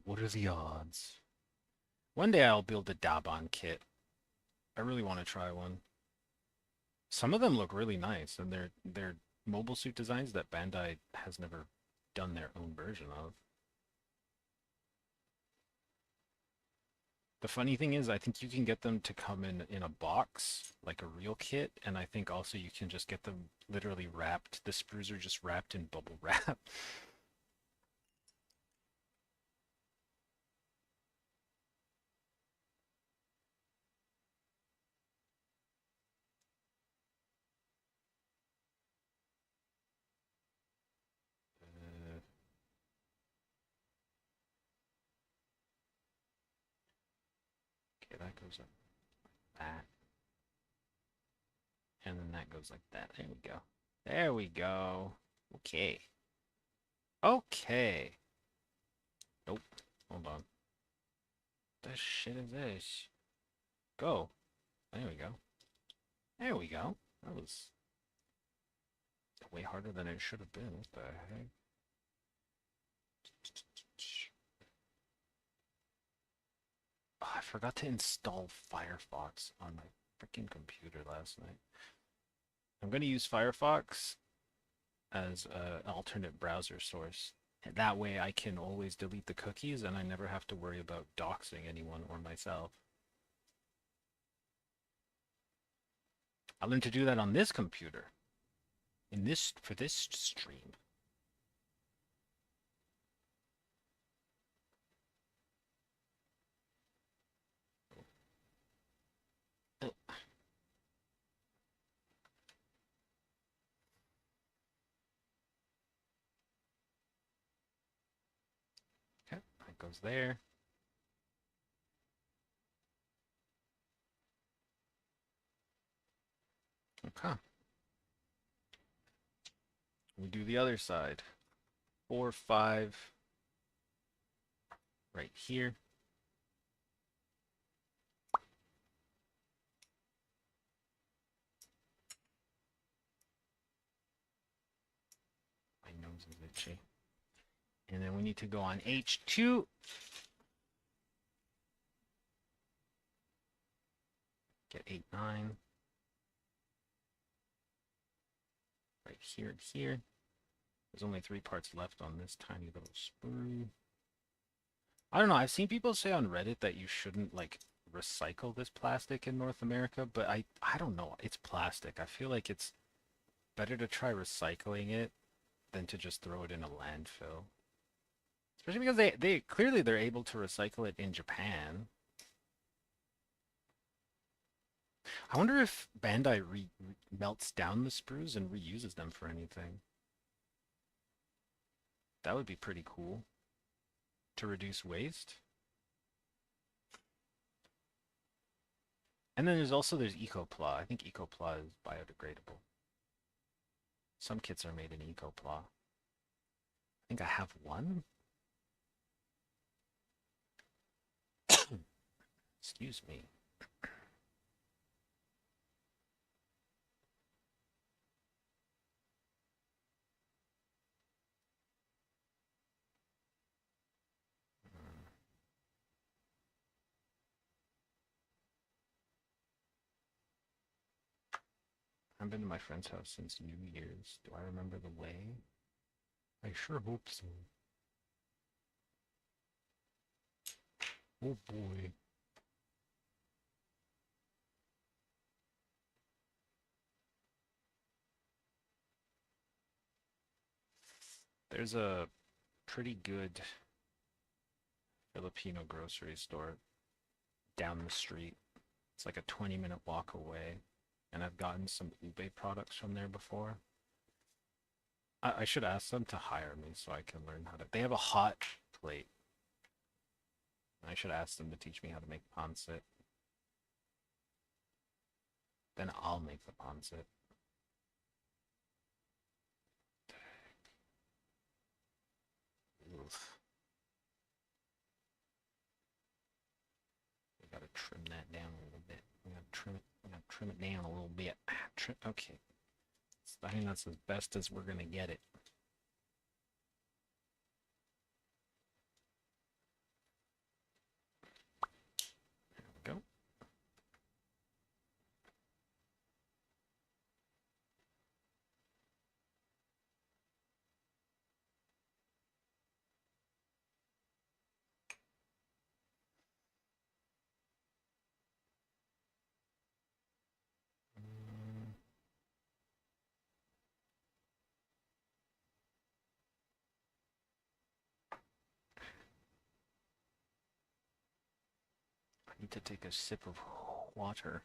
What are the odds? One day I'll build a Daban kit. I really want to try one. Some of them look really nice, and they're mobile suit designs that Bandai has never done their own version of. The funny thing is, I think you can get them to come in a box, like a real kit, and I think also you can just get them literally wrapped. The sprues are just wrapped in bubble wrap. Okay, that goes like that, and then that goes like that. There we go. There we go. Okay. Okay. Nope. Hold on. The shit is this? Go. There we go. There we go. That was way harder than it should have been. What the heck? Oh, I forgot to install Firefox on my freaking computer last night. I'm going to use Firefox as an alternate browser source. That way I can always delete the cookies and I never have to worry about doxing anyone or myself. I learned to do that on this computer. For this stream. Okay, that goes there. Okay. We do the other side. 4, 5, right here. My nose is itchy. And then we need to go on H2. Get 8, 9. Right here and here. There's only 3 parts left on this tiny little sprue. I don't know. I've seen people say on Reddit that you shouldn't like recycle this plastic in North America, but I don't know. It's plastic. I feel like it's better to try recycling it than to just throw it in a landfill. Especially because they clearly they're able to recycle it in Japan. I wonder if Bandai melts down the sprues and reuses them for anything. That would be pretty cool. To reduce waste. And then there's EcoPlaw. I think EcoPlaw is biodegradable. Some kits are made in EcoPlaw. I think I have one. Excuse me. I've been to my friend's house since New Year's. Do I remember the way? I sure hope so. Oh boy. There's a pretty good Filipino grocery store down the street. It's like a 20-minute walk away. And I've gotten some ube products from there before. I should ask them to hire me so I can learn how to. They have a hot plate. I should ask them to teach me how to make pancit. Then I'll make the pancit. Oof. We gotta trim that down a little bit. We gotta trim it down a little bit. Okay. I think that's as best as we're gonna get it. There we go. I need to take a sip of water.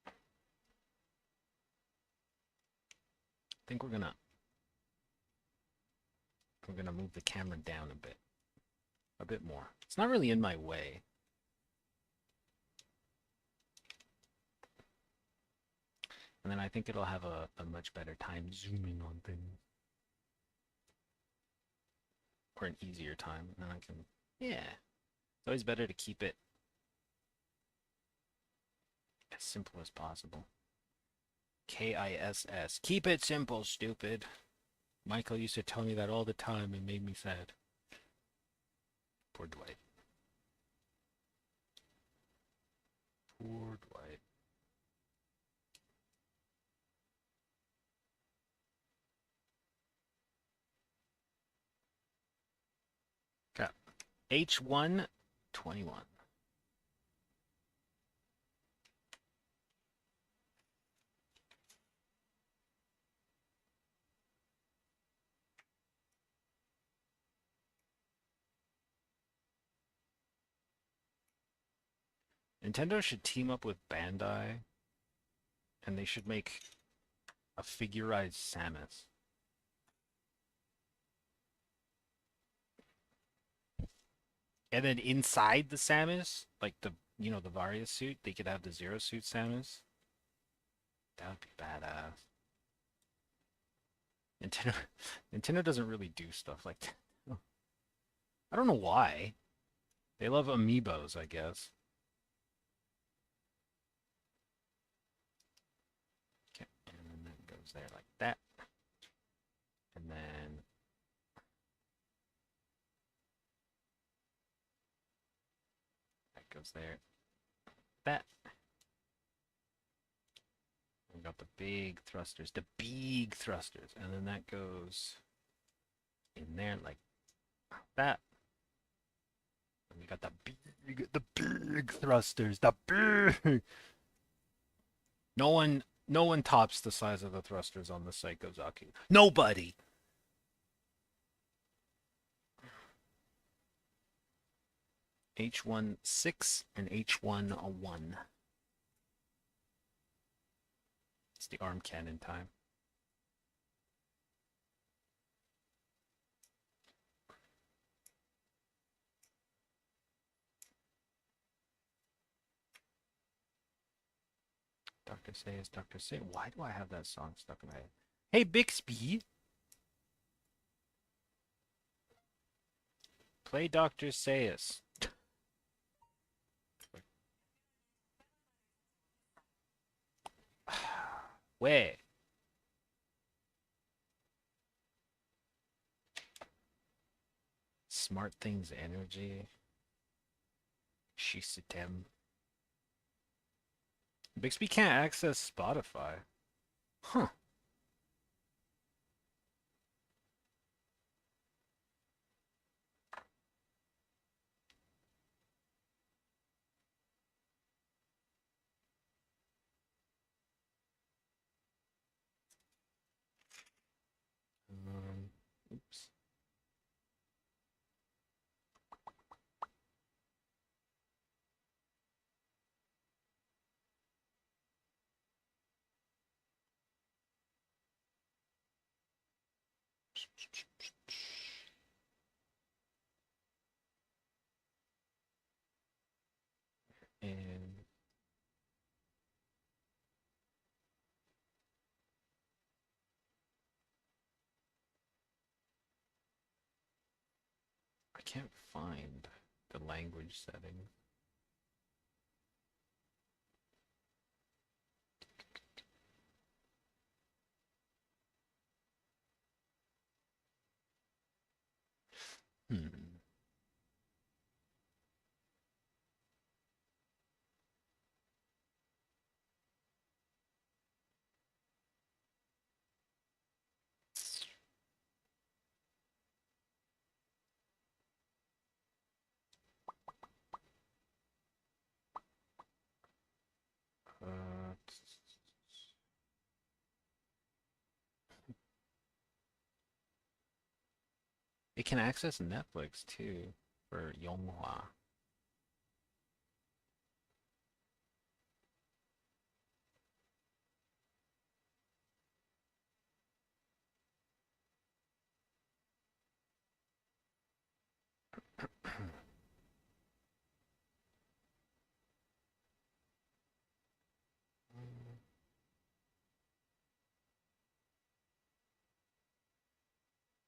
I think we're gonna move the camera down a bit more. It's not really in my way. And then I think it'll have a much better time zooming on things. Or an easier time. And then I can, yeah. It's always better to keep it as simple as possible. KISS. Keep it simple, stupid. Michael used to tell me that all the time and made me sad. Poor Dwight. Poor Dwight. Got H1 21. Nintendo should team up with Bandai and they should make a figurized Samus. And then inside the Samus, like the Varia suit, they could have the Zero suit Samus. That would be badass. Nintendo, Nintendo doesn't really do stuff like that. I don't know why. They love amiibos, I guess. Okay, and then that goes there like that, and then that goes there. That. We got the big thrusters, and then that goes in there like that. And we got the big thrusters, the big. No one tops the size of the thrusters on the Psychozaki. Nobody. H1-6 and H1-1. It's the arm cannon time. Dr. Sayers, Dr. Say. Why do I have that song stuck in my head? Hey, Bixby. Play Dr. Sayers. Where? Smart Things Energy. System. Bixby can't access Spotify. Huh. Oops. And I can't find the language setting. Hmm. Uh, it can access Netflix too for Yonghua.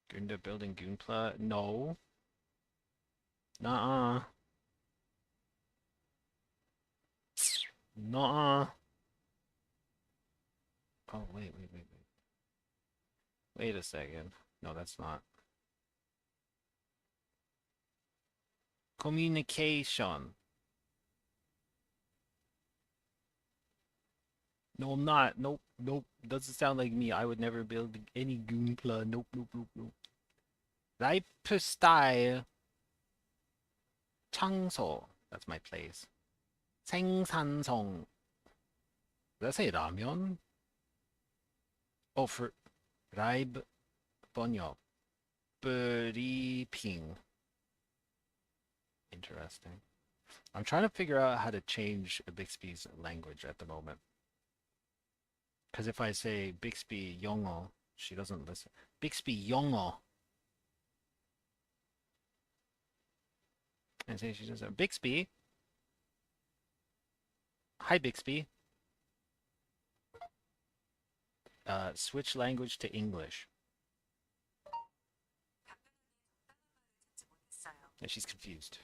Gunda building Gunpla? No. Nuh-uh. Nuh-uh. Oh, wait. Wait a second. No, that's not. Communication. No, I'm not. Nope. Doesn't sound like me. I would never build any Gunpla. Nope. Lifestyle 장소. That's my place. 생산성. Did I say ramen? Oh, for 라이브 번역. Briefing. Interesting. I'm trying to figure out how to change Bixby's language at the moment. Because if I say Bixby 영어, she doesn't listen. Bixby 영어. And say she says, Bixby. Hi, Bixby. Switch language to English. And she's confused.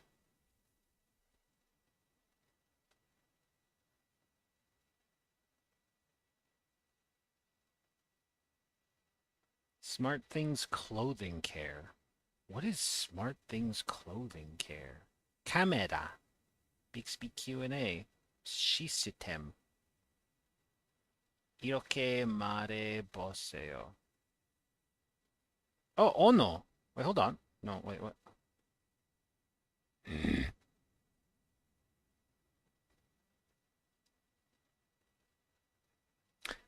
Smart Things Clothing Care. What is Smart Things Clothing Care? Camera. Bixby Q&A. System. Iroke mare boseo. Oh no. Wait, hold on. No, wait, what?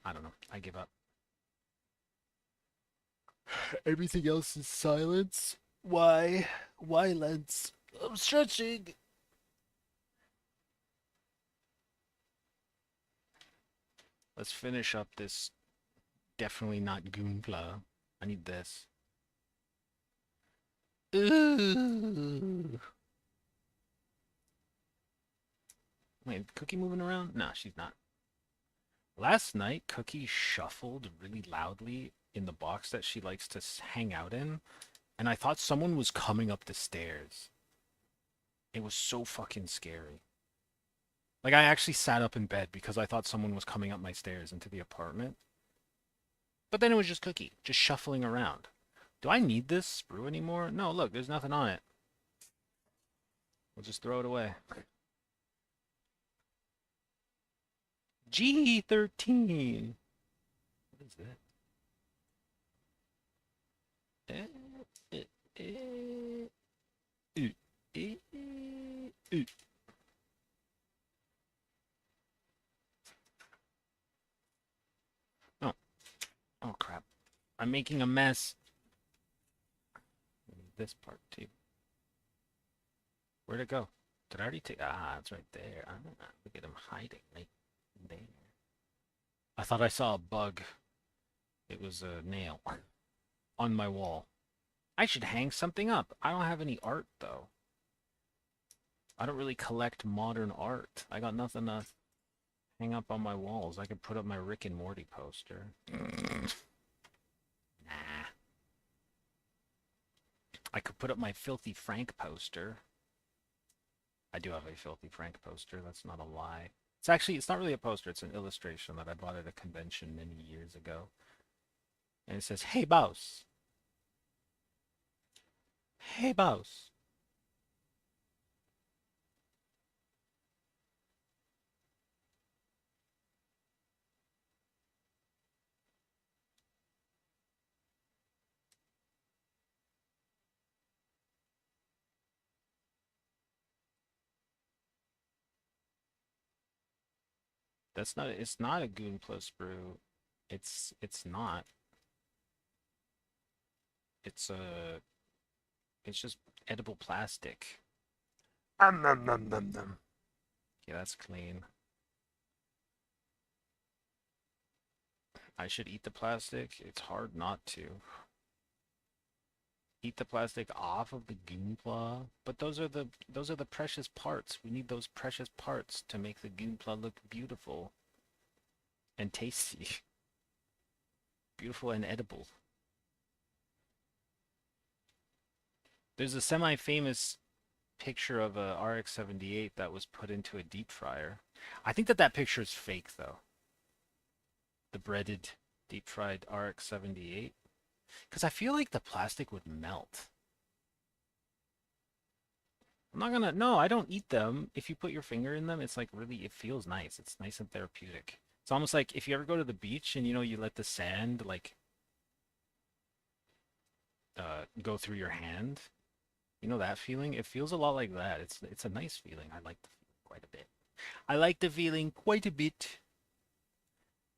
I don't know. I give up. Everything else is silence. Why? Why, Lens? I'm stretching. Let's finish up this. Definitely not Gunpla. I need this. Ooh. Wait, Cookie moving around? No, she's not. Last night, Cookie shuffled really loudly in the box that she likes to hang out in, and I thought someone was coming up the stairs. It was so fucking scary. Like, I actually sat up in bed because I thought someone was coming up my stairs into the apartment. But then it was just Cookie, just shuffling around. Do I need this sprue anymore? No, look, there's nothing on it. We'll just throw it away. G13. What is that? Oh, oh crap. I'm making a mess. This part too. Where'd it go? Did I already take? Ah, it's right there. Ah, look at him hiding right there. I thought I saw a bug. It was a nail on my wall. I should hang something up. I don't have any art though. I don't really collect modern art. I got nothing to hang up on my walls. I could put up my Rick and Morty poster. Nah. I could put up my Filthy Frank poster. I do have a Filthy Frank poster. That's not a lie. It's not really a poster. It's an illustration that I bought at a convention many years ago. And it says, "Hey, boss. Hey, boss." It's not a Goon Plus brew. It's not. It's a, it's just edible plastic. Yeah, that's clean. I should eat the plastic. It's hard not to. Eat the plastic off of the Gunpla. But those are the precious parts. We need those precious parts to make the Gunpla look beautiful and tasty. Beautiful and edible. There's a semi-famous picture of a RX-78 that was put into a deep fryer. I think that picture is fake though. The breaded deep fried RX-78. Because I feel like the plastic would melt. I'm not gonna, no, I don't eat them. If you put your finger in them, it's like really, it feels nice. It's nice and therapeutic. It's almost like if you ever go to the beach and you let the sand like go through your hand. You know that feeling? It feels a lot like that. It's a nice feeling. I like the feeling quite a bit. I like the feeling quite a bit.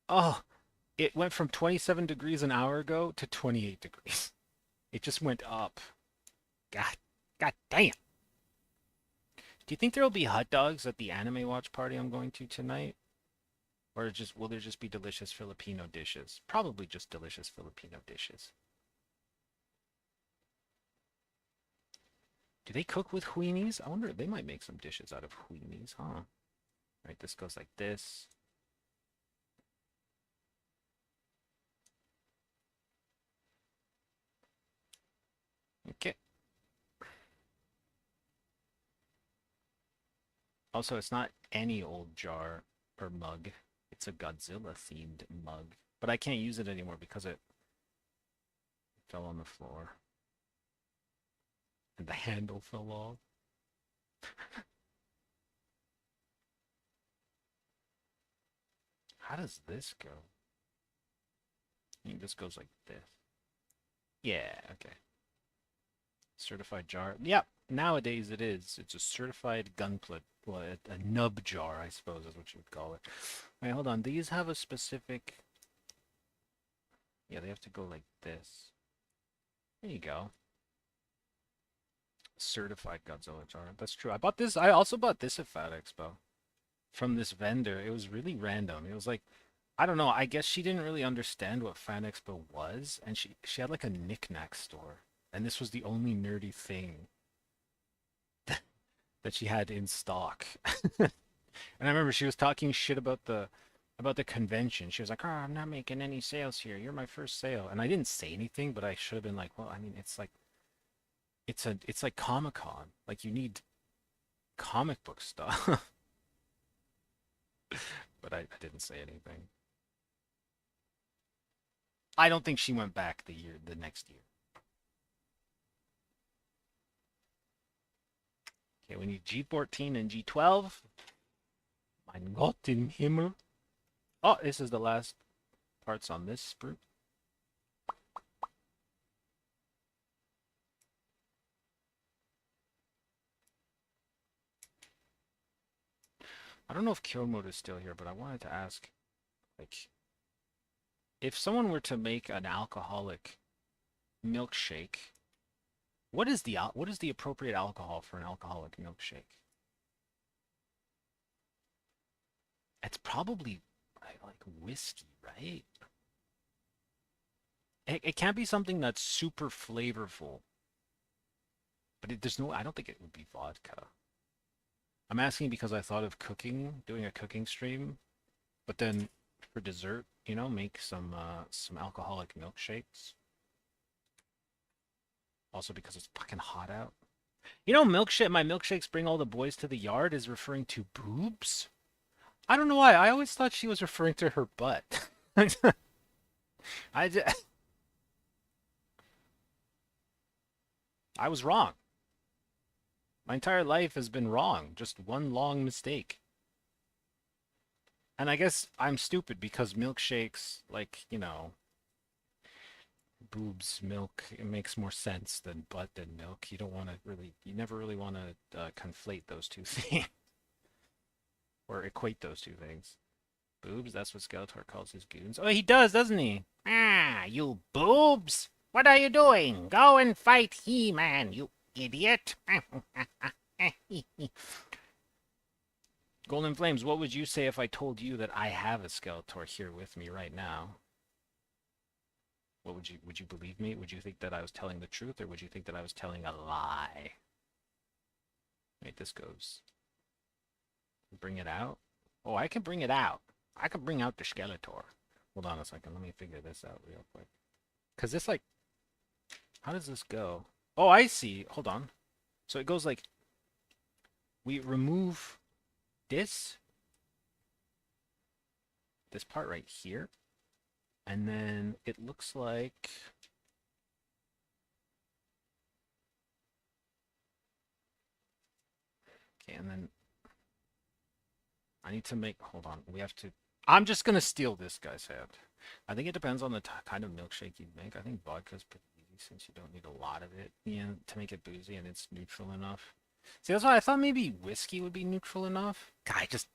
Oh, it went from 27 degrees an hour ago to 28 degrees. It just went up. God damn. Do you think there will be hot dogs at the anime watch party I'm going to tonight? Or just will there just be delicious Filipino dishes? Probably just delicious Filipino dishes. Do they cook with huinis? I wonder, they might make some dishes out of huinis, huh? Right, this goes like this. Okay. Also, it's not any old jar or mug. It's a Godzilla themed mug. But I can't use it anymore because it fell on the floor. And the handle fell off. How does this go? I think this goes like this. Yeah, okay. Certified jar. Yep, nowadays it is. It's a certified gunpla. Well, a nub jar, I suppose is what you would call it. All right, hold on. These have a specific... Yeah, they have to go like this. There you go. Certified Godzilla jar. That's true. I bought this. I also bought this at Fat Expo from this vendor. It was really random. It was like, I don't know. I guess she didn't really understand what Fan Expo was, and she had like a knickknack store, and this was the only nerdy thing that she had in stock. And I remember she was talking shit about the convention. She was like, "Oh, I'm not making any sales here. You're my first sale." And I didn't say anything, but I should have been like, "Well, I mean, it's like Comic-Con. Like you need comic book stuff." But I didn't say anything. I don't think she went back the next year. Okay, we need G14 and G12. Mein Gott im Himmel. Oh, this is the last parts on this sprue. I don't know if kill mode is still here, but I wanted to ask, like, if someone were to make an alcoholic milkshake, what is the appropriate alcohol for an alcoholic milkshake? It's probably like whiskey, right? It can't be something that's super flavorful, but there's no. I don't think it would be vodka. I'm asking because I thought of cooking, doing a cooking stream, but then for dessert, make some alcoholic milkshakes. Also because it's fucking hot out. Milkshake. My milkshakes bring all the boys to the yard is referring to boobs. I don't know why. I always thought she was referring to her butt. I just, I was wrong. My entire life has been wrong. Just one long mistake. And I guess I'm stupid because milkshakes, like, boobs, milk, it makes more sense than butt and milk. You never really want to conflate those two things or equate those two things. Boobs, that's what Skeletor calls his goons. Oh, he does, doesn't he? Ah, you boobs! What are you doing? Go and fight He-Man, you idiot! Golden Flames, what would you say if I told you that I have a Skeletor here with me right now? What would you believe me? Would you think that I was telling the truth, or would you think that I was telling a lie? Wait, this goes. Bring it out? Oh, I can bring it out. I can bring out the Skeletor. Hold on a second. Let me figure this out real quick. Because this, like... How does this go? Oh, I see. Hold on. So it goes like... We remove this part right here. And then it looks like... Okay, and then... I need to make... Hold on. We have to... I'm just going to steal this guy's head. I think it depends on the kind of milkshake you make. I think vodka's pretty easy since you don't need a lot of it, to make it boozy and it's neutral enough. See, that's why I thought maybe whiskey would be neutral enough. Guy, just...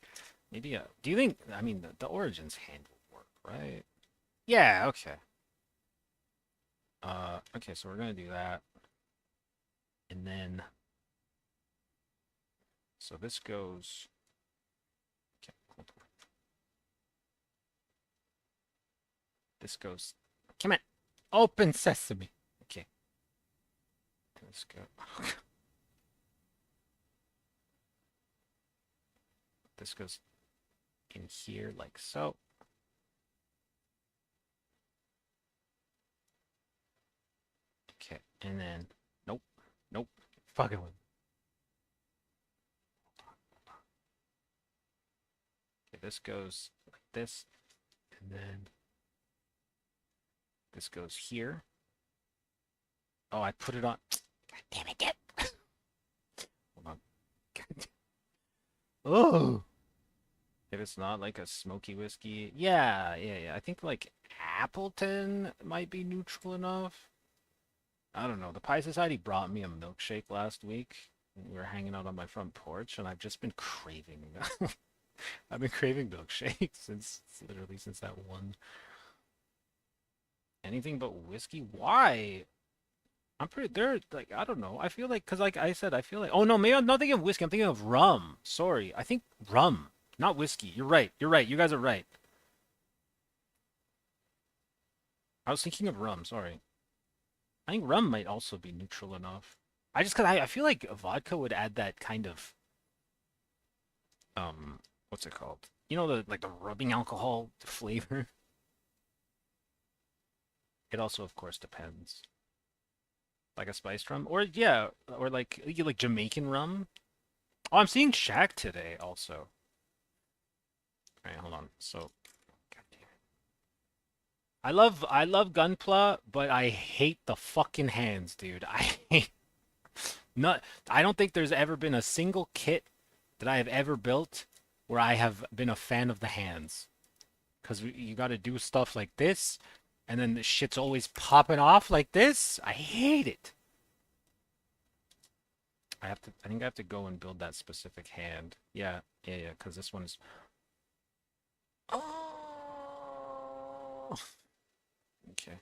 Maybe a... Do you think... I mean, the Origins hand will work, right? Yeah, okay. Okay, so we're gonna do that. And then... So this goes... Okay, hold on. This goes... Come on! Open sesame! Okay. Let's go. this goes in here like so. Okay, and then nope, nope, fucking with. Okay, this goes like this, and then this goes here. Oh, I put it on. God damn it, get. Hold on. Oh. If it's not like a smoky whiskey, yeah. I think like Appleton might be neutral enough. I don't know. The Pie Society brought me a milkshake last week. We were hanging out on my front porch, and I've just been craving. I've been craving milkshakes since literally since that one. Anything but whiskey? Why? I'm pretty. They're like I don't know. I feel like because like I said, I feel like oh no, maybe I'm not thinking of whiskey. I'm thinking of rum. Sorry, I think rum, not whiskey. You're right. You're right. You guys are right. I was thinking of rum. Sorry. I think rum might also be neutral enough. I just because I feel like vodka would add that kind of what's it called? You know the like the rubbing alcohol flavor. It also of course depends. Like a spiced rum, or yeah, or like you like Jamaican rum. Oh, I'm seeing Shaq today also. All right, hold on. So, God damn it. I love Gunpla, but I hate the fucking hands, dude. I hate not. I don't think there's ever been a single kit that I have ever built where I have been a fan of the hands. Because you got to do stuff like this, and then the shit's always popping off like this. I hate it. I have to. I think I have to go and build that specific hand. Yeah. Because this one's. Oh. Okay.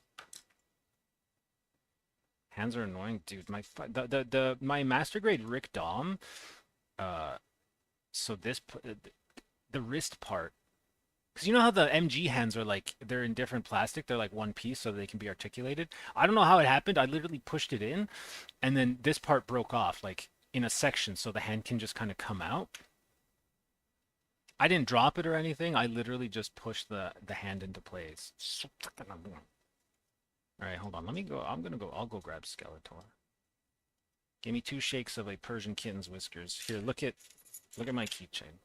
Hands are annoying, dude. My master grade Rick Dom. Uh. So the wrist part. Because you know how the MG hands are like they're in different plastic. They're like one piece so they can be articulated. I don't know how it happened. I literally pushed it in, and then this part broke off like in a section, so the hand can just kind of come out. I didn't drop it or anything. I literally just pushed the hand into place. So fucking annoying. All right, hold on. Let me go. I'm gonna go. I'll go grab Skeletor. Give me 2 shakes of a Persian kitten's whiskers. Here, look at my keychain.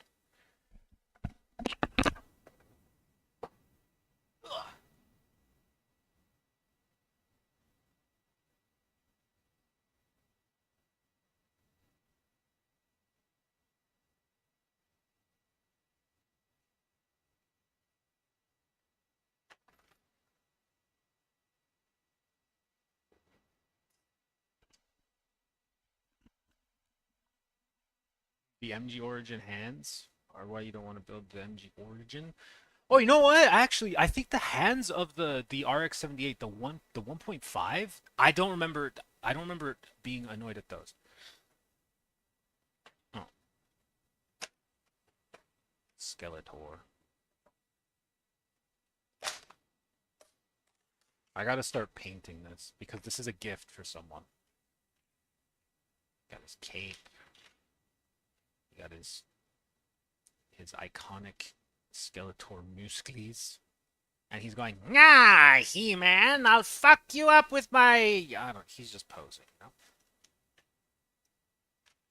The MG Origin hands are why you don't want to build the MG Origin. Oh, you know what? Actually, I think the hands of the RX-78, the 1.5, I don't remember being annoyed at those. Oh, Skeletor. I gotta start painting this because this is a gift for someone. Got his cape. He got his iconic Skeletor Muscles. And he's going, nah, He-Man, I'll fuck you up with my... I don't... He's just posing, you know?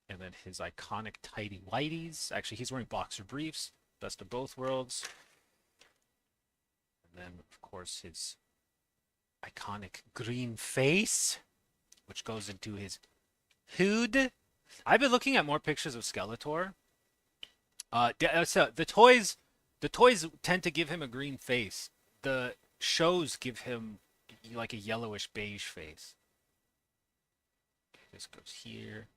And then his iconic tidy whities. Actually, he's wearing boxer briefs. Best of both worlds. And then, of course, his iconic green face, which goes into his hood. I've been looking at more pictures of Skeletor. So the toys tend to give him a green face. The shows give him like a yellowish beige face. Okay, this goes here.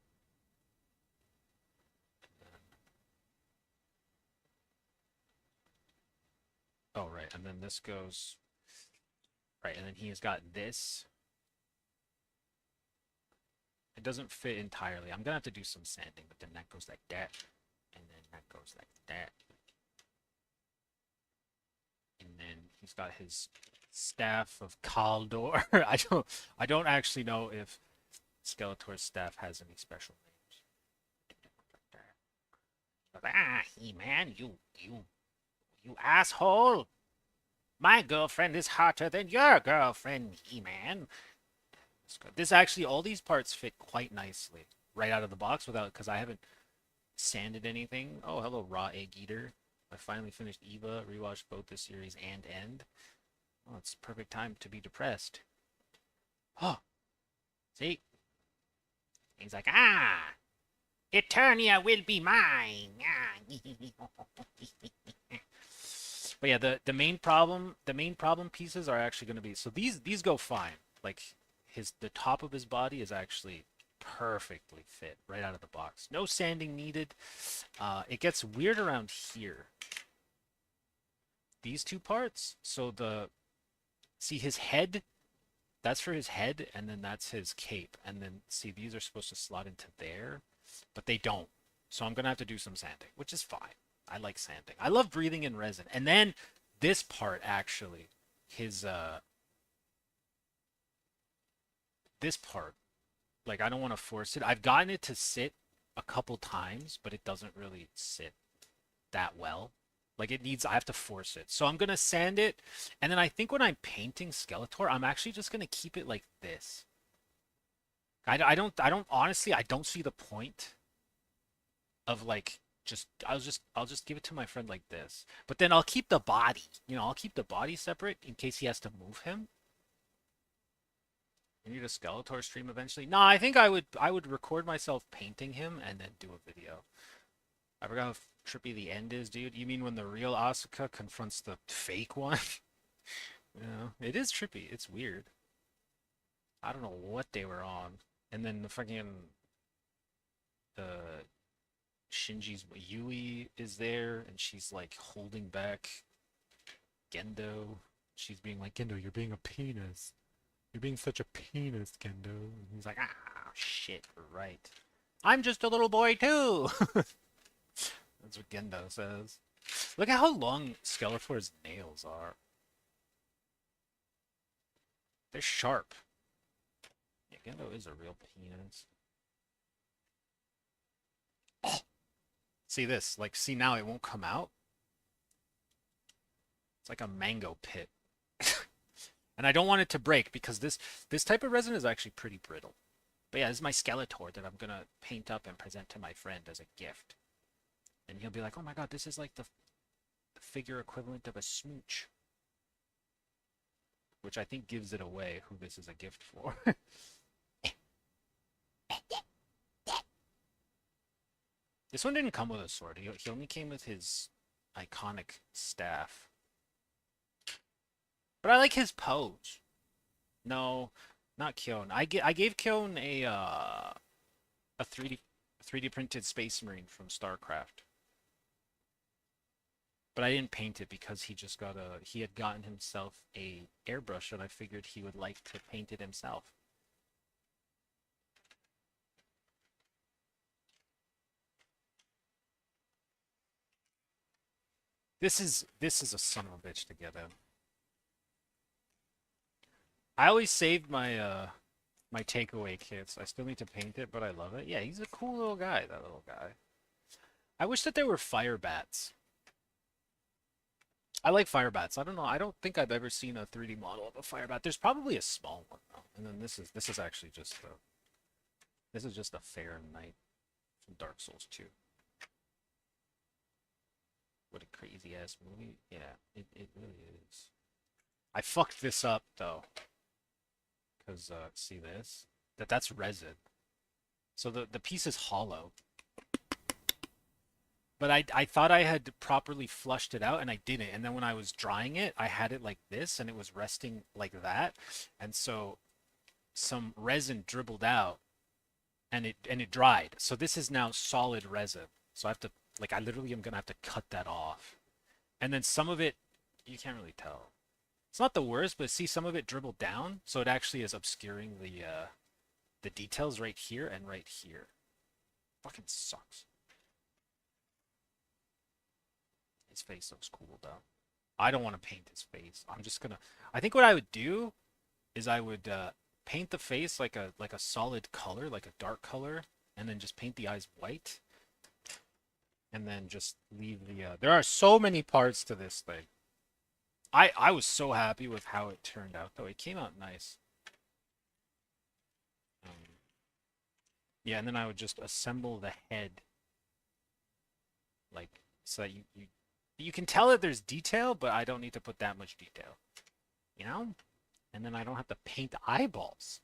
Oh, right, and then this goes right, and then he's got this. It doesn't fit entirely. I'm gonna have to do some sanding, but then that goes like that, and then that goes like that. And then he's got his staff of Kaldor. I don't actually know if Skeletor's staff has any special names. Ah, He-Man, you asshole! My girlfriend is hotter than your girlfriend, He-Man. This actually, all these parts fit quite nicely right out of the box without, because I haven't sanded anything. Oh, hello, Raw Egg Eater. I finally finished Eva, rewatched both the series and End. Oh, it's perfect time to be depressed. Oh, see? He's like, ah, Eternia will be mine. But yeah, the main problem pieces are actually going to be, so these go fine. Like the top of his body is actually perfectly fit right out of the box. No sanding needed. It gets weird around here. These two parts. So see his head, that's for his head, and then that's his cape. And then see, these are supposed to slot into there, but they don't. So I'm gonna have to do some sanding, which is fine. I like sanding. I love breathing in resin. And then this part actually, his this part, like I don't want to force it. I've gotten it to sit a couple times, but it doesn't really sit that well. Like it needs, I have to force it. So I'm gonna sand it, and then I think when I'm painting Skeletor, I'm actually just gonna keep it like this. I don't honestly, I don't see the point of like I'll just give it to my friend like this. But then I'll keep the body. I'll keep the body separate in case he has to move him. You need a Skeletor stream eventually. No, I think I would record myself painting him and then do a video. I forgot how trippy the end is, dude. You mean when the real Asuka confronts the fake one? It is trippy. It's weird. I don't know what they were on. And then the fucking uh Shinji's Yui is there, and she's like holding back Gendo. She's being like, Gendo, you're being a penis. You're being such a penis, Gendo. And he's like, ah, shit, right. I'm just a little boy too. That's what Gendo says. Look at how long Skeletor's nails are. They're sharp. Yeah, Gendo is a real penis. Oh, see this? Like, see now it won't come out? It's like a mango pit. And I don't want it to break because this type of resin is actually pretty brittle. But yeah, this is my Skeletor that I'm gonna paint up and present to my friend as a gift. And he'll be like, oh my god, this is like the figure equivalent of a smooch. Which I think gives it away who this is a gift for. This one didn't come with a sword. He only came with his iconic staff. But I like his pose. No, not Kyon. I gave Kyon a 3D printed Space Marine from StarCraft. But I didn't paint it because he had gotten himself a airbrush and I figured he would like to paint it himself. This is a son of a bitch to get in. I always saved my takeaway kits. I still need to paint it, but I love it. Yeah, he's a cool little guy, that little guy. I wish that there were fire bats. I like fire bats. I don't know. I don't think I've ever seen a 3D model of a fire bat. There's probably a small one though. And then this is actually just a fair knight from Dark Souls 2. What a crazy ass movie. Yeah, it really is. I fucked this up though. Cause see this? That's resin. So the piece is hollow. But I thought I had properly flushed it out and I didn't. And then when I was drying it, I had it like this and it was resting like that. And so some resin dribbled out and it dried. So this is now solid resin. So I have to, like, I literally am gonna have to cut that off. And then some of it, you can't really tell. It's not the worst, but see, some of it dribbled down, so it actually is obscuring the details right here and right here. Fucking sucks. His face looks cool though. I don't want to paint his face. I'm just gonna. I think what I would do is I would paint the face like a solid color, like a dark color, and then just paint the eyes white. and then just leave the. There are so many parts to this thing. I was so happy with how it turned out, though. It came out nice. Um, yeah, and then I would just assemble the head, like so that you can tell that there's detail, but I don't need to put that much detail, you know. And then I don't have to paint eyeballs.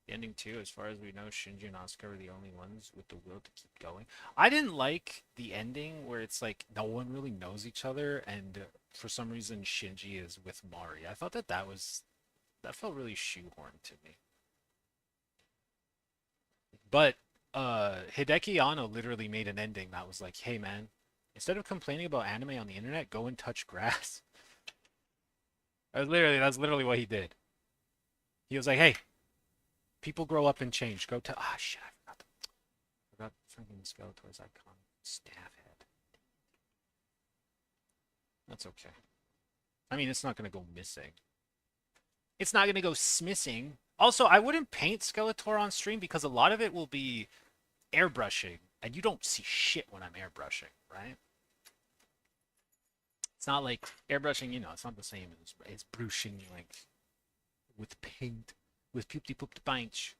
The ending too, as far as we know, Shinji and Asuka were the only ones with the will to keep going. I didn't like the ending where it's like no one really knows each other, and for some reason Shinji is with Mari. I thought that felt really shoehorned to me. But Hideki Anno literally made an ending that was like, "Hey man, instead of complaining about anime on the internet, go and touch grass." That's literally what he did. He was like, "Hey, people grow up and change. Go to shit, I forgot freaking Skeletor's iconic staff head. That's okay. I mean, it's not gonna go missing. It's not gonna go smissing. Also, I wouldn't paint Skeletor on stream because a lot of it will be airbrushing, and you don't see shit when I'm airbrushing, right? It's not like airbrushing, it's not the same as brushing like with paint, with poopty pooped paint.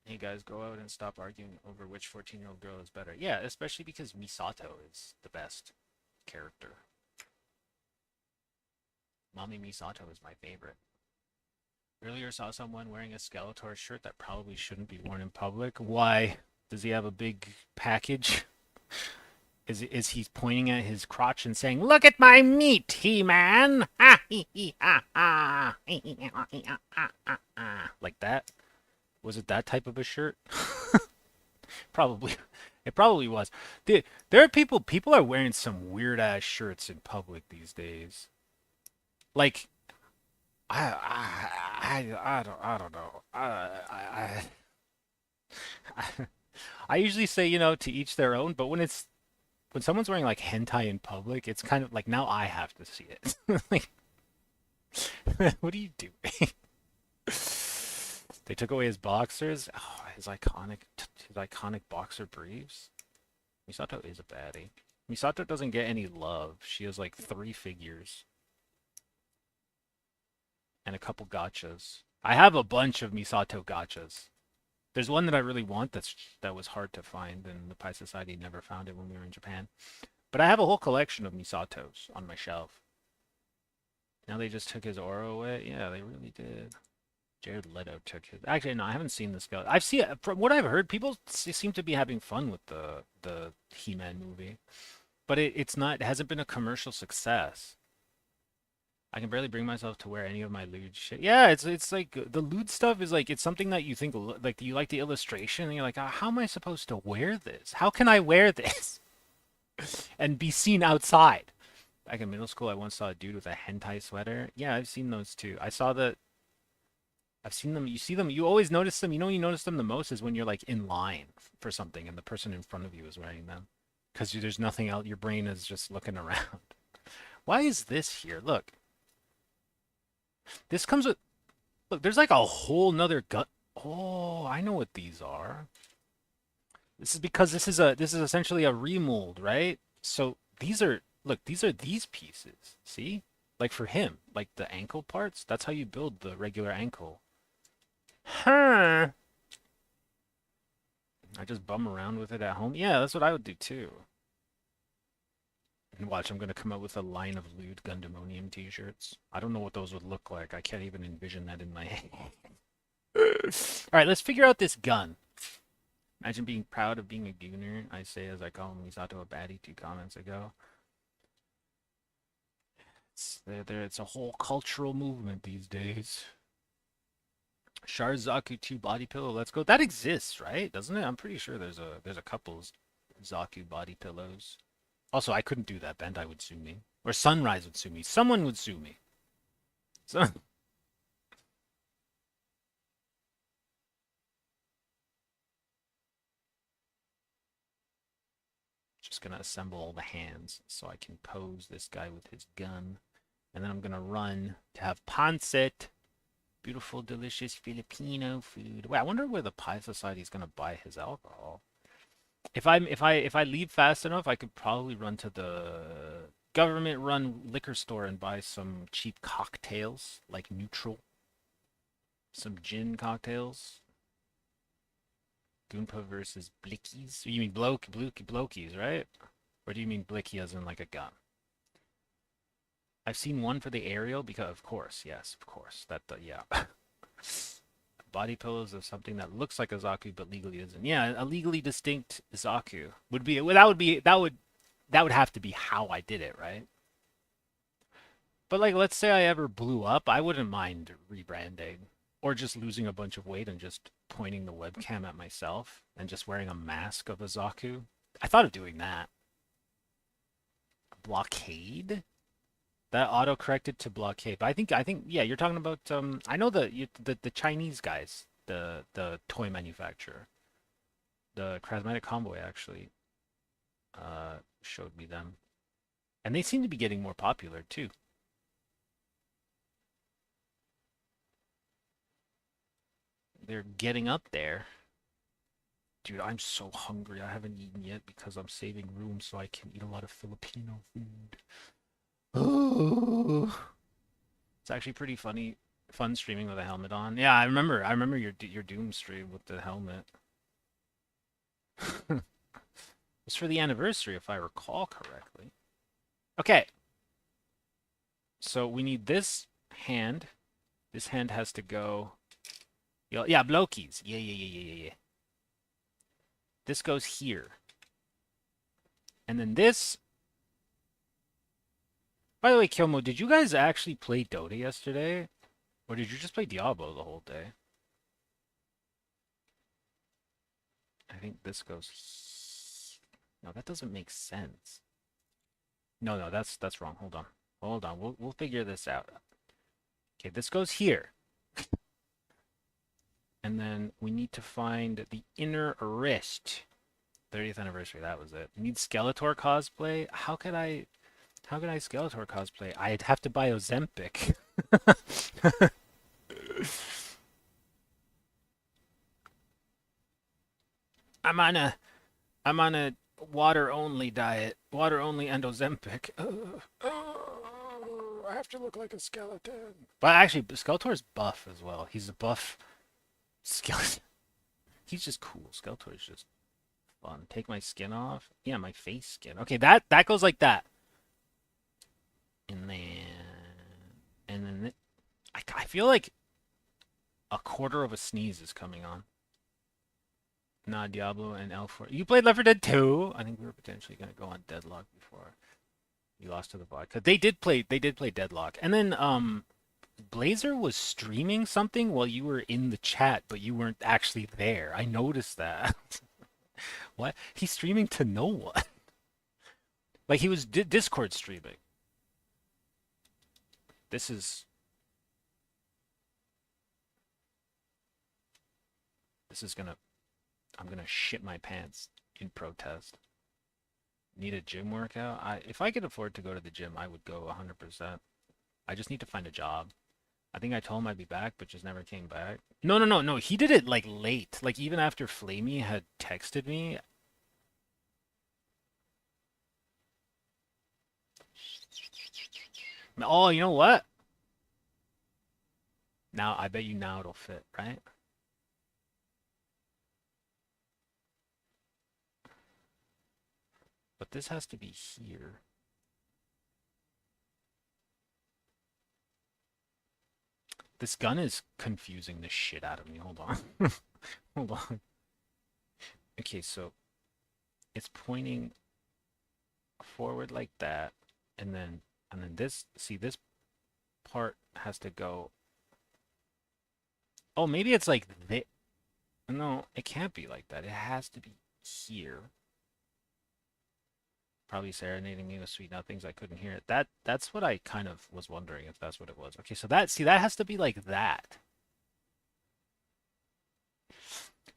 Hey guys, go out and stop arguing over which 14-year-old girl is better. Yeah, especially because Misato is the best character. Mommy Misato is my favorite. Earlier saw someone wearing a Skeletor shirt that probably shouldn't be worn in public. Why? Does he have a big package? Is he pointing at his crotch and saying, "Look at my meat, He-Man"? Like that? Was it that type of a shirt? Probably. It probably was. There are people are wearing some weird ass shirts in public these days. Like I don't know. I usually say, to each their own, but when someone's wearing like hentai in public, it's kind of like now I have to see it. Like, what are you doing? They took away his boxers. Oh, his iconic boxer briefs. Misato is a baddie. Misato doesn't get any love. She has like 3 figures and a couple gachas. I have a bunch of Misato gachas. There's one that I really want that was hard to find, and the Pi Society never found it when we were in Japan. But I have a whole collection of Misatos on my shelf. Now they just took his aura away. Yeah, they really did. Jared Leto took his. Actually, no, I haven't seen this guy. I've seen from what I've heard. People seem to be having fun with the He-Man movie, but it's not. It hasn't been a commercial success. I can barely bring myself to wear any of my lewd shit. Yeah, it's like the lewd stuff is like it's something that you think like you like the illustration and you're like, how am I supposed to wear this? How can I wear this and be seen outside? Back in middle school, I once saw a dude with a hentai sweater. Yeah, I've seen those too. I've seen them. You see them. You always notice them. You notice them the most is when you're like in line for something and the person in front of you is wearing them, because there's nothing else. Your brain is just looking around. Why is this here? Look, this comes with. Look, there's like a whole nother gut. Oh, I know what these are. This is because this is essentially a remold, right? So these are these pieces. See? Like for him, like the ankle parts, that's how you build the regular ankle. Huh. I just bum around with it at home. Yeah, that's what I would do too. And watch, I'm gonna come up with a line of lewd Gundamonium t-shirts. I don't know what those would look like. I can't even envision that in my head. Alright, let's figure out this gun. Imagine being proud of being a gooner. I say as I call Misato a baddie 2 comments ago. It's a whole cultural movement these days. Sharzaku 2 body pillow, let's go. That exists, right? Doesn't it? I'm pretty sure there's a couple Zaku body pillows. Also, I couldn't do that. Bandai would sue me. Or Sunrise would sue me. Someone would sue me. So just gonna assemble all the hands so I can pose this guy with his gun. And then I'm gonna run to have pancit. Beautiful, delicious Filipino food. Wait, I wonder where the Pie Society is gonna buy his alcohol. If I leave fast enough, I could probably run to the government-run liquor store and buy some cheap cocktails, like neutral, some gin cocktails. Gunpla versus Blickies. You mean Blokies, right? Or do you mean Blicky as in like a gun? I've seen one for the aerial because, of course, yes, of course. Yeah. Body pillows of something that looks like a Zaku but legally isn't. Yeah, a legally distinct Zaku would be. Well, that would have to be how I did it, right? But like, let's say I ever blew up, I wouldn't mind rebranding or just losing a bunch of weight and just pointing the webcam at myself and just wearing a mask of a Zaku. I thought of doing that. Blockade? That auto corrected to blockade. But I think yeah, you're talking about I know the Chinese guys, the toy manufacturer. The Cosmetic Convoy actually showed me them. And they seem to be getting more popular too. They're getting up there. Dude, I'm so hungry. I haven't eaten yet because I'm saving room so I can eat a lot of Filipino food. It's actually pretty fun streaming with a helmet on. Yeah, I remember your Doom stream with the helmet. It's for the anniversary, if I recall correctly. Okay, so we need this hand. This hand has to go. Yeah, blokies. Yeah. This goes here. And then this. By the way, Kyomo, did you guys actually play Dota yesterday? Or did you just play Diablo the whole day? I think this goes. No, that doesn't make sense. No, that's wrong. Hold on. We'll figure this out. Okay, this goes here. And then we need to find the inner wrist. 30th anniversary, that was it. We need Skeletor cosplay. How could I Skeletor cosplay? I'd have to buy Ozempic. I'm on a I'm on a water only diet. Water only and Ozempic. I have to look like a skeleton. But actually, Skeletor's buff as well. He's a buff skeleton. He's just cool. Skeletor's just fun. Take my skin off. Yeah, my face skin. Okay, that goes like that. And then I feel like a quarter of a sneeze is coming on. Nah, Diablo and L4. You played Left 4 Dead 2? I think we were potentially gonna go on Deadlock before you lost to the vodka. They did play Deadlock. And then Blazer was streaming something while you were in the chat, but you weren't actually there. I noticed that. What? He's streaming to no one. Like he was Discord streaming. This is this is gonna I'm gonna shit my pants in protest. Need a gym workout? If I could afford to go to the gym, I would go 100%. I just need to find a job. I think I told him I'd be back, but just never came back. No. He did it like late. Like even after Flamey had texted me. Oh, you know what? Now I bet you now it'll fit, right? But this has to be here. This gun is confusing the shit out of me. Hold on. Hold on. Okay, so it's pointing forward like that, and then this part has to go. Oh, maybe it's like this. No, it can't be like that. It has to be here. Probably serenading me with sweet nothings. I couldn't hear it. That's what I kind of was wondering if that's what it was. Okay, so that has to be like that.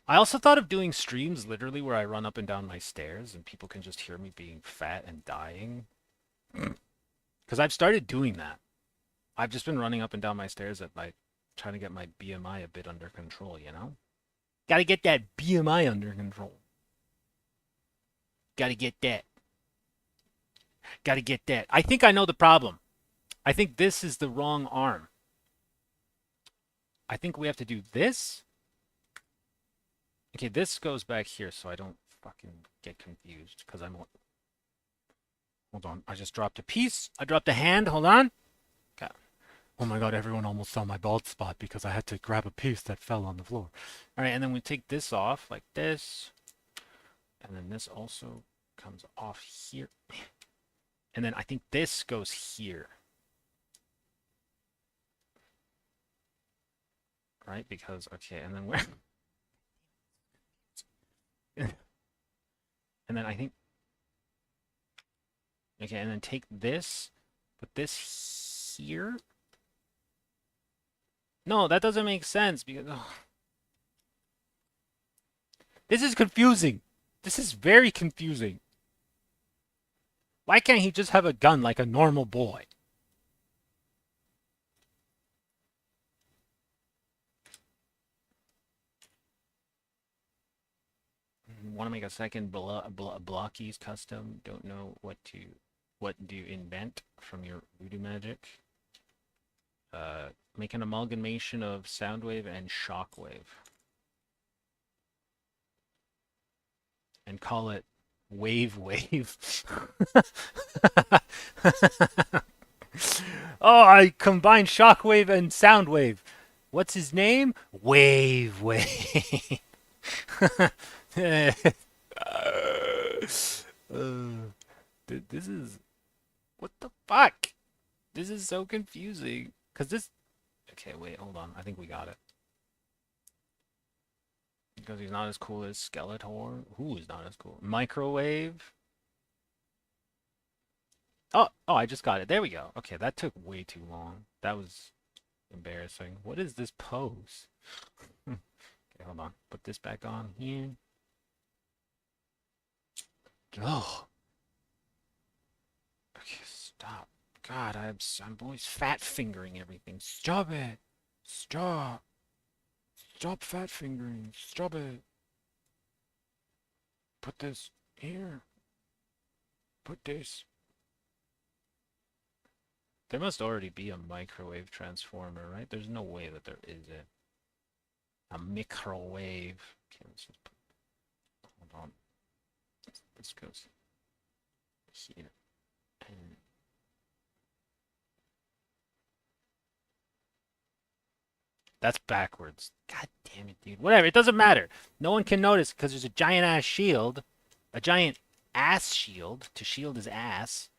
I also thought of doing streams literally where I run up and down my stairs and people can just hear me being fat and dying. Because I've started doing that. I've just been running up and down my stairs at night, trying to get my BMI a bit under control, you know? Gotta get that BMI under control. Gotta get that. Gotta get that. I think I know the problem. I think this is the wrong arm. I think we have to do this. Okay, this goes back here so I don't fucking get confused because I'm. Hold on, I just dropped a piece. I dropped a hand. Hold on. Okay. Oh my god, everyone almost saw my bald spot because I had to grab a piece that fell on the floor. All right, and then we take this off like this. And then this also comes off here. And then I think this goes here. Right? Because, okay, and then where? And then I think, okay, and then take this, put this here. No, that doesn't make sense because, oh. This is confusing. This is very confusing. Why can't he just have a gun like a normal boy? Want to make a second blockies custom? Don't know what do you invent from your voodoo magic? Make an amalgamation of Soundwave and Shockwave. And call it Wave. Oh, I combined Shockwave and Soundwave. What's his name? Wave. This is what the fuck? This is so confusing. Cause this. Okay, wait, hold on. I think we got it. Because he's not as cool as Skeletor. Who is not as cool? Microwave. Oh, I just got it. There we go. Okay, that took way too long. That was embarrassing. What is this pose? Okay, hold on. Put this back on here. Oh. Okay, stop. God, I'm always fat fingering everything. Stop it. Stop. Stop fat fingering. Stop it. Put this here. Put this. There must already be a microwave transformer, right? There's no way that there isn't. A microwave. Okay, let's just put, hold on. This goes here. And that's backwards. God damn it, dude. Whatever, it doesn't matter. No one can notice because there's a giant ass shield. A giant ass shield to shield his ass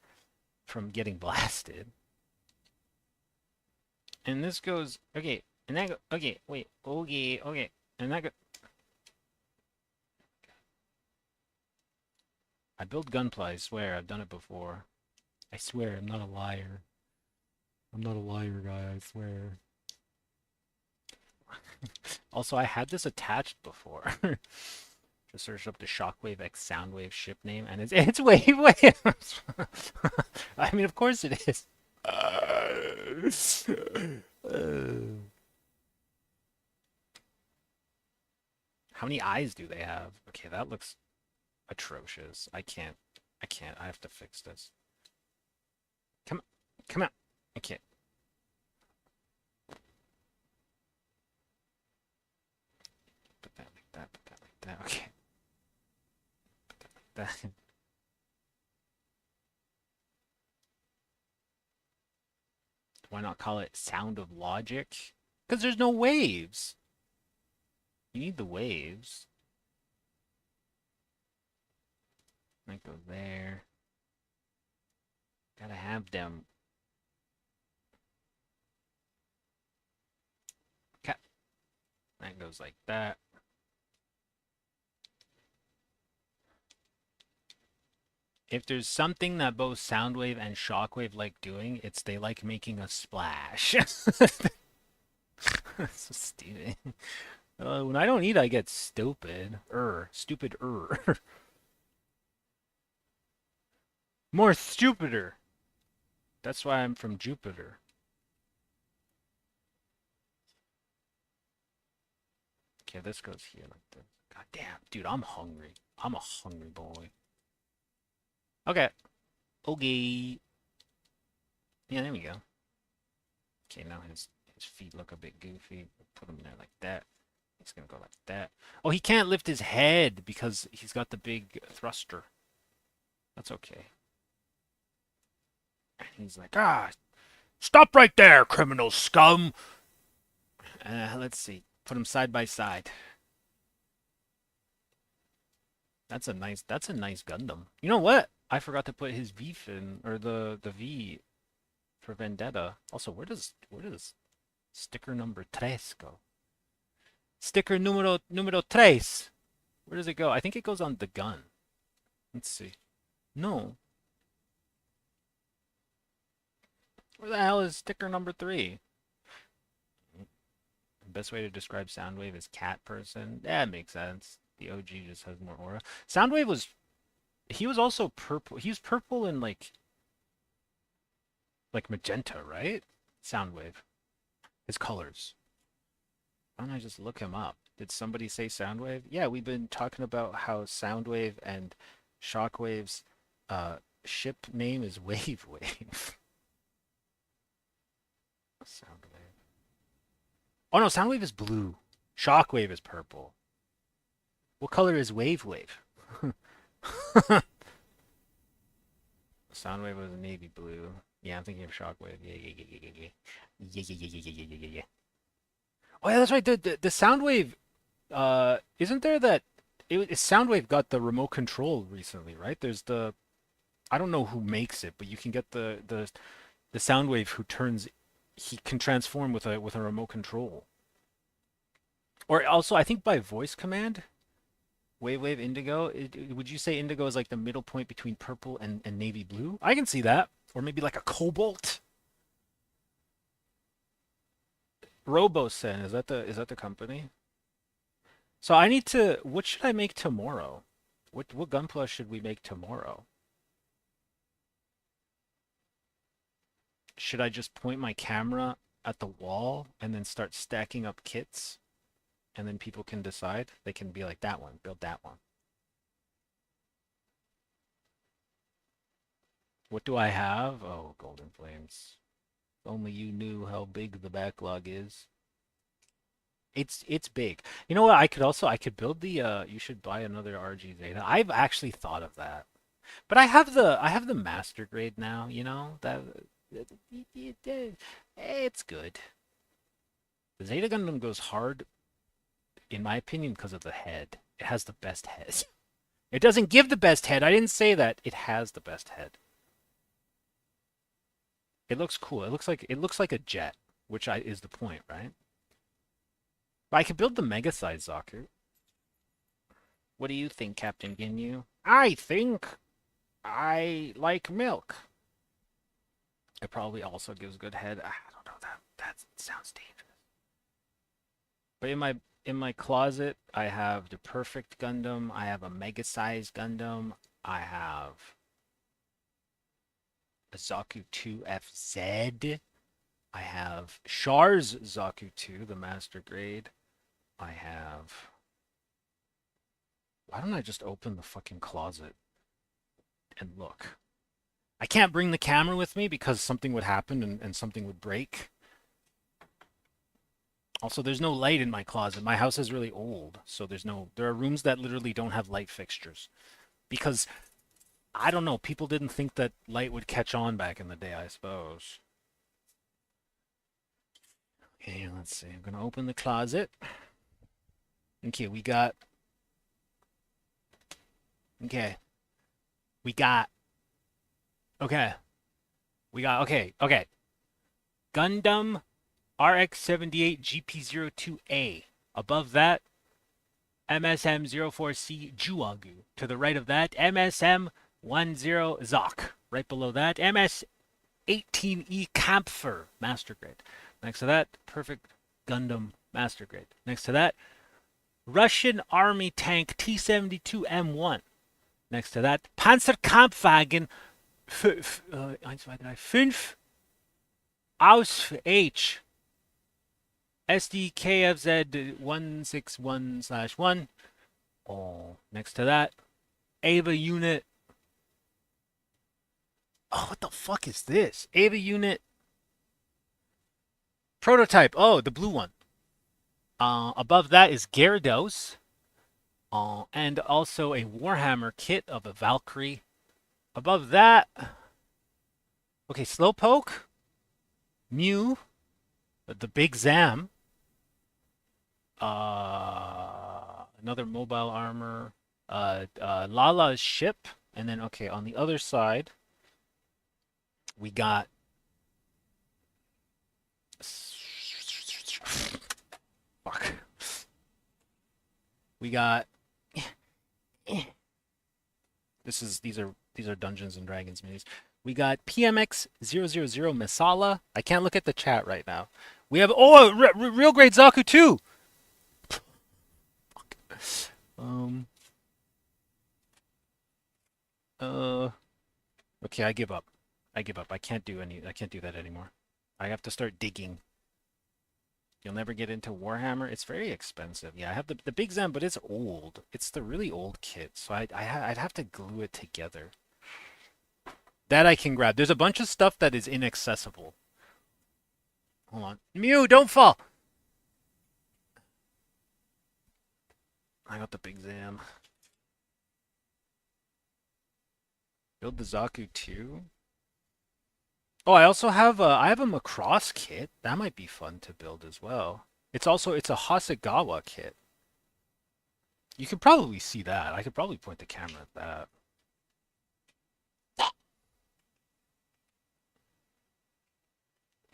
from getting blasted. And this goes, okay, and that go, okay, wait, okay, and that go. I built Gunpla, I swear, I've done it before. I swear, I'm not a liar. I'm not a liar, guy, I swear. Also, I had this attached before. Just searched up the Shockwave X Soundwave ship name, and it's Wave. I mean, of course it is. How many eyes do they have? Okay, that looks atrocious. I can't. I have to fix this. Come, come out. Okay. Put that like that. Put that like that. Okay. Put that like that. Why not call it Sound of Logic? Because there's no waves. You need the waves. Might go there. Gotta have them. Okay. That goes like that. If there's something that both Soundwave and Shockwave like doing, it's they like making a splash. So stupid. When I don't eat, I get stupid. Stupid. More stupider. That's why I'm from Jupiter. Okay, this goes here like this. God damn, dude, I'm hungry. I'm a hungry boy. Okay. Okay. Yeah, there we go. Okay, now his feet look a bit goofy. Put him there like that. He's gonna go like that. Oh, he can't lift his head because he's got the big thruster. That's okay. He's like, ah, stop right there, criminal scum. Let's see. Put them side by side. That's a nice Gundam. You know what? I forgot to put his V fin or the V for Vendetta. Also, where does sticker number tres go? Sticker numero tres. Where does it go? I think it goes on the gun. Let's see. No. Where the hell is sticker number 3? Best way to describe Soundwave is cat person. That makes sense. The OG just has more aura. Soundwave was he was also purple. He was purple and like magenta, right? Soundwave. His colors. Why don't I just look him up? Did somebody say Soundwave? Yeah, we've been talking about how Soundwave and Shockwave's ship name is Wave Wave. Soundwave. Oh no, Soundwave is blue. Shockwave is purple. What color is Wave Wave? Soundwave was navy blue. Yeah, I'm thinking of Shockwave. Yeah, yeah, yeah, yeah, yeah, yeah, yeah, yeah, yeah, yeah, yeah, yeah, yeah, yeah. Oh yeah, that's right. The Soundwave. Isn't there that Soundwave got the remote control recently, right? There's the I don't know who makes it, but you can get the Soundwave who turns he can transform with a remote control. Or also, I think by voice command. Wave Wave Indigo. Would you say Indigo is like the middle point between purple and navy blue? I can see that. Or maybe like a cobalt. Robosen, is that the company? So I need to what should I make tomorrow? What Gunpla should we make tomorrow? Should I just point my camera at the wall and then start stacking up kits and then people can decide? They can be like that one, build that one. What do I have? Oh, Golden Flames. If only you knew how big the backlog is. It's big. You know what? I could build the you should buy another RG Zeta. I've actually thought of that. But I have the master grade now, it's good. The Zeta Gundam goes hard in my opinion because of the head. It has the best head. It doesn't give the best head. I didn't say that. It has the best head. It looks cool. It looks like a jet, which is the point, right? But I could build the mega size Zaku. What do you think, Captain Ginyu? I think I like milk. It probably also gives good head. I don't know. That sounds dangerous. But in my closet, I have the perfect Gundam. I have a mega size Gundam. I have a Zaku 2 FZ. I have Char's Zaku 2, the master grade. I have. Why don't I just open the fucking closet and look? I can't bring the camera with me because something would happen and something would break. Also, there's no light in my closet. My house is really old, so there are rooms that literally don't have light fixtures. Because, I don't know, people didn't think that light would catch on back in the day, I suppose. Okay, let's see. I'm gonna open the closet. Okay, we got. Okay, we got. Okay, we got. Okay, okay. Gundam RX-78 GP02A. Above that, MSM-04C Juagu. To the right of that, MSM-10 Zok. Right below that, MS-18E Kampfer Master Grade. Next to that, Perfect Gundam Master Grade. Next to that, Russian Army Tank T-72 M1. Next to that, Panzerkampfwagen 5 Aus H SDKFZ 161/1. Oh, next to that, Ava Unit Oh, what the fuck is this? Ava unit prototype. Oh, the blue one. Above that is Gyarados. And also a Warhammer kit of a Valkyrie. Above that, okay, Slowpoke, Mew, the Big Zam, another mobile armor, Lala's ship, and then okay, on the other side, we got fuck. We got these are Dungeons and Dragons minis. We got PMX 000 Masala. I can't look at the chat right now. We have real grade Zaku too. Um. Okay, I give up. I give up. I can't do that anymore. I have to start digging. You'll never get into Warhammer. It's very expensive. Yeah, I have the Big Zam, but it's old. It's the really old kit, so I'd have to glue it together. That I can grab. There's a bunch of stuff that is inaccessible. Hold on. Mew, don't fall! I got the Big Zam. Build the Zaku too. Oh, I also have a Macross kit. That might be fun to build as well. It's a Hasegawa kit. You could probably see that. I could probably point the camera at that.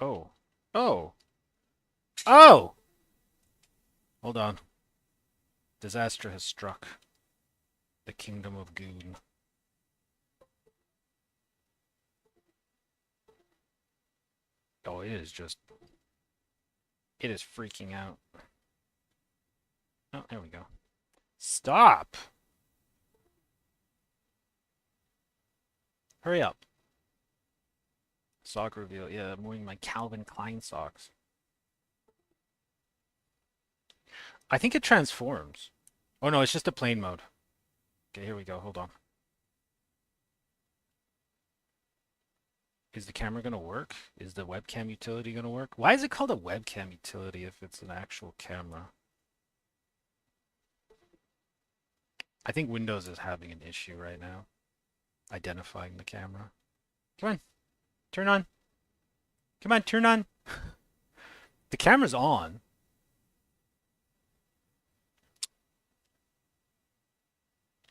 Oh. Oh. Oh! Hold on. Disaster has struck. The kingdom of Goon. Oh, it is freaking out. Oh, there we go. Stop! Hurry up. Sock reveal. Yeah, I'm wearing my Calvin Klein socks. I think it transforms. Oh no, it's just a plain mode. Okay, here we go. Hold on. Is the camera gonna work? Is the webcam utility gonna work? Why is it called a webcam utility if it's an actual camera? I think Windows is having an issue right now identifying the camera. Come on, turn on. Come on, turn on. The camera's on.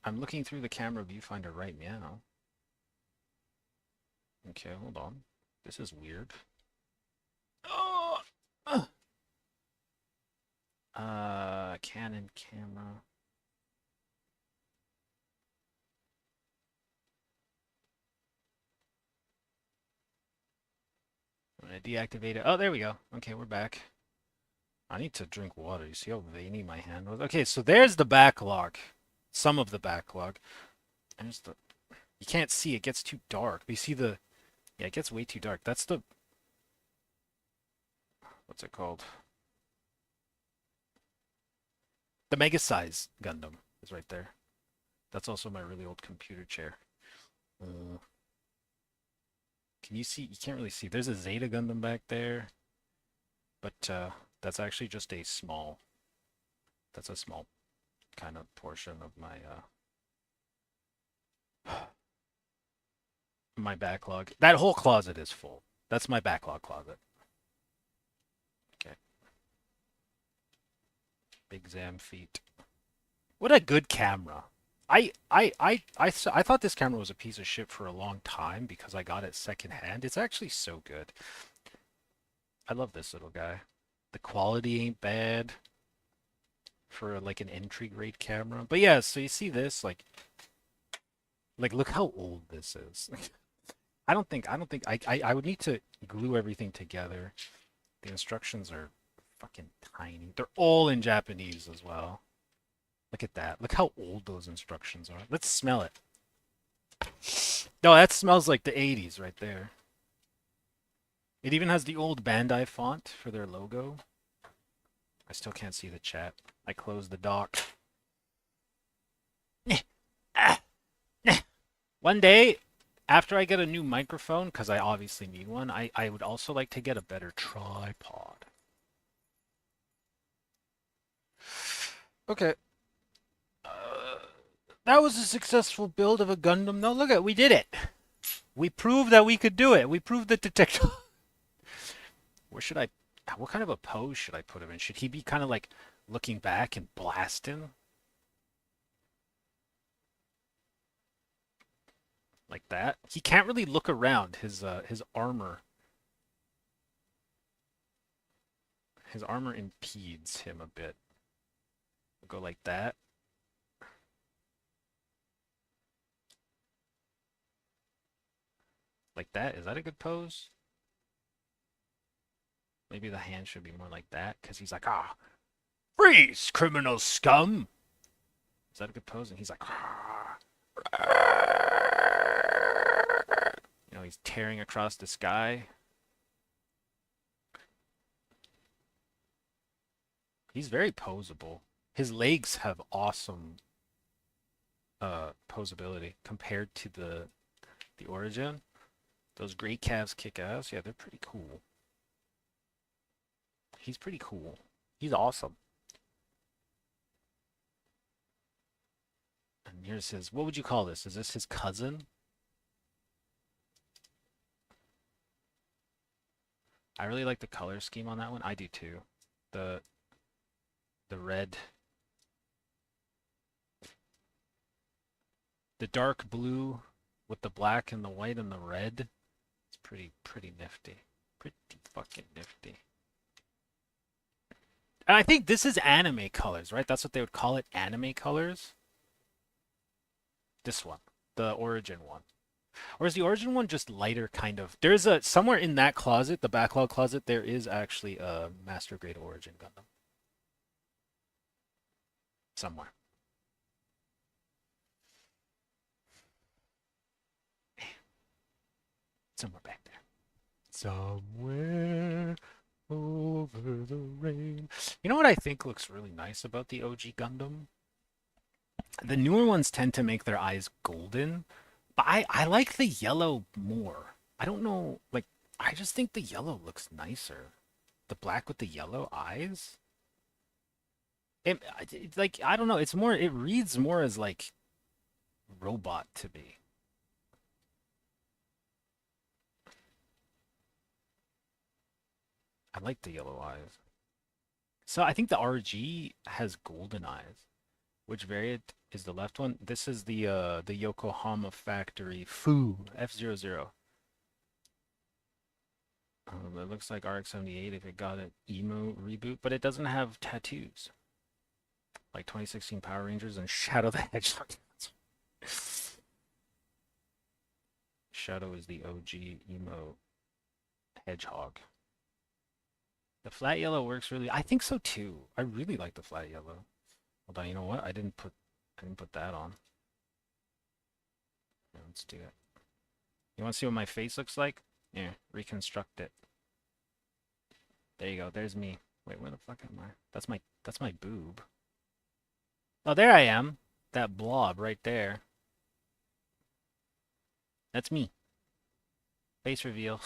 I'm looking through the camera viewfinder right now. Okay, hold on. This is weird. Oh! Canon camera. I'm gonna deactivate it. Oh, there we go. Okay, we're back. I need to drink water. You see how veiny my hand was? Okay, so there's the backlog. Some of the backlog. There's the... You can't see. It gets too dark. But you see the... Yeah, it gets way too dark. That's the... What's it called? The Mega Size Gundam is right there. That's also my really old computer chair. Can you see? You can't really see. There's a Zeta Gundam back there. But that's actually just a small... That's a small kind of portion of my... my backlog. That whole closet is full. That's my backlog closet. Okay. Big Zam feet. What a good camera. I thought this camera was a piece of shit for a long time because I got it secondhand. It's actually so good. I love this little guy. The quality ain't bad for like an entry grade camera. But yeah, so you see this like look how old this is. I would need to glue everything together. The instructions are fucking tiny. They're all in Japanese as well. Look at that. Look how old those instructions are. Let's smell it. No, that smells like the 80s right there. It even has the old Bandai font for their logo. I still can't see the chat. I closed the dock. One day, After I get a new microphone, because I obviously need one, I would also like to get a better tripod. Okay. Uh, that was a successful build of a Gundam. No, look at we did it. We proved that we could do it. We proved the detector. Where should I? What kind of a pose should I put him in? Should he be kind of like looking back and blasting like that? He can't really look around. His armor impedes him a bit. We'll go like that. Like that. Is that a good pose? Maybe the hand should be more like that because he's like, ah, freeze, criminal scum. Is that a good pose? And he's like, ah. You know, he's tearing across the sky. He's very posable. His legs have awesome posability compared to the origin. Those great calves kick ass. Yeah, they're pretty cool. He's pretty cool. He's awesome. And here's his. What would you call this? Is this his cousin? I really like the color scheme on that one. I do too. The the red, the dark blue with the black and the white and the red. It's pretty nifty. Pretty fucking nifty. And I think this is anime colors, right? That's what they would call it, anime colors. This one, the origin one. Or is the origin one just lighter kind of? There's a somewhere in that closet, the backlog closet, there is actually a master grade origin Gundam. Somewhere. Somewhere back there. Somewhere over the rain. You know what I think looks really nice about the OG Gundam? The newer ones tend to make their eyes golden, but I like the yellow more. I don't know, like I just think the yellow looks nicer. The black with the yellow eyes. It's like I don't know. It's more. It reads more as like robot to me. I like the yellow eyes. So I think the RG has golden eyes. Which variant is the left one? This is the Yokohama factory F00. It looks like RX-78 if it got an emo reboot, but it doesn't have tattoos like 2016 Power Rangers and Shadow the Hedgehog. Shadow is the OG emo hedgehog. The flat yellow works really. I think so too. I really like the flat yellow. Hold on, you know what? I didn't put that on. Yeah, let's do it. You want to see what my face looks like? Yeah, reconstruct it. There you go. There's me. Wait, where the fuck am I? That's my boob. Oh, there I am. That blob right there. That's me. Face reveal.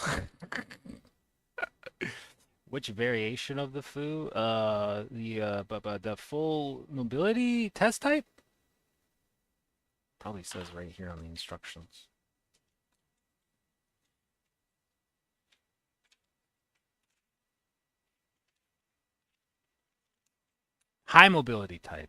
Which variation of the foo? The full mobility test type? Probably says right here on the instructions. High mobility type.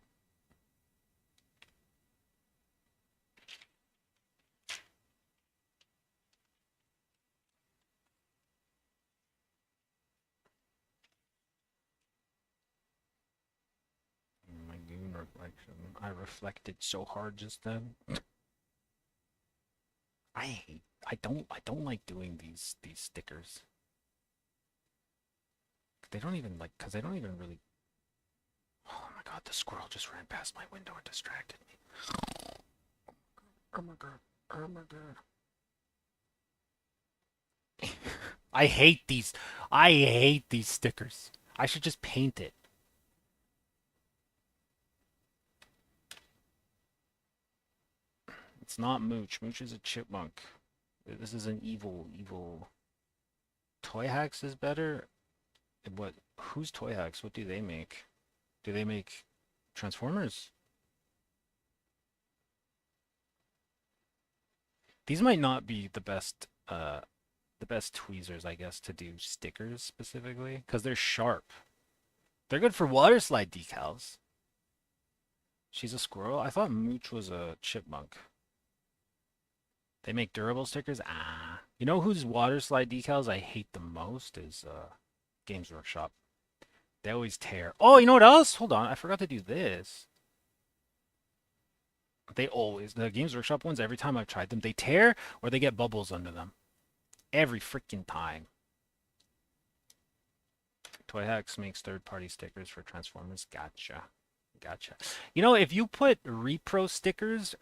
My goon reflection. I reflected so hard just then. I don't like doing these stickers. They don't even like because they don't even really. Oh my god, the squirrel just ran past my window and distracted me. Oh my god. Oh my god. I hate these. I hate these stickers. I should just paint it. It's not Mooch. Mooch is a chipmunk. This is an evil, evil. Toy Hacks is better. What? Who's Toy Hacks? What do they make? Do they make Transformers? These might not be the best tweezers, I guess, to do stickers specifically, because they're sharp. They're good for water slide decals. She's a squirrel? I thought Mooch was a chipmunk. They make durable stickers? Ah. You know whose water slide decals I hate the most is Games Workshop. They always tear. Oh, you know what else? Hold on, I forgot to do this. The Games Workshop ones, every time I've tried them, they tear or they get bubbles under them. Every freaking time. Toy Hacks makes third-party stickers for Transformers. Gotcha. Gotcha. You know, if you put repro stickers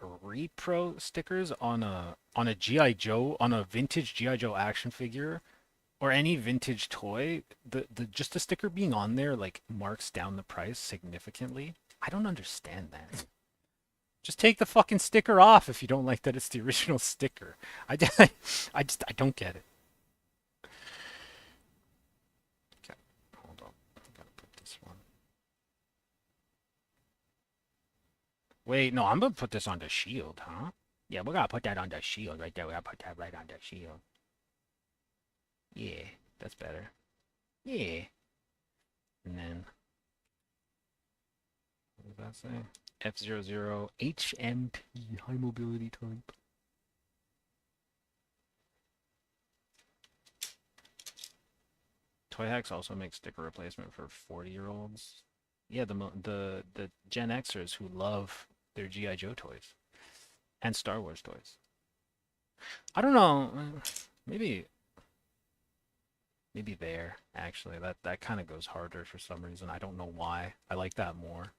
on a GI Joe, on a vintage GI Joe action figure or any vintage toy, the just the sticker being on there like marks down the price significantly. I don't understand that. Just take the fucking sticker off if you don't like that it's the original sticker. I don't get it. Okay, hold on. I gotta put this one. Wait, no, I'm gonna put this on the shield, huh? Yeah, we're gonna put that on the shield right there. We're gonna put that right on the shield. Yeah, that's better. Yeah. And then, what does that say? F00 HMT, high mobility type. Toy Hacks also makes sticker replacement for 40-year-olds. Yeah, the Gen Xers who love their GI Joe toys and Star Wars toys. I don't know. Maybe there actually. That kind of goes harder for some reason. I don't know why. I like that more.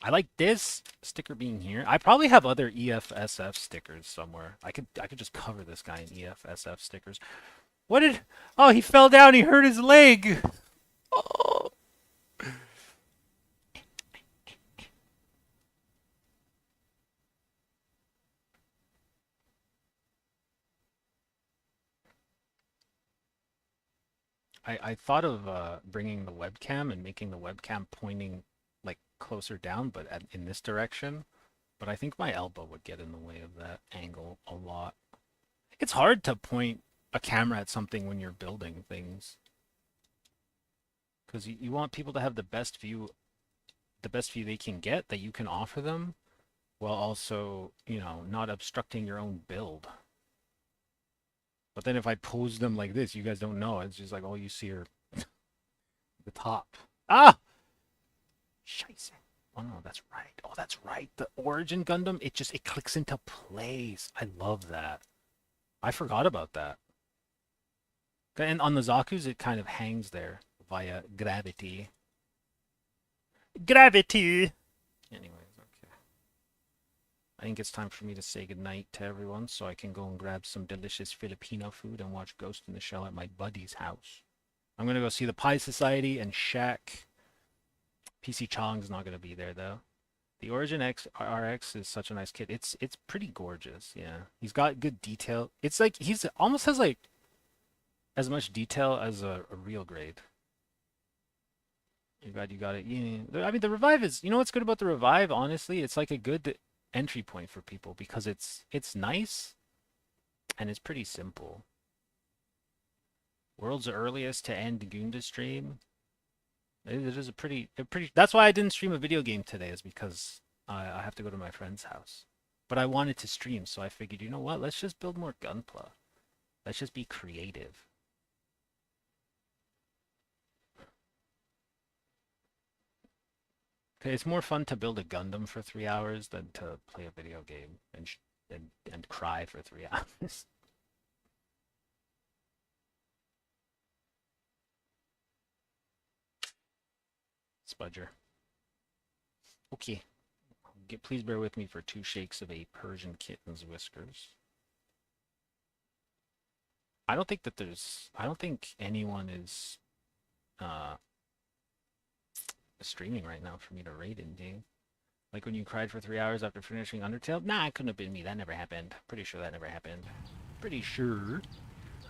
I like this sticker being here. I probably have other EFSF stickers somewhere. I could just cover this guy in EFSF stickers. What did? Oh, he fell down. He hurt his leg. Oh. I thought of bringing the webcam and making the webcam pointing like closer down, but in this direction. But I think my elbow would get in the way of that angle a lot. It's hard to point a camera at something when you're building things because you want people to have the best view they can get that you can offer them, while also, not obstructing your own build. But then if I pose them like this, you guys don't know. It's just like all you see are the top. Ah! Scheiße. Oh no, that's right. Oh, that's right. The Origin Gundam, it clicks into place. I love that. I forgot about that. And on the Zaku's, it kind of hangs there via gravity. Gravity! Anyways, okay. I think it's time for me to say goodnight to everyone so I can go and grab some delicious Filipino food and watch Ghost in the Shell at my buddy's house. I'm gonna go see the Pie Society and Shaq. PC Chong's not gonna be there though. The Origin X RX is such a nice kit. It's pretty gorgeous, yeah. He's got good detail. It's like he's almost has like as much detail as a real grade. You got it. Yeah. I mean, the Revive is. You know what's good about the Revive? Honestly, it's like a good entry point for people because it's nice and it's pretty simple. World's earliest to end Gunda stream. It is a pretty. That's why I didn't stream a video game today, is because I have to go to my friend's house. But I wanted to stream, so I figured, you know what? Let's just build more Gunpla. Let's just be creative. Okay, it's more fun to build a Gundam for 3 hours than to play a video game and cry for 3 hours. Spudger. Okay. Please bear with me for 2 shakes of a Persian kitten's whiskers. I don't think anyone is uh streaming right now for me to raid in game. Like when you cried for 3 hours after finishing Undertale? Nah, it couldn't have been me. That never happened. Pretty sure that never happened. Pretty sure.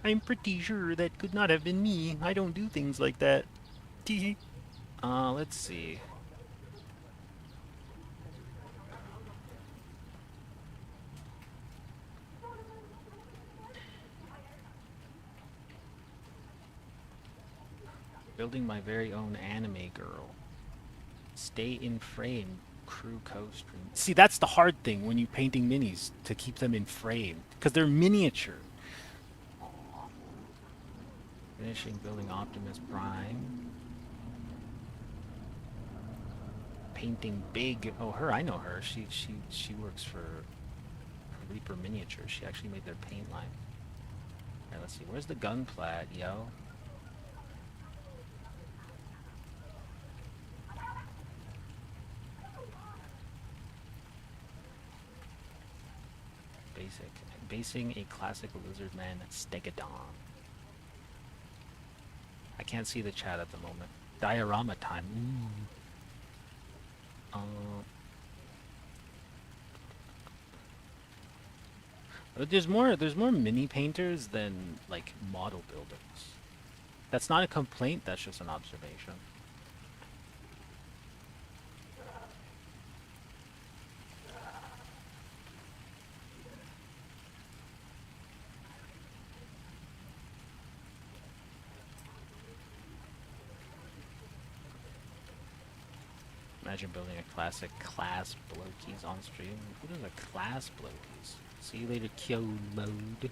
I'm pretty sure that could not have been me. I don't do things like that. Tee. Let's see. Building my very own anime girl. Stay in frame. Crew co-stream. See, that's the hard thing when you painting minis, to keep them in frame. Because they're miniature. Finishing building Optimus Prime. Painting big. Oh, her, I know her. She works for Reaper Miniatures. She actually made their paint line. Alright, let's see. Where's the Gunpla, yo? Basic. Basing a classic Lizardman Stegodon. I can't see the chat at the moment. Diorama time. Ooh. There's more mini painters than like model builders. That's not a complaint, that's just an observation. Imagine building a classic class blokies on stream. Who does a class blokies? See you later, Kyo mode.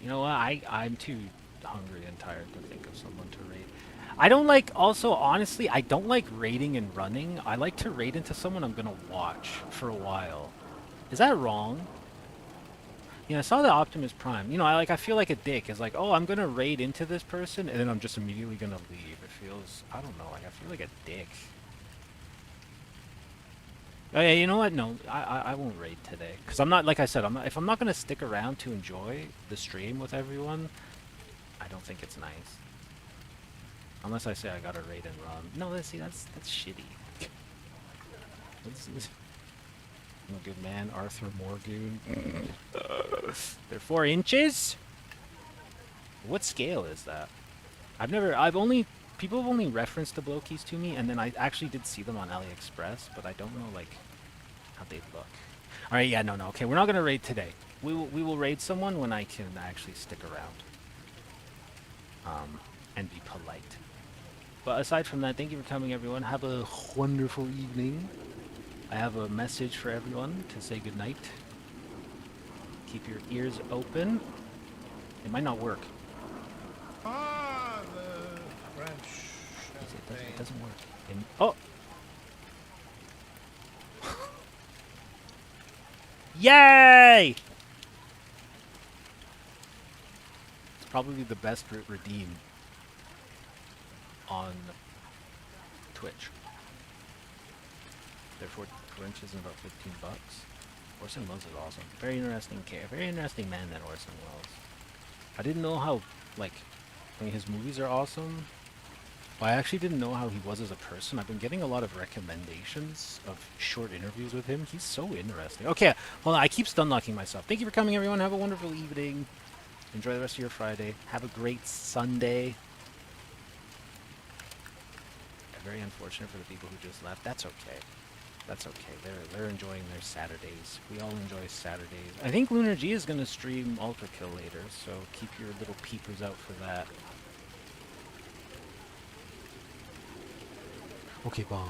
You know what? I'm too hungry and tired to think of someone to raid. I don't like, also, honestly, I don't like raiding and running. I like to raid into someone I'm gonna watch for a while. Is that wrong? You know, I saw the Optimus Prime. You know, I feel like a dick. It's like, oh, I'm gonna raid into this person, and then I'm just immediately gonna leave. It feels, I don't know, like I feel like a dick. Oh yeah, you know what? No, I won't raid today, because I'm not, like I said, if I'm not gonna stick around to enjoy the stream with everyone, I don't think it's nice. Unless I say I gotta raid and run. No, let's see, that's shitty. I'm a good man, Arthur Morgan. They're 4 inches? What scale is that? People have only referenced the blokies to me, and then I actually did see them on AliExpress, but I don't know, like, how they look. Alright, yeah, no, okay, we're not gonna raid today. We will raid someone when I can actually stick around. And be polite. But aside from that, thank you for coming, everyone. Have a wonderful evening. I have a message for everyone to say goodnight. Keep your ears open. It might not work. Ah, the French. It doesn't work. Oh! Yay! It's probably the best redeem on Twitch. They're 4 inches and about 15 bucks. Orson Welles is awesome. Very interesting very interesting man, that Orson Welles. I didn't know how, like, I mean, his movies are awesome. Well, I actually didn't know how he was as a person. I've been getting a lot of recommendations of short interviews with him. He's so interesting. Okay, hold on. I keep stun locking myself. Thank you for coming, everyone. Have a wonderful evening. Enjoy the rest of your Friday. Have a great Sunday. Very unfortunate for the people who just left. That's okay. That's okay. They're enjoying their Saturdays. We all enjoy Saturdays. I think Lunar G is going to stream Ultra Kill later, so keep your little peepers out for that. Okay, bye.